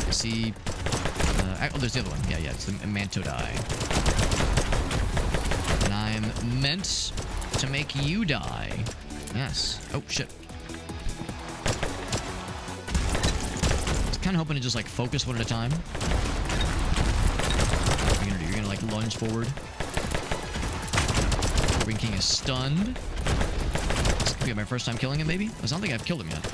I see... oh, there's the other one. Yeah, it's the Mantodai. meant to make you die. Yes. Oh, shit. I was kind of hoping to just, like, focus one at a time. What are you gonna do? You're gonna, like, lunge forward. Ring King is stunned. This could be my first time killing him, maybe? I don't think I've killed him yet.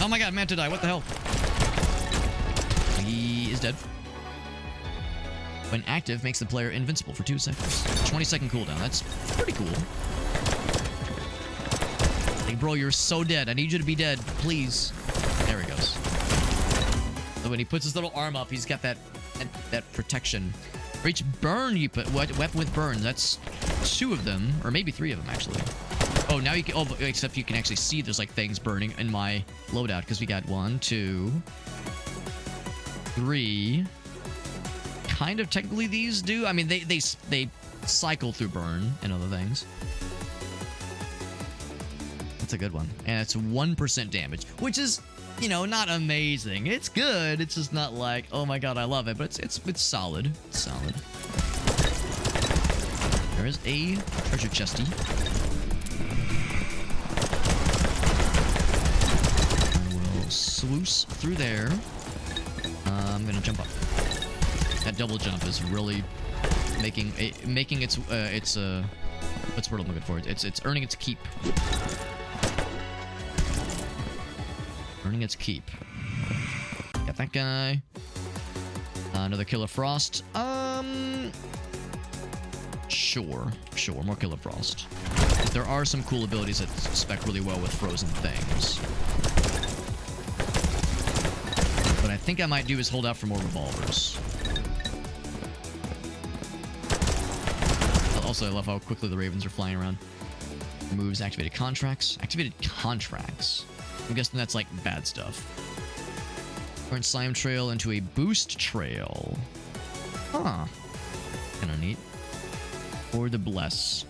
Oh my god, man to die. What the hell? He is dead. When active, makes the player invincible for 2 seconds. 20-second cooldown. That's pretty cool. Hey, bro, you're so dead. I need you to be dead. Please. There he goes. So when he puts his little arm up, he's got that protection. For each burn you put... What? Weapon with burns. That's 2 of them. Or maybe 3 of them, actually. Oh, now you can... Oh, except you can actually see there's, like, things burning in my loadout. Because we got 1, 2... 3... Kind of technically these do. I mean, they cycle through burn and other things. That's a good one. And it's 1% damage, which is, you know, not amazing. It's good. It's just not like, oh my god, I love it. But it's solid. It's solid. There is a treasure chesty. I will sluice through there. I'm gonna jump up. That double jump is really making its what's the word I'm looking for? It's earning its keep. Earning its keep. Got that guy. Another Killer Frost. Sure, more Killer Frost. There are some cool abilities that spec really well with frozen things. What I think I might do is hold out for more revolvers. Also, I love how quickly the ravens are flying around. Moves, activated contracts. Activated contracts. I'm guessing that's like bad stuff. Turn slime trail into a boost trail. Huh. Kind of neat. Or the bless.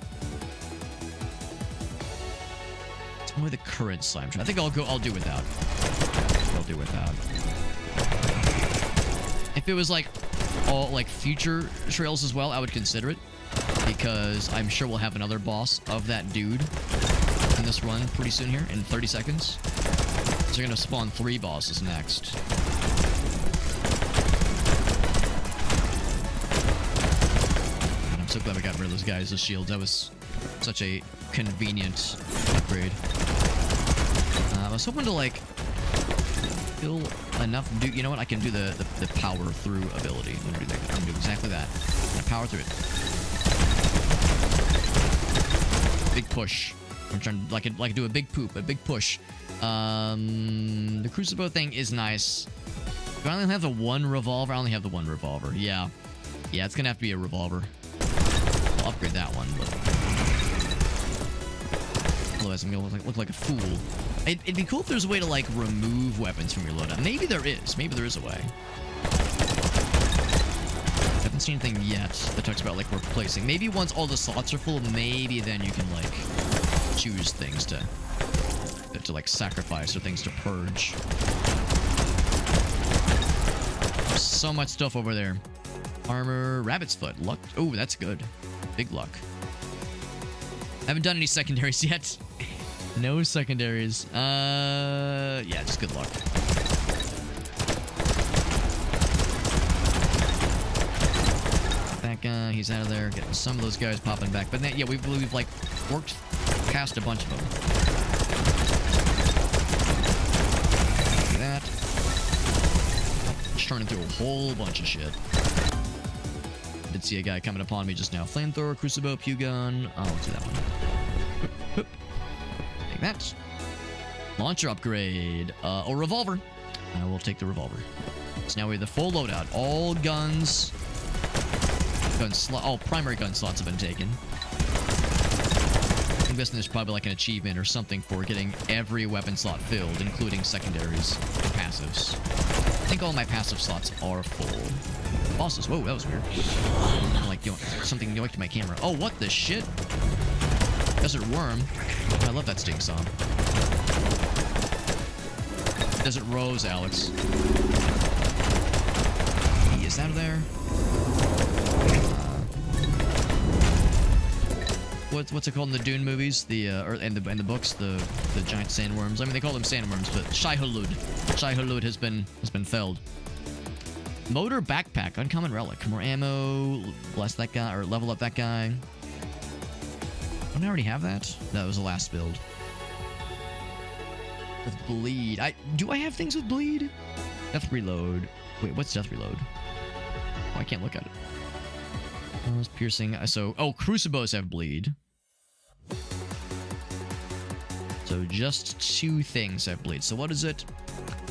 It's only the current slime trail. I think I'll do without. I'll do without. If it was like all like future trails as well, I would consider it. Because I'm sure we'll have another boss of that dude in this run pretty soon here, in 30 seconds. So you're gonna spawn 3 bosses next. And I'm so glad we got rid of those guys, the shields. That was such a convenient upgrade. I was hoping to, like, kill enough... You know what? I can do the power through ability. I'm gonna do exactly that. I'm gonna power through it. Big push. I'm trying to like do a big poop, a big push. The crucible thing is nice. Do I only have the 1 revolver? I only have the 1 revolver. Yeah, it's gonna have to be a revolver. I'll upgrade that one, but otherwise I'm gonna look like a fool. It'd be cool if there's a way to like remove weapons from your loadout. Maybe there is. Maybe there is a way. I haven't seen anything yet that talks about like replacing. Maybe once all the slots are full, maybe then you can like choose things to like sacrifice or things to purge. There's so much stuff over there. Armor, rabbit's foot, luck. Oh, that's good. Big luck. I haven't done any secondaries yet. No secondaries. Yeah, just good luck. He's out of there. Getting some of those guys popping back. But then, yeah, we've like worked past a bunch of them. Like that. Just turning through a whole bunch of shit. Did see a guy coming upon me just now. Flamethrower, crucible, pew gun. Oh, let's do that one. Take that. Launcher upgrade. Or revolver. I will take the revolver. So now we have the full loadout. All guns. All primary gun slots have been taken. I'm guessing there's probably like an achievement or something for getting every weapon slot filled, including secondaries and passives. I think all my passive slots are full. Bosses. Whoa, that was weird. Like something yoinked to my camera. Oh, what the shit? Desert Worm. Oh, I love that sting song. Desert Rose, Alex. He is out of there. what's it called in the Dune movies? The or in the books, the giant sandworms. I mean, they call them sandworms, but Shai-Hulud has been felled. Motor backpack, uncommon relic, more ammo, bless that guy or level up that guy. Don't I already have that? That was the last build. With bleed, do I have things with bleed? Death reload. Wait, what's death reload? Oh, I can't look at it. Oh, it's piercing. So, crucibos have bleed. So just 2 things have bleed. So what is it?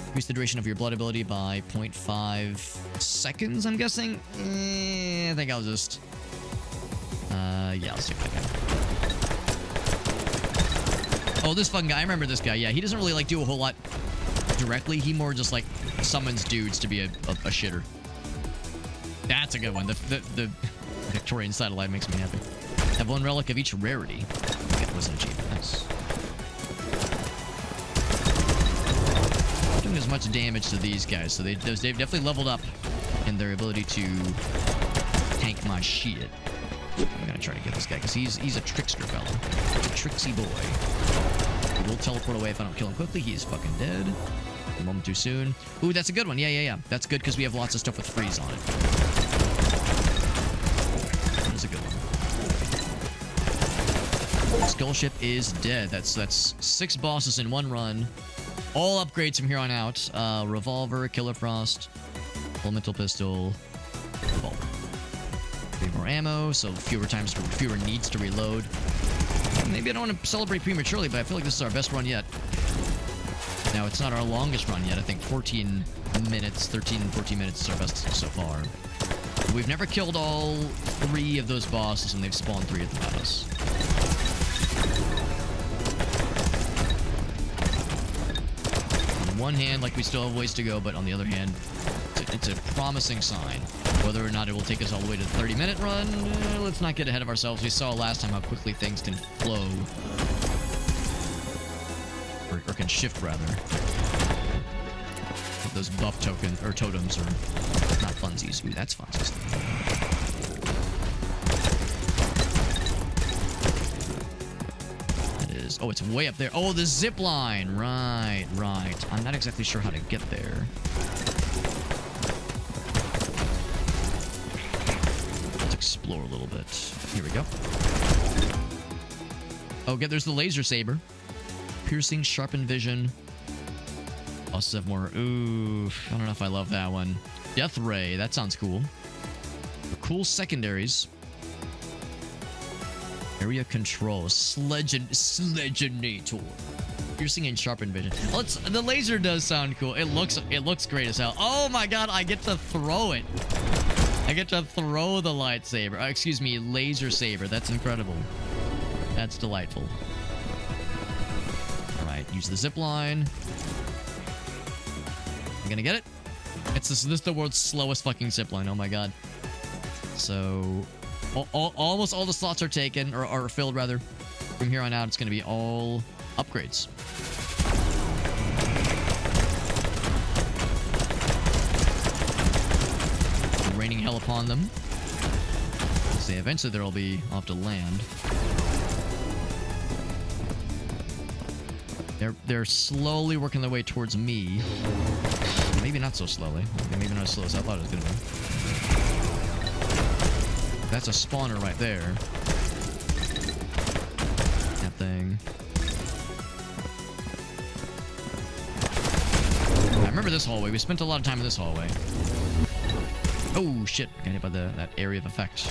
Increase the duration of your blood ability by 0.5 seconds, I'm guessing? I think I'll just... yeah, I'll stick that guy. Oh, this fucking guy. I remember this guy. Yeah, he doesn't really, like, do a whole lot directly. He more just, like, summons dudes to be a shitter. That's a good one. The Victorian satellite makes me happy. Have 1 relic of each rarity. Okay, that was an achievement. Nice. Doing as much damage to these guys, so they've definitely leveled up in their ability to tank my shit. I'm gonna try to get this guy because he's a trickster fella. He's a tricksy boy. He will teleport away if I don't kill him quickly. He is fucking dead. A moment too soon. Ooh, that's a good one. Yeah. That's good because we have lots of stuff with freeze on it. That's a good one. Skullship is dead. That's 6 bosses in 1 run. All upgrades from here on out. Revolver, Killer Frost, Elemental Pistol, Revolver. More ammo, so fewer needs to reload. Maybe I don't want to celebrate prematurely, but I feel like this is our best run yet. Now, it's not our longest run yet. I think 13 and 14 minutes is our best so far. We've never killed all 3 of those bosses, and they've spawned 3 of them at us. On one hand, like, we still have ways to go, but on the other hand, it's a promising sign. Whether or not it will take us all the way to the 30-minute run, let's not get ahead of ourselves. We saw last time how quickly things can flow. Or can shift, rather. Those buff totems are not funsies. Ooh, that's funsies. That is... Oh, it's way up there. Oh, the zip line. Right. I'm not exactly sure how to get there. Explore a little bit. Here we go. Okay, there's the laser saber. Piercing, sharpened vision. Also have more. Ooh, I don't know if I love that one. Death ray. That sounds cool. Cool secondaries. Area control. Sledgenator. Piercing and sharpened vision. The laser does sound cool. It looks great as hell. Oh my god, I get to throw it. I get to throw the lightsaber. Excuse me, laser saber. That's incredible. That's delightful. Alright, use the zip line. I'm gonna get it. This is the world's slowest fucking zip line. Oh my god. So, almost all the slots are taken, or are filled rather. From here on out, it's gonna be all upgrades. Raining hell upon them. See, eventually there'll be off to land. They're slowly working their way towards me. Maybe not so slowly. Maybe not as slow as I thought it was gonna be. That's a spawner right there. That thing. I remember this hallway. We spent a lot of time in this hallway. Oh, shit. Got hit by that area of effect.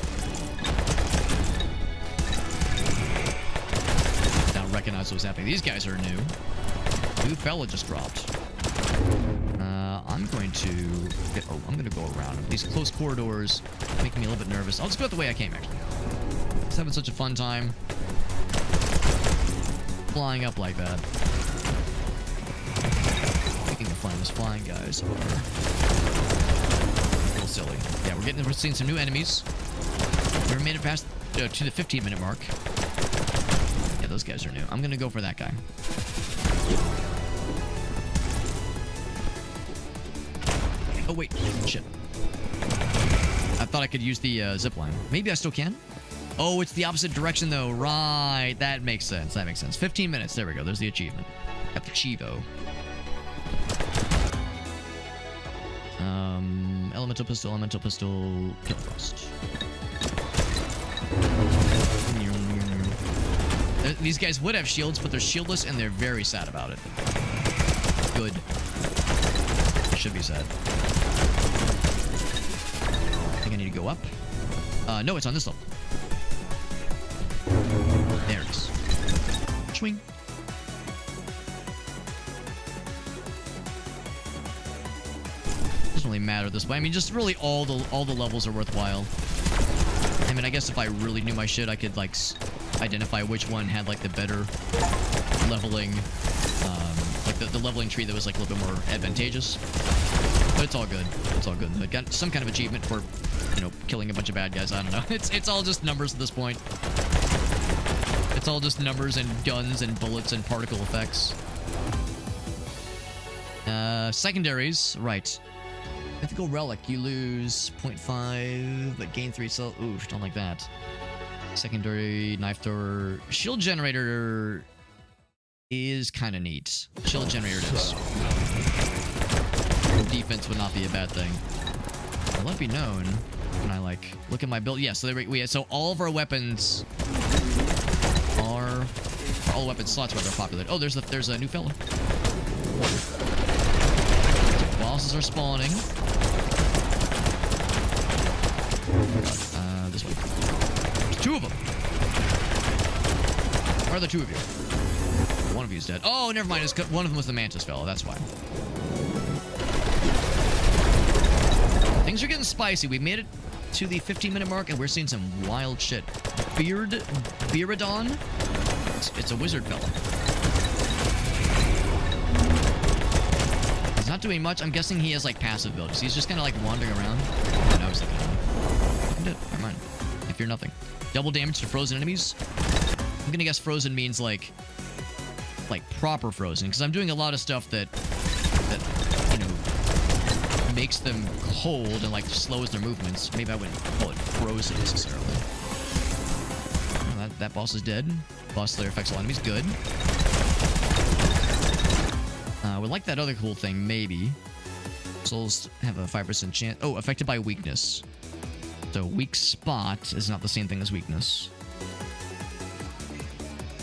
Now recognize what was happening. These guys are new. New fella just dropped. I'm going to go around them. These close corridors make me a little bit nervous. I'll just go out the way I came, actually. Just having such a fun time. Flying up like that. Making the fun. Those flying guys are... silly. Yeah, we're seeing some new enemies. We made it past to the 15-minute mark. Yeah, those guys are new. I'm gonna go for that guy. Oh wait, shit. I thought I could use the zip line. Maybe I still can. Oh, it's the opposite direction, though. Right. That makes sense. That makes sense. 15 minutes. There we go. There's the achievement. Got the Chivo. Elemental pistol, kill frost. These guys would have shields, but they're shieldless, and they're very sad about it. Good. They should be sad. I think I need to go up. No, it's on this level. There it is. Swing. Doesn't really matter this way. I mean, just really all the levels are worthwhile. I mean, I guess if I really knew my shit, I could like identify which one had like the better leveling, like the leveling tree that was like a little bit more advantageous. But it's all good. It's all good. I got some kind of achievement for, you know, killing a bunch of bad guys. I don't know. It's all just numbers at this point. It's all just numbers and guns and bullets and particle effects. Secondaries, right. Mythical Relic, you lose 0.5, but gain 3 cell. Oof, don't like that. Secondary, Knife Thrower. Shield Generator is kind of neat. Shield Generator it is. Defense would not be a bad thing. I'll let it be known when I, like, look at my build. Yeah, so so all of our weapons are... all the weapon slots are popular. Oh, there's a new fella. Bosses are spawning. Oh, this way. There's 2 of them. Where are the 2 of you? One of you is dead. Oh, never mind. One of them was the Mantis fellow. That's why. Things are getting spicy. We made it to the 15-minute mark, and we're seeing some wild shit. Beardon? It's a wizard fella. He's not doing much. I'm guessing he has, like, passive builds. He's just kind of, like, wandering around. Oh, no, he's looking at him. Looking dead. Never mind. I fear nothing. Double damage to frozen enemies. I'm gonna guess frozen means, like proper frozen, because I'm doing a lot of stuff that, you know, makes them cold and, like, slows their movements. Maybe I wouldn't call it frozen, necessarily. Oh, that boss is dead. Boss Slayer affects all enemies. Good. Would like that other cool thing, maybe. Souls have a 5% chance. Oh, affected by weakness. So weak spot is not the same thing as weakness.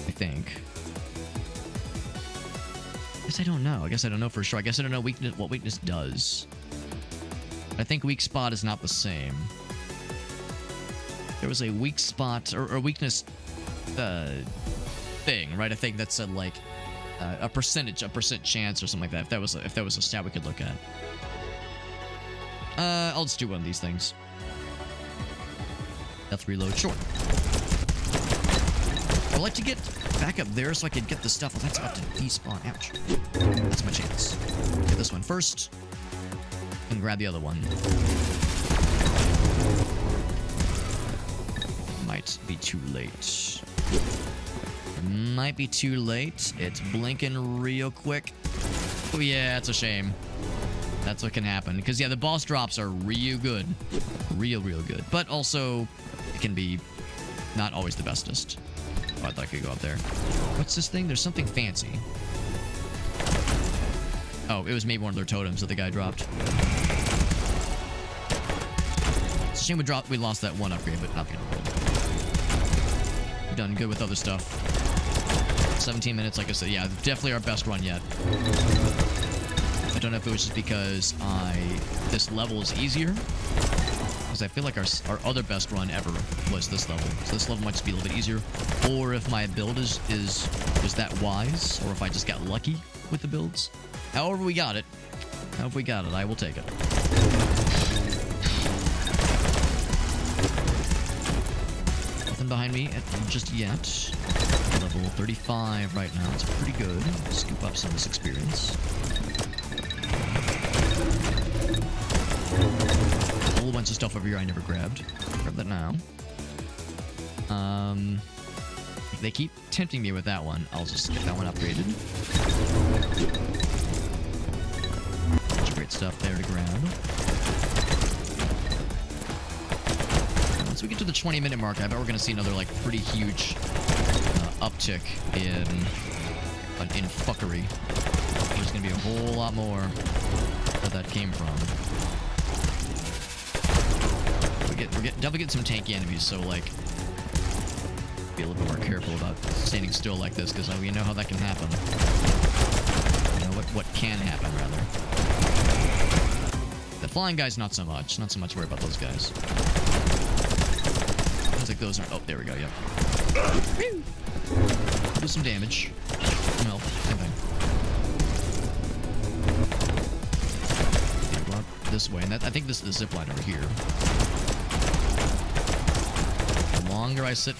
I think. I guess I don't know. I guess I don't know for sure. I guess I don't know what weakness does. I think weak spot is not the same. There was a weak spot or weakness thing, right? I think that said like a percent chance or something like that. If that was a stat we could look at. I'll just do one of these things. Health reload, sure. I'd like to get back up there so I can get the stuff. Well, that's about to despawn. Ouch. That's my chance. Get this one first. And grab the other one. Might be too late. Might be too late. It's blinking real quick. Oh yeah, it's a shame. That's what can happen. Because yeah, the boss drops are real good. Real good. But also, it can be not always the bestest. Oh, I thought I could go up there. What's this thing? There's something fancy. Oh, it was maybe one of their totems that the guy dropped. It's a shame we lost that one upgrade, but not the end of the world. We've done good with other stuff. 17 minutes, like I said. Yeah, definitely our best run yet. I don't know if it was just because this level is easier. Because I feel like our other best run ever was this level. So this level might just be a little bit easier. Or if my build was that wise. Or if I just got lucky with the builds. However we got it. I will take it. Nothing behind me just yet. Level 35 right now. It's pretty good. Scoop up some of this experience. A whole bunch of stuff over here I never grabbed. Grab that now. If they keep tempting me with that one, I'll just get that one upgraded. Bunch of great stuff there to grab. once we get to the 20-minute mark, I bet we're going to see another, like, pretty huge uptick in fuckery. There's going to be a whole lot more where that came from. We're definitely getting some tanky enemies, so, like, be a little bit more careful about standing still like this, because we know how that can happen. You know, what can happen, rather. The flying guys, not so much. Not so much worry about those guys. Sounds like those are... Oh, there we go, yep. Do some damage. Some health. Same thing. Okay, go out this way. And I think this is the zip line over here. The longer I stay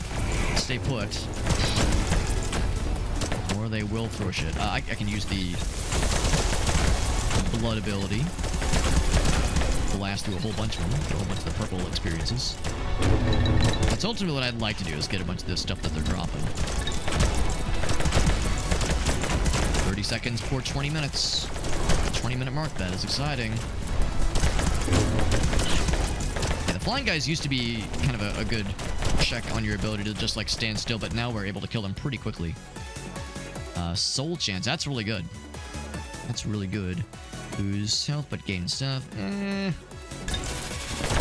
put, the more they will throw shit. I can use the blood ability. Blast through a whole bunch of them. Get a whole bunch of the purple experiences. That's ultimately what I'd like to do, is get a bunch of this stuff that they're dropping. 30 seconds for 20 minutes. The 20-minute mark, that is exciting. Yeah, the flying guys used to be kind of a good check on your ability to just, like, stand still, but now we're able to kill them pretty quickly. Soul chance, that's really good. That's really good. Lose health, but gain stuff.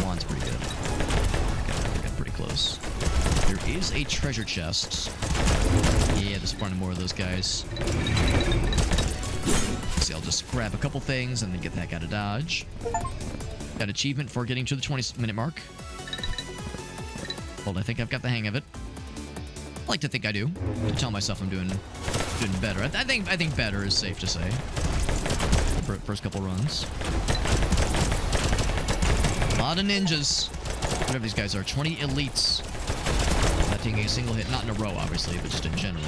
Wand's pretty good. I got pretty close. There is a treasure chest. Yeah, there's plenty more of those guys. See, I'll just grab a couple things and then get the heck out of Dodge. Got an achievement for getting to the 20-minute mark. Hold, I think I've got the hang of it. I like to think I do. I tell myself I'm doing better. I think better is safe to say. First couple runs. A lot of ninjas. Whatever these guys are. 20 elites. Not taking a single hit. Not in a row, obviously, but just in general.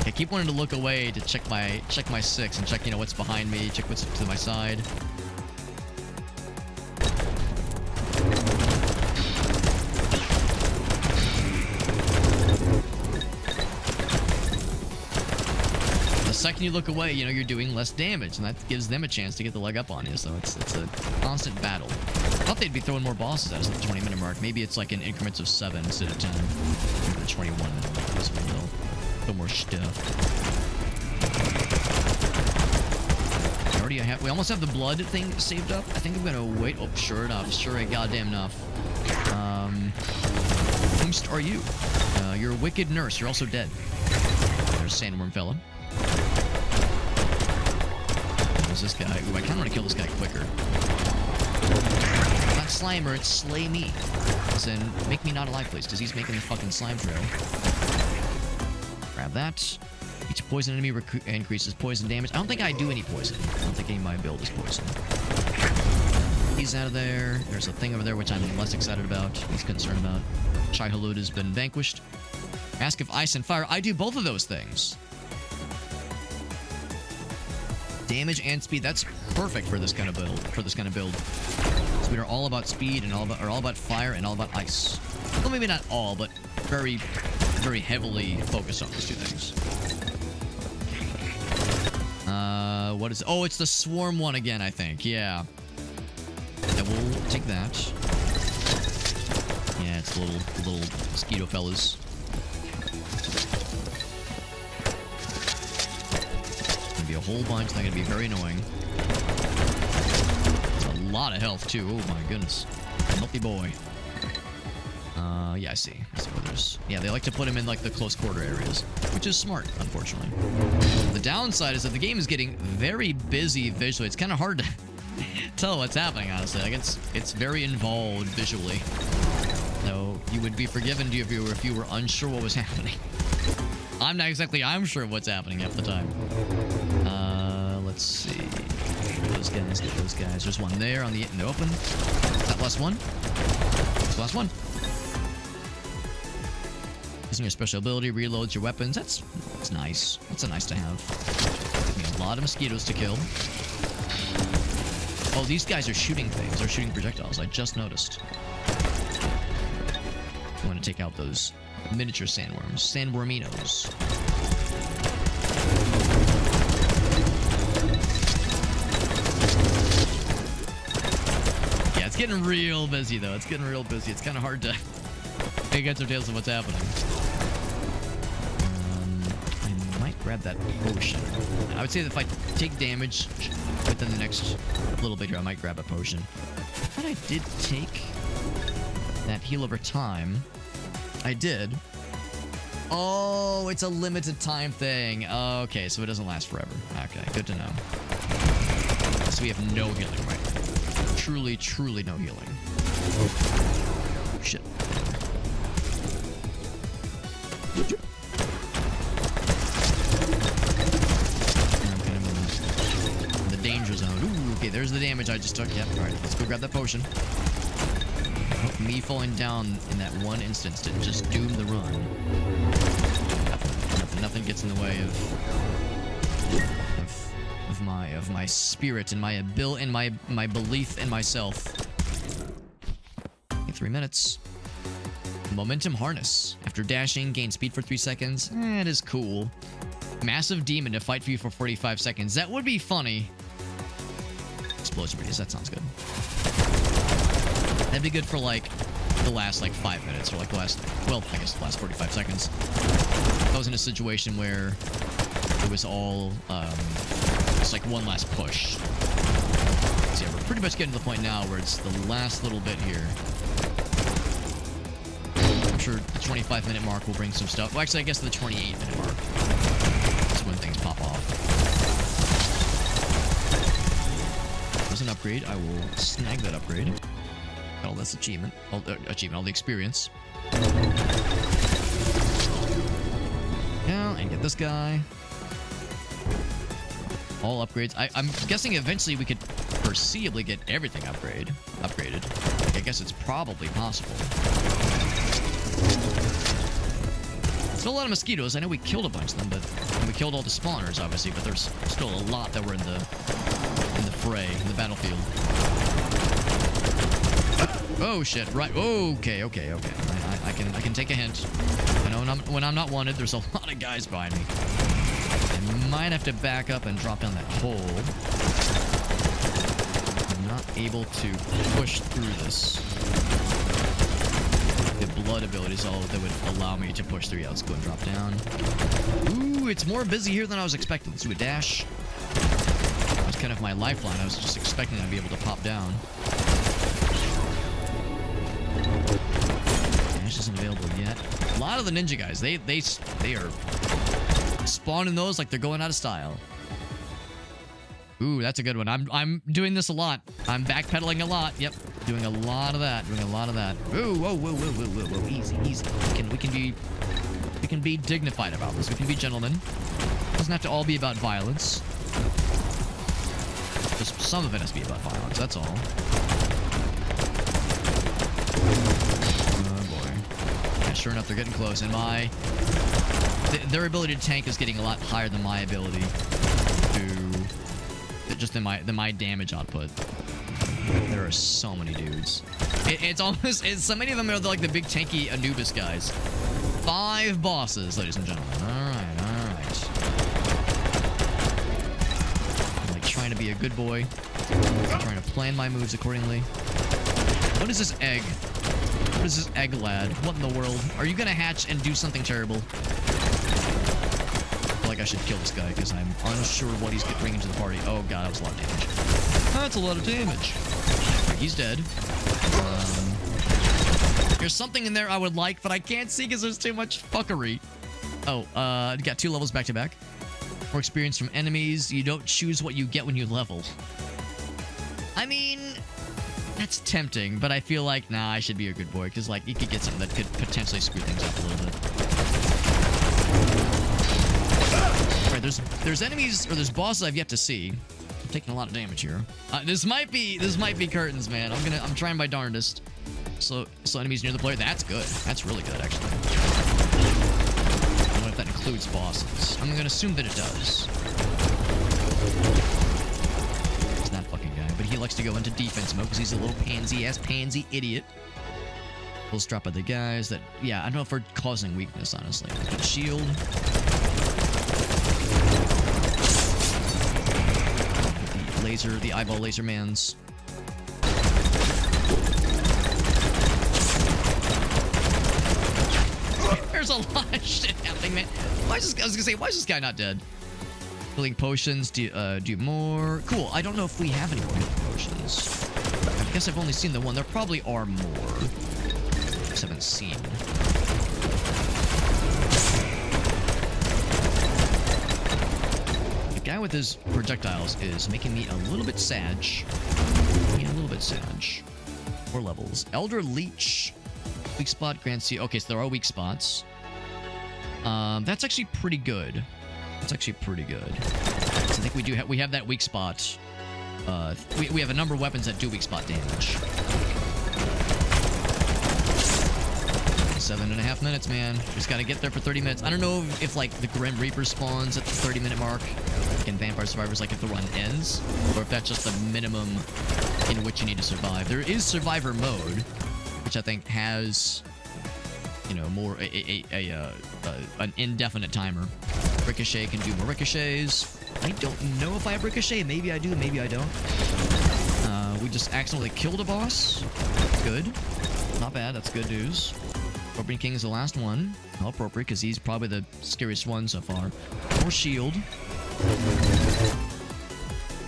I keep wanting to look away to check my 6 and check, you know, what's behind me. Check what's to my side. The second you look away, you know, you're doing less damage, and that gives them a chance to get the leg up on you, so it's a constant battle. I thought they'd be throwing more bosses at us at the 20-minute mark. Maybe it's like in increments of 7 instead of 10. Maybe the 21-minute mark is a little more stuff. We almost have the blood thing saved up. I think I'm gonna wait. Oh, sure enough. Sure goddamn enough. Whomst are you? You're a wicked nurse. You're also dead. There's Sandworm fella. There's this guy. Ooh, I kind of want to kill this guy quicker. It's not Slimer, it's Slay Me. As in, make me not alive, please, because he's making the fucking slime trail. Grab that. Each poison enemy increases poison damage. I don't think I do any poison. I don't think any of my build is poison. He's out of there. There's a thing over there which I'm less excited about. He's concerned about. Chai Halud has been vanquished. Ask if ice and fire. I do both of those things. Damage and speed. That's perfect for this kind of build. So we are all about speed and all about fire and all about ice. Well, maybe not all, but very, very heavily focused on those two things. What is it? Oh, it's the swarm one again, I think. Yeah. Yeah, we'll take that. Yeah, it's the little mosquito fellas. Gonna be a whole bunch. They're gonna be very annoying. It's a lot of health too. Oh my goodness. Healthy boy. Yeah, I see. Where there's... Yeah, they like to put him in, like, the close quarter areas, which is smart, unfortunately. The downside is that the game is getting very busy visually. It's kind of hard to tell what's happening, honestly. Like, it's very involved visually. So, you would be forgiven if you were unsure what was happening. I'm not exactly sure of what's happening half the time. Let's see. Get those guys, get those guys. There's one there in the open. That last one. That's the last one. Using your special ability reloads your weapons. That's nice. That's a nice to have. Gives me a lot of mosquitoes to kill. Oh, these guys are shooting things. They're shooting projectiles. I just noticed. I want to take out those miniature sandworms. Sandworminos. getting real busy, though. It's getting real busy. It's kind of hard to make heads or tails of what's happening. I might grab that potion. I would say that if I take damage within the next little bit here, I might grab a potion. I thought I did take that heal over time. I did. Oh, it's a limited time thing. Okay, so it doesn't last forever. Okay, good to know. So we have no healing right now. Truly, truly no healing. Oh, shit. I'm kind of in the danger zone. Ooh, okay, there's the damage I just took. Yep, alright, let's go grab that potion. Me falling down in that one instance didn't just doom the run. Nothing gets in the way of my spirit and my my belief in myself. 3 minutes. Momentum harness. After dashing, gain speed for 3 seconds. It is cool. Massive demon to fight for you for 45 seconds. That would be funny. Explosive radius. That sounds good. That'd be good for, like, the last, like, 5 minutes. Or, like, the last... Well, I guess the last 45 seconds. I was in a situation where it was all, it's like one last push. So, yeah, we're pretty much getting to the point now where it's the last little bit here. I'm sure the 25-minute mark will bring some stuff. Well, actually, I guess the 28-minute mark is when things pop off. There's an upgrade. I will snag that upgrade. Got all this achievement. All the experience. Now, and get this guy. All upgrades. I'm guessing eventually we could foreseeably get everything upgraded. Like, I guess it's probably possible. Still a lot of mosquitoes. I know we killed a bunch of them, but we killed all the spawners, obviously. But there's still a lot that were in the fray, in the battlefield. Oh shit! Right. Okay. I can take a hint. I know when I'm not wanted, there's a lot of guys behind me. I might have to back up and drop down that hole. I'm not able to push through this. The blood ability is all that would allow me to push through. Yeah, let's go and drop down. Ooh, it's more busy here than I was expecting. Let's do a dash. That was kind of my lifeline. I was just expecting I'd be able to pop down. Dash isn't available yet. A lot of the ninja guys, they are spawning those like they're going out of style. Ooh, that's a good one. I'm doing this a lot. I'm backpedaling a lot. Yep, doing a lot of that. Ooh, whoa, easy. We can be dignified about this. We can be gentlemen. It doesn't have to all be about violence. Just some of it has to be about violence. That's all. Oh boy. Yeah, sure enough, they're getting close, and their ability to tank is getting a lot higher than my ability to just than my damage output. There are so many dudes. It's so many of them are like the big tanky Anubis guys. 5 bosses, ladies and gentlemen. All right. I'm like trying to be a good boy. I'm trying to plan my moves accordingly. What is this egg? What is this egg lad? What in the world? Are you gonna hatch and do something terrible? I feel like I should kill this guy because I'm unsure what he's bringing to the party. Oh god, that was a lot of damage. That's a lot of damage. He's dead. There's something in there I would like, but I can't see because there's too much fuckery. Oh, got 2 levels back to back. More experience from enemies. You don't choose what you get when you level. I mean, that's tempting, but I feel like, nah, I should be a good boy, because, like, you could get something that could potentially screw things up a little bit. Right, there's enemies, or there's bosses I've yet to see. I'm taking a lot of damage here. This might be curtains, man. I'm trying my darndest. So enemies near the player. That's good. That's really good, actually. I don't know if that includes bosses. I'm gonna assume that it does. It's that fucking guy, but he likes to go into defense mode because he's a little pansy idiot. Let's drop other guys that, yeah, I don't know if we're causing weakness, honestly. Shield. The eyeball laser mans. There's a lot of shit happening, man. I was gonna say, why is this guy not dead? Healing potions do more. Cool. I don't know if we have any more healing potions. I guess I've only seen the one. There probably are more. Just haven't seen. The guy with his projectiles is making me a little bit sad. More levels. Elder Leech. Weak spot, Grand Sea. Okay, so there are weak spots. That's actually pretty good. So I think we have that weak spot. We have a number of weapons that do weak spot damage. 7.5 minutes, man. Just gotta get there for 30 minutes. I don't know if like the Grim Reaper spawns at the 30-minute mark in Vampire Survivors, like if the run ends, or if that's just the minimum in which you need to survive. There is Survivor mode, which I think has, you know, more an indefinite timer. Ricochet can do more ricochets. I don't know if I have Ricochet. Maybe I do, maybe I don't. We just accidentally killed a boss. Good. Not bad. That's good news. Scorpion King is the last one. How appropriate, because he's probably the scariest one so far. More shield.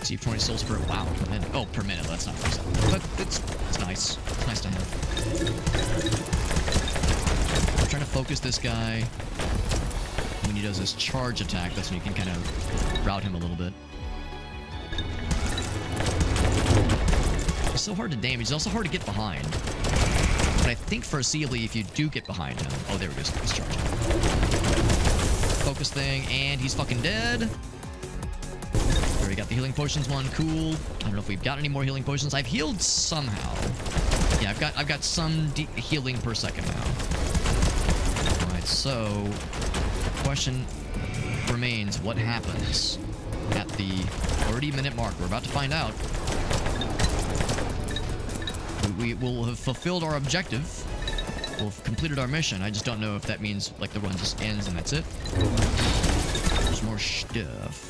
See, 20 soul spirit. Wow, per minute. Oh, per minute. That's not nice. But it's nice. It's nice to have. I'm trying to focus this guy. When he does his charge attack, that's when you can kind of route him a little bit. It's so hard to damage. It's also hard to get behind. But I think foreseeably, if you do get behind him... Oh, there he goes. He's charging. Focus thing, and he's fucking dead. We got the healing potions one. Cool. I don't know if we've got any more healing potions. I've healed somehow. Yeah, I've got some healing per second now. Alright, so... the question remains, what happens at the 30-minute mark? We're about to find out. We will have fulfilled our objective. We'll have completed our mission. I just don't know if that means, like, the run just ends and that's it. There's more stuff.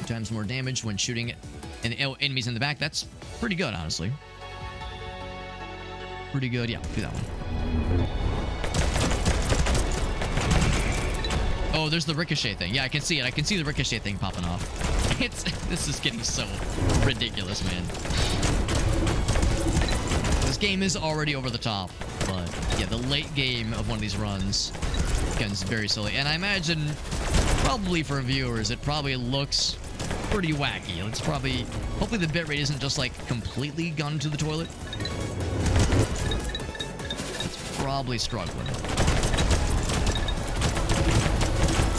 2 times more damage when shooting enemies in the back. That's pretty good, honestly. Pretty good. Yeah, do that one. Oh, there's the ricochet thing. Yeah, I can see it. I can see the ricochet thing popping off. This is getting so ridiculous, man. This game is already over the top, but yeah, the late game of one of these runs gets very silly. And I imagine, probably for viewers, it probably looks pretty wacky. It's probably, hopefully the bitrate isn't just like completely gone to the toilet. It's probably struggling.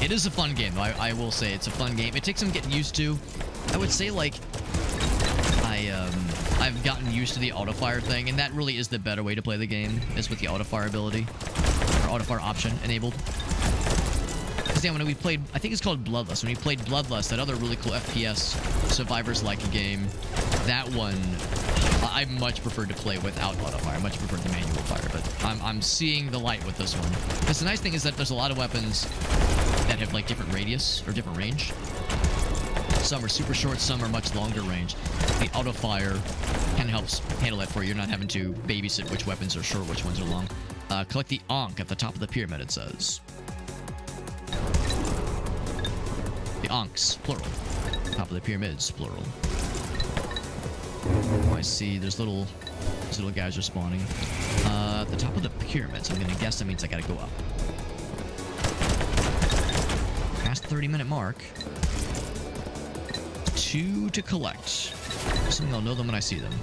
It is a fun game, though. I will say it's a fun game. It takes some getting used to. I would say, like, I've gotten used to the auto-fire thing, and that really is the better way to play the game, is with the auto-fire ability, or auto-fire option enabled. Because, yeah, when we played, I think it's called Bloodlust. When we played Bloodlust, that other really cool FPS Survivors-like game, that one, I much preferred to play without auto-fire. I much preferred the manual fire, but I'm seeing the light with this one. Because the nice thing is that there's a lot of weapons that have like different radius or different range. Some are super short, some are much longer range. The auto fire kind of helps handle that for you. You're not having to babysit which weapons are short, which ones are long. Collect the Ankh at the top of the pyramid, it says. The Ankhs, plural. Top of the pyramids, plural. Oh, I see. There's little guys are spawning. At the top of the pyramids. I'm gonna guess that means I gotta go up. Past 30-minute mark. 2 to collect. Something I'll know them when I see them.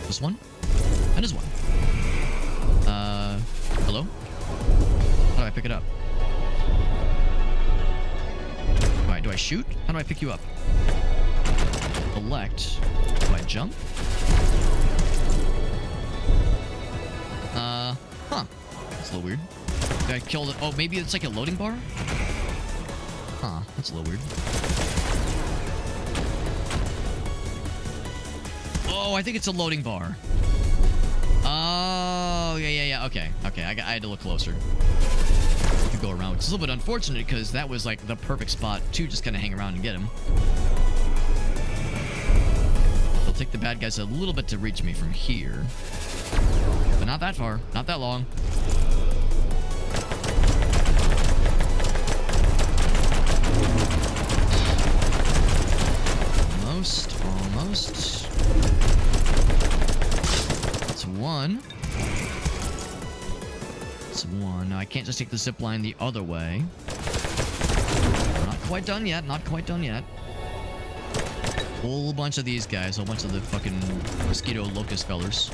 This one? That is one. Hello? How do I pick it up? Alright, do I shoot? How do I pick you up? Collect. Do I jump? Huh. That's a little weird. Did I kill it? Oh, maybe it's like a loading bar? Huh, that's a little weird. Oh, I think it's a loading bar. Oh, yeah. Okay. I had to look closer. You could go around, which is a little bit unfortunate because that was like the perfect spot to just kind of hang around and get him. take the bad guys a little bit to reach me from here. But not that far. Not that long. Almost. That's one. That's one. Now I can't just take the zip line the other way. Not quite done yet. Not quite done yet. Whole bunch of these guys. Whole bunch of the fucking mosquito locust fellers.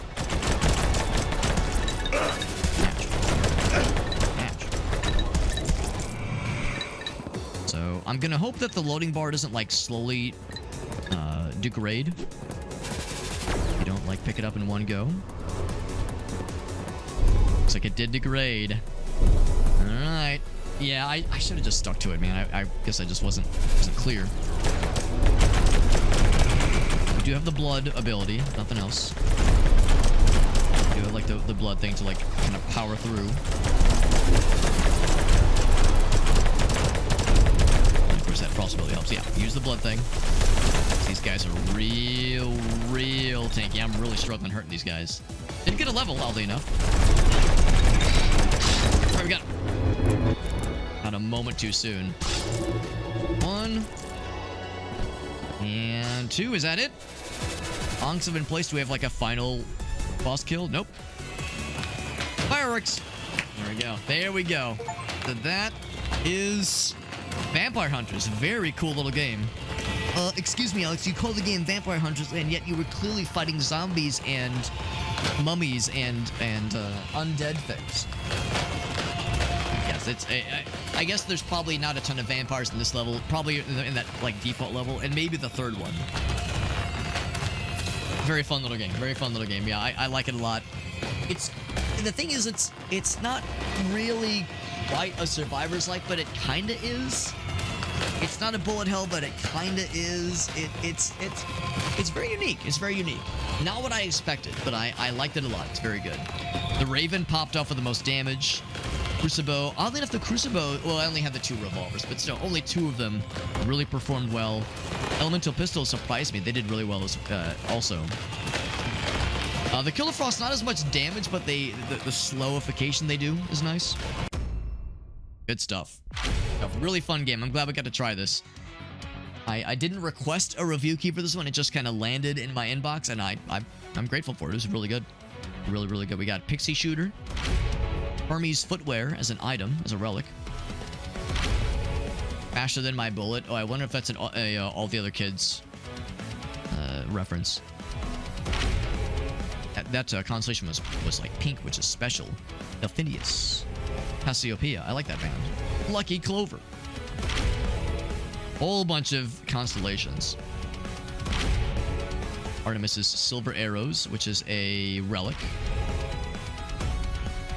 Match. So I'm gonna hope that the loading bar doesn't like slowly degrade. You don't like pick it up in one go. Looks like it did degrade. Alright. Yeah, I should have just stuck to it, man. I guess I just wasn't clear. We do have the blood ability, nothing else. We do have like the blood thing to like kind of power through. And of course that frost ability helps. Yeah, use the blood thing. These guys are real tanky. I'm really struggling hurting these guys. Didn't get a level, oddly enough. All right, we got him. Not a moment too soon. 1. And 2. Is that it? Onks have been placed. Do we have like a final boss kill? Nope. Fireworks. There we go. There we go. So that is Vampire Hunters. Very cool little game. Excuse me, Alex, you called the game Vampire Hunters, and yet you were clearly fighting zombies and mummies and undead things. Yes, it's I guess there's probably not a ton of vampires in this level, probably in that like default level, and maybe the third one. Very fun little game. Very fun little game. Yeah, I like it a lot. The thing is, it's not really quite a survivor's like, but it kind of is. It's not a bullet hell, but it kind of is. It's very unique. It's very unique. Not what I expected, but I liked it a lot. It's very good. The Raven popped off with the most damage. Crucible. Oddly enough, the Crucible, well, I only had the 2 revolvers, but still, only 2 of them really performed well. Elemental Pistols surprised me. They did really well also. The Killer Frost, not as much damage, but the slowification they do is nice. Good stuff. A really fun game. I'm glad we got to try this. I didn't request a review key for this one. It just kind of landed in my inbox, and I'm grateful for it. It was really good. Really good. We got Pixie Shooter. Hermes Footwear as an item, as a relic. Faster than my bullet. Oh, I wonder if that's an all the other kids reference. That constellation was like pink, which is special. Delphinius. Cassiopeia. I like that band. Lucky Clover. Whole bunch of constellations. Artemis's Silver Arrows, which is a relic.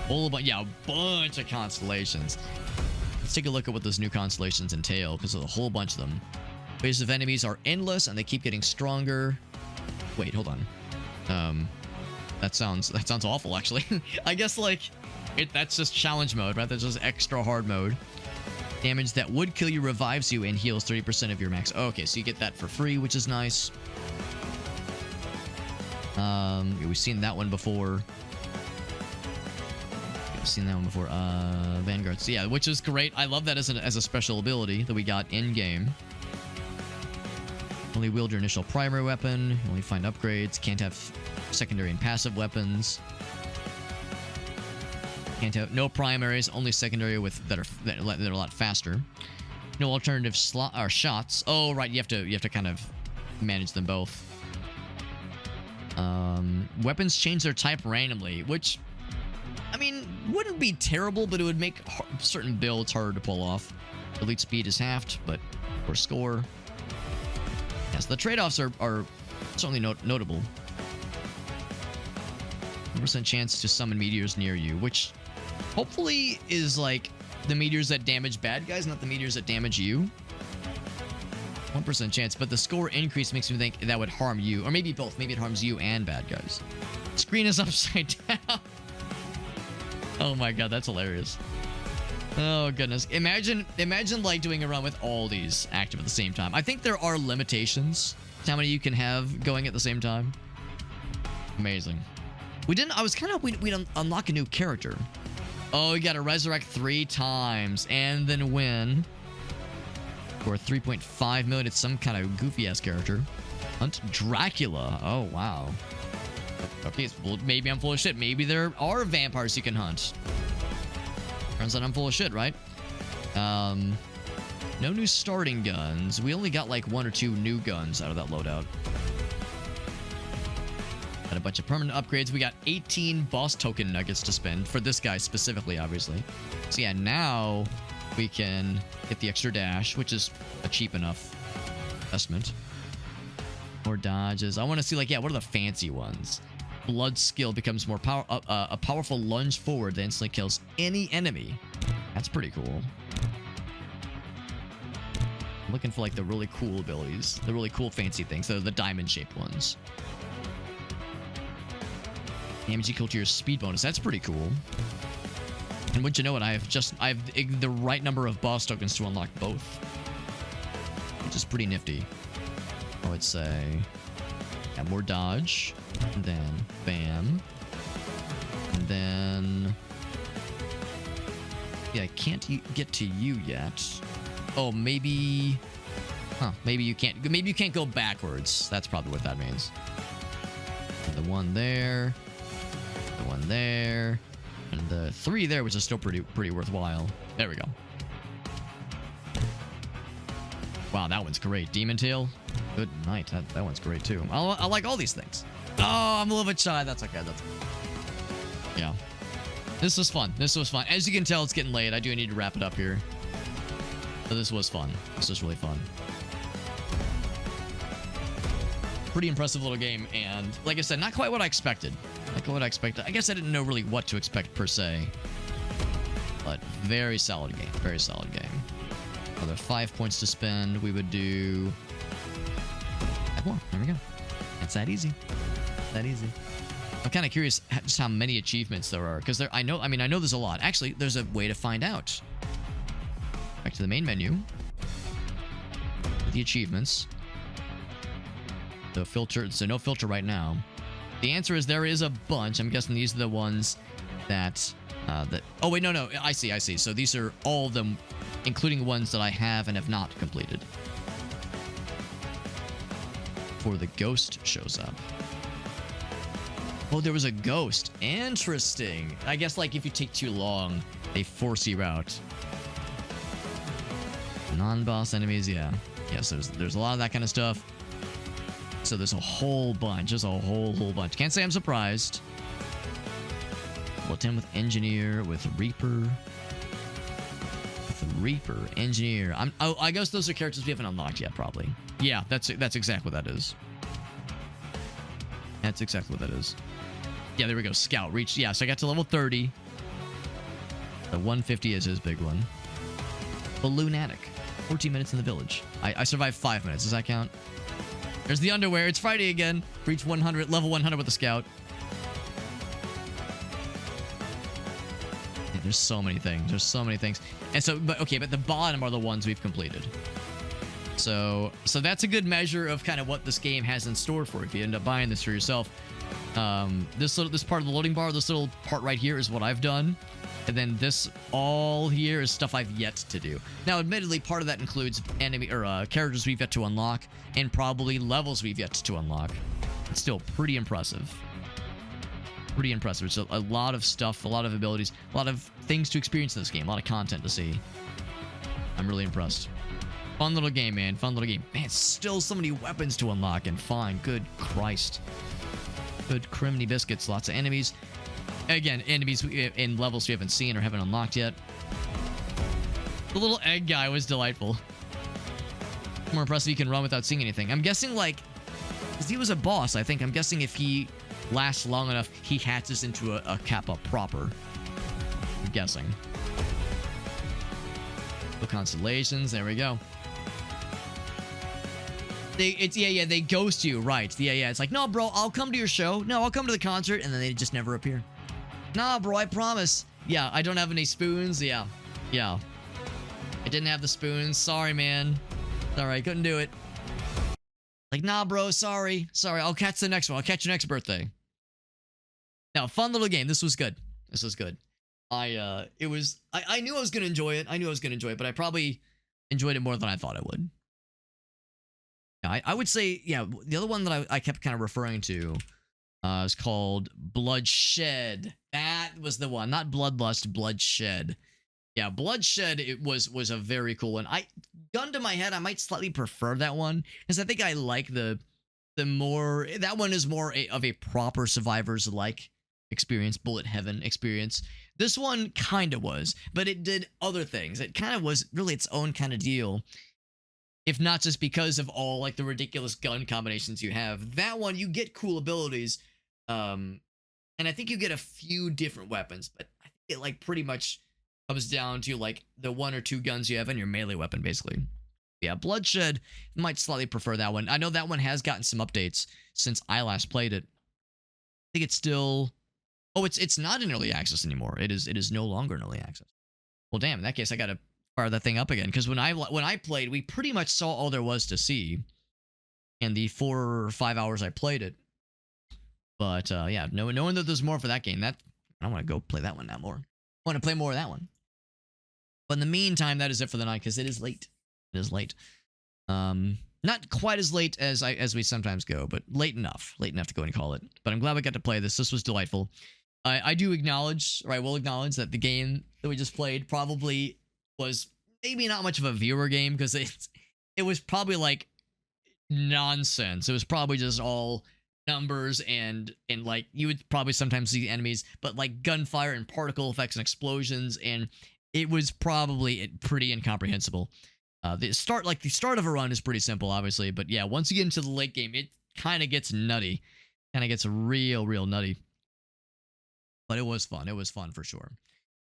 A bunch of constellations. Let's take a look at what those new constellations entail, because there's a whole bunch of them. Waves of enemies are endless, and they keep getting stronger. Wait, hold on. That sounds awful, actually. I guess, like, that's just challenge mode, right? That's just extra hard mode. Damage that would kill you revives you and heals 30% of your max. Okay, so you get that for free, which is nice. We've seen that one before. Vanguard. So yeah, which is great. I love that as a special ability that we got in game. Only wield your initial primary weapon. Only find upgrades. Can't have secondary and passive weapons. Can't have no primaries. Only secondary that are a lot faster. No alternative shots. Oh right, you have to kind of manage them both. Weapons change their type randomly, which, I mean, wouldn't be terrible, but it would make certain builds harder to pull off. Elite speed is halved, but for score. Yes, the trade-offs are certainly notable. 1% chance to summon meteors near you, which hopefully is like the meteors that damage bad guys, not the meteors that damage you. 1% chance, but the score increase makes me think that would harm you, or maybe both. Maybe it harms you and bad guys. Screen is upside down. Oh my god, that's hilarious. Oh goodness. Imagine like doing a run with all these active at the same time. I think there are limitations How many you can have going at the same time. Amazing. We didn't, I was kind of, we'd unlock a new character. Oh, you gotta resurrect 3 times and then win. For 3.5 million, it's some kind of goofy-ass character. Hunt Dracula. Oh, wow. Okay, well, maybe I'm full of shit. Maybe there are vampires you can hunt. Turns out I'm full of shit, right? No new starting guns. We only got like 1 or 2 new guns out of that loadout. Got a bunch of permanent upgrades. We got 18 boss token nuggets to spend for this guy specifically, obviously. So yeah, now we can get the extra dash, which is a cheap enough investment. More dodges. I want to see, like, yeah, what are the fancy ones? Blood skill becomes more a powerful lunge forward that instantly kills any enemy. That's pretty cool. I'm looking for like the really cool abilities, the really cool fancy things, the diamond-shaped ones. Damage equal to your speed bonus. That's pretty cool. And wouldn't you know it, I have the right number of boss tokens to unlock both, which is pretty nifty. I would say, yeah, more dodge, and then bam, and then yeah, I can't get to you yet. Oh, maybe, huh? Maybe you can't. Maybe you can't go backwards. That's probably what that means. The one there, the one there, and the 3 there, which is still pretty worthwhile. There we go. Wow, that one's great. Demon Tail. Good night. That one's great too. I like all these things. Oh, I'm a little bit shy. That's okay. Yeah. This was fun. This was fun. As you can tell, it's getting late. I do need to wrap it up here. But this was fun. This was really fun. Pretty impressive little game, and like I said, not quite what I expected. Not quite what I expected. I guess I didn't know really what to expect per se. But very solid game. Very solid game. Another 5 points to spend. We would do 5 more. There we go. It's that easy. That easy. I'm kind of curious just how many achievements there are, because I know there's a lot. Actually, there's a way to find out. Back to the main menu. The achievements. The filter. So no filter right now. The answer is there is a bunch. I'm guessing these are the ones that oh wait, no. I see. So these are all of them, including ones that I have and have not completed. Before the ghost shows up. Oh, there was a ghost. Interesting. I guess like if you take too long, they force you out. Non-boss enemies, yeah. Yes, there's a lot of that kind of stuff. So there's a whole bunch. There's a whole bunch. Can't say I'm surprised. Level 10 with Engineer, with Reaper. With Reaper, Engineer. I guess those are characters we haven't unlocked yet, probably. Yeah, that's exactly what that is. That's exactly what that is. Yeah, there we go. Scout. Reach. Yeah, so I got to level 30. The 150 is his big one. Balloonatic. 14 minutes in the village. I survived 5 minutes. Does that count? There's the underwear. It's Friday again. Reach 100. Level 100 with the scout. Yeah, there's so many things. There's so many things. And so, but the bottom are the ones we've completed. So that's a good measure of kind of what this game has in store for you if you end up buying this for yourself. This part of the loading bar, this little part right here is what I've done. And then this all here is stuff I've yet to do. Now, admittedly, part of that includes enemy or characters we've yet to unlock, and probably levels we've yet to unlock. It's still pretty impressive. Pretty impressive. It's a lot of stuff, a lot of abilities, a lot of things to experience in this game, a lot of content to see. I'm really impressed. Fun little game, man. Fun little game. Man, still so many weapons to unlock and find. Good Christ. Good criminy biscuits. Lots of enemies. Again, enemies in levels we haven't seen or haven't unlocked yet. The little egg guy was delightful. More impressive, he can run without seeing anything. I'm guessing, like, because he was a boss, I think. I'm guessing if he lasts long enough, he hatches into a Kappa proper. I'm guessing. The constellations, there we go. They ghost you, right. Yeah, it's like, no, bro, I'll come to your show. No, I'll come to the concert, and then they just never appear. Nah, bro, I promise. Yeah, I don't have any spoons. Yeah. I didn't have the spoons. Sorry, man. Alright, couldn't do it. Like, nah, bro, sorry. I'll catch the next one. I'll catch your next birthday. Now, fun little game. This was good. I knew I was gonna enjoy it. But I probably enjoyed it more than I thought I would. Yeah, I would say, yeah, the other one that I kept kind of referring to is called Bloodshed. That was the one, not Bloodlust, Bloodshed. Yeah, Bloodshed, it was a very cool one. Gun to my head, I might slightly prefer that one, because I think I like the more, that one is more of a proper Survivors-like experience, bullet heaven experience. This one kind of was, but it did other things. It kind of was really its own kind of deal, if not just because of all like the ridiculous gun combinations you have. That one, you get cool abilities, and I think you get a few different weapons, but I think it like pretty much comes down to like the 1 or 2 guns you have and your melee weapon, basically. Yeah, Bloodshed, might slightly prefer that one. I know that one has gotten some updates since I last played it. I think it's still... Oh, it's not in early access anymore. It is no longer in early access. Well, damn, in that case, I gotta fire that thing up again. Because when I played, we pretty much saw all there was to see in the 4 or 5 hours I played it. But, yeah, knowing that there's more for that game, I want to go play that one now more. I want to play more of that one. But in the meantime, that is it for the night, because it is late. It is late. Not quite as late as we sometimes go, but late enough to go and call it. But I'm glad we got to play this. This was delightful. I do acknowledge, or I will acknowledge, that the game that we just played probably was maybe not much of a viewer game, because it was probably like nonsense. It was probably just all numbers and like you would probably sometimes see enemies, but like gunfire and particle effects and explosions, and it was probably pretty incomprehensible. The start of a run is pretty simple, obviously, but yeah, once you get into the late game, it kind of gets nutty. Kind of gets real nutty. But it was fun. It was fun for sure.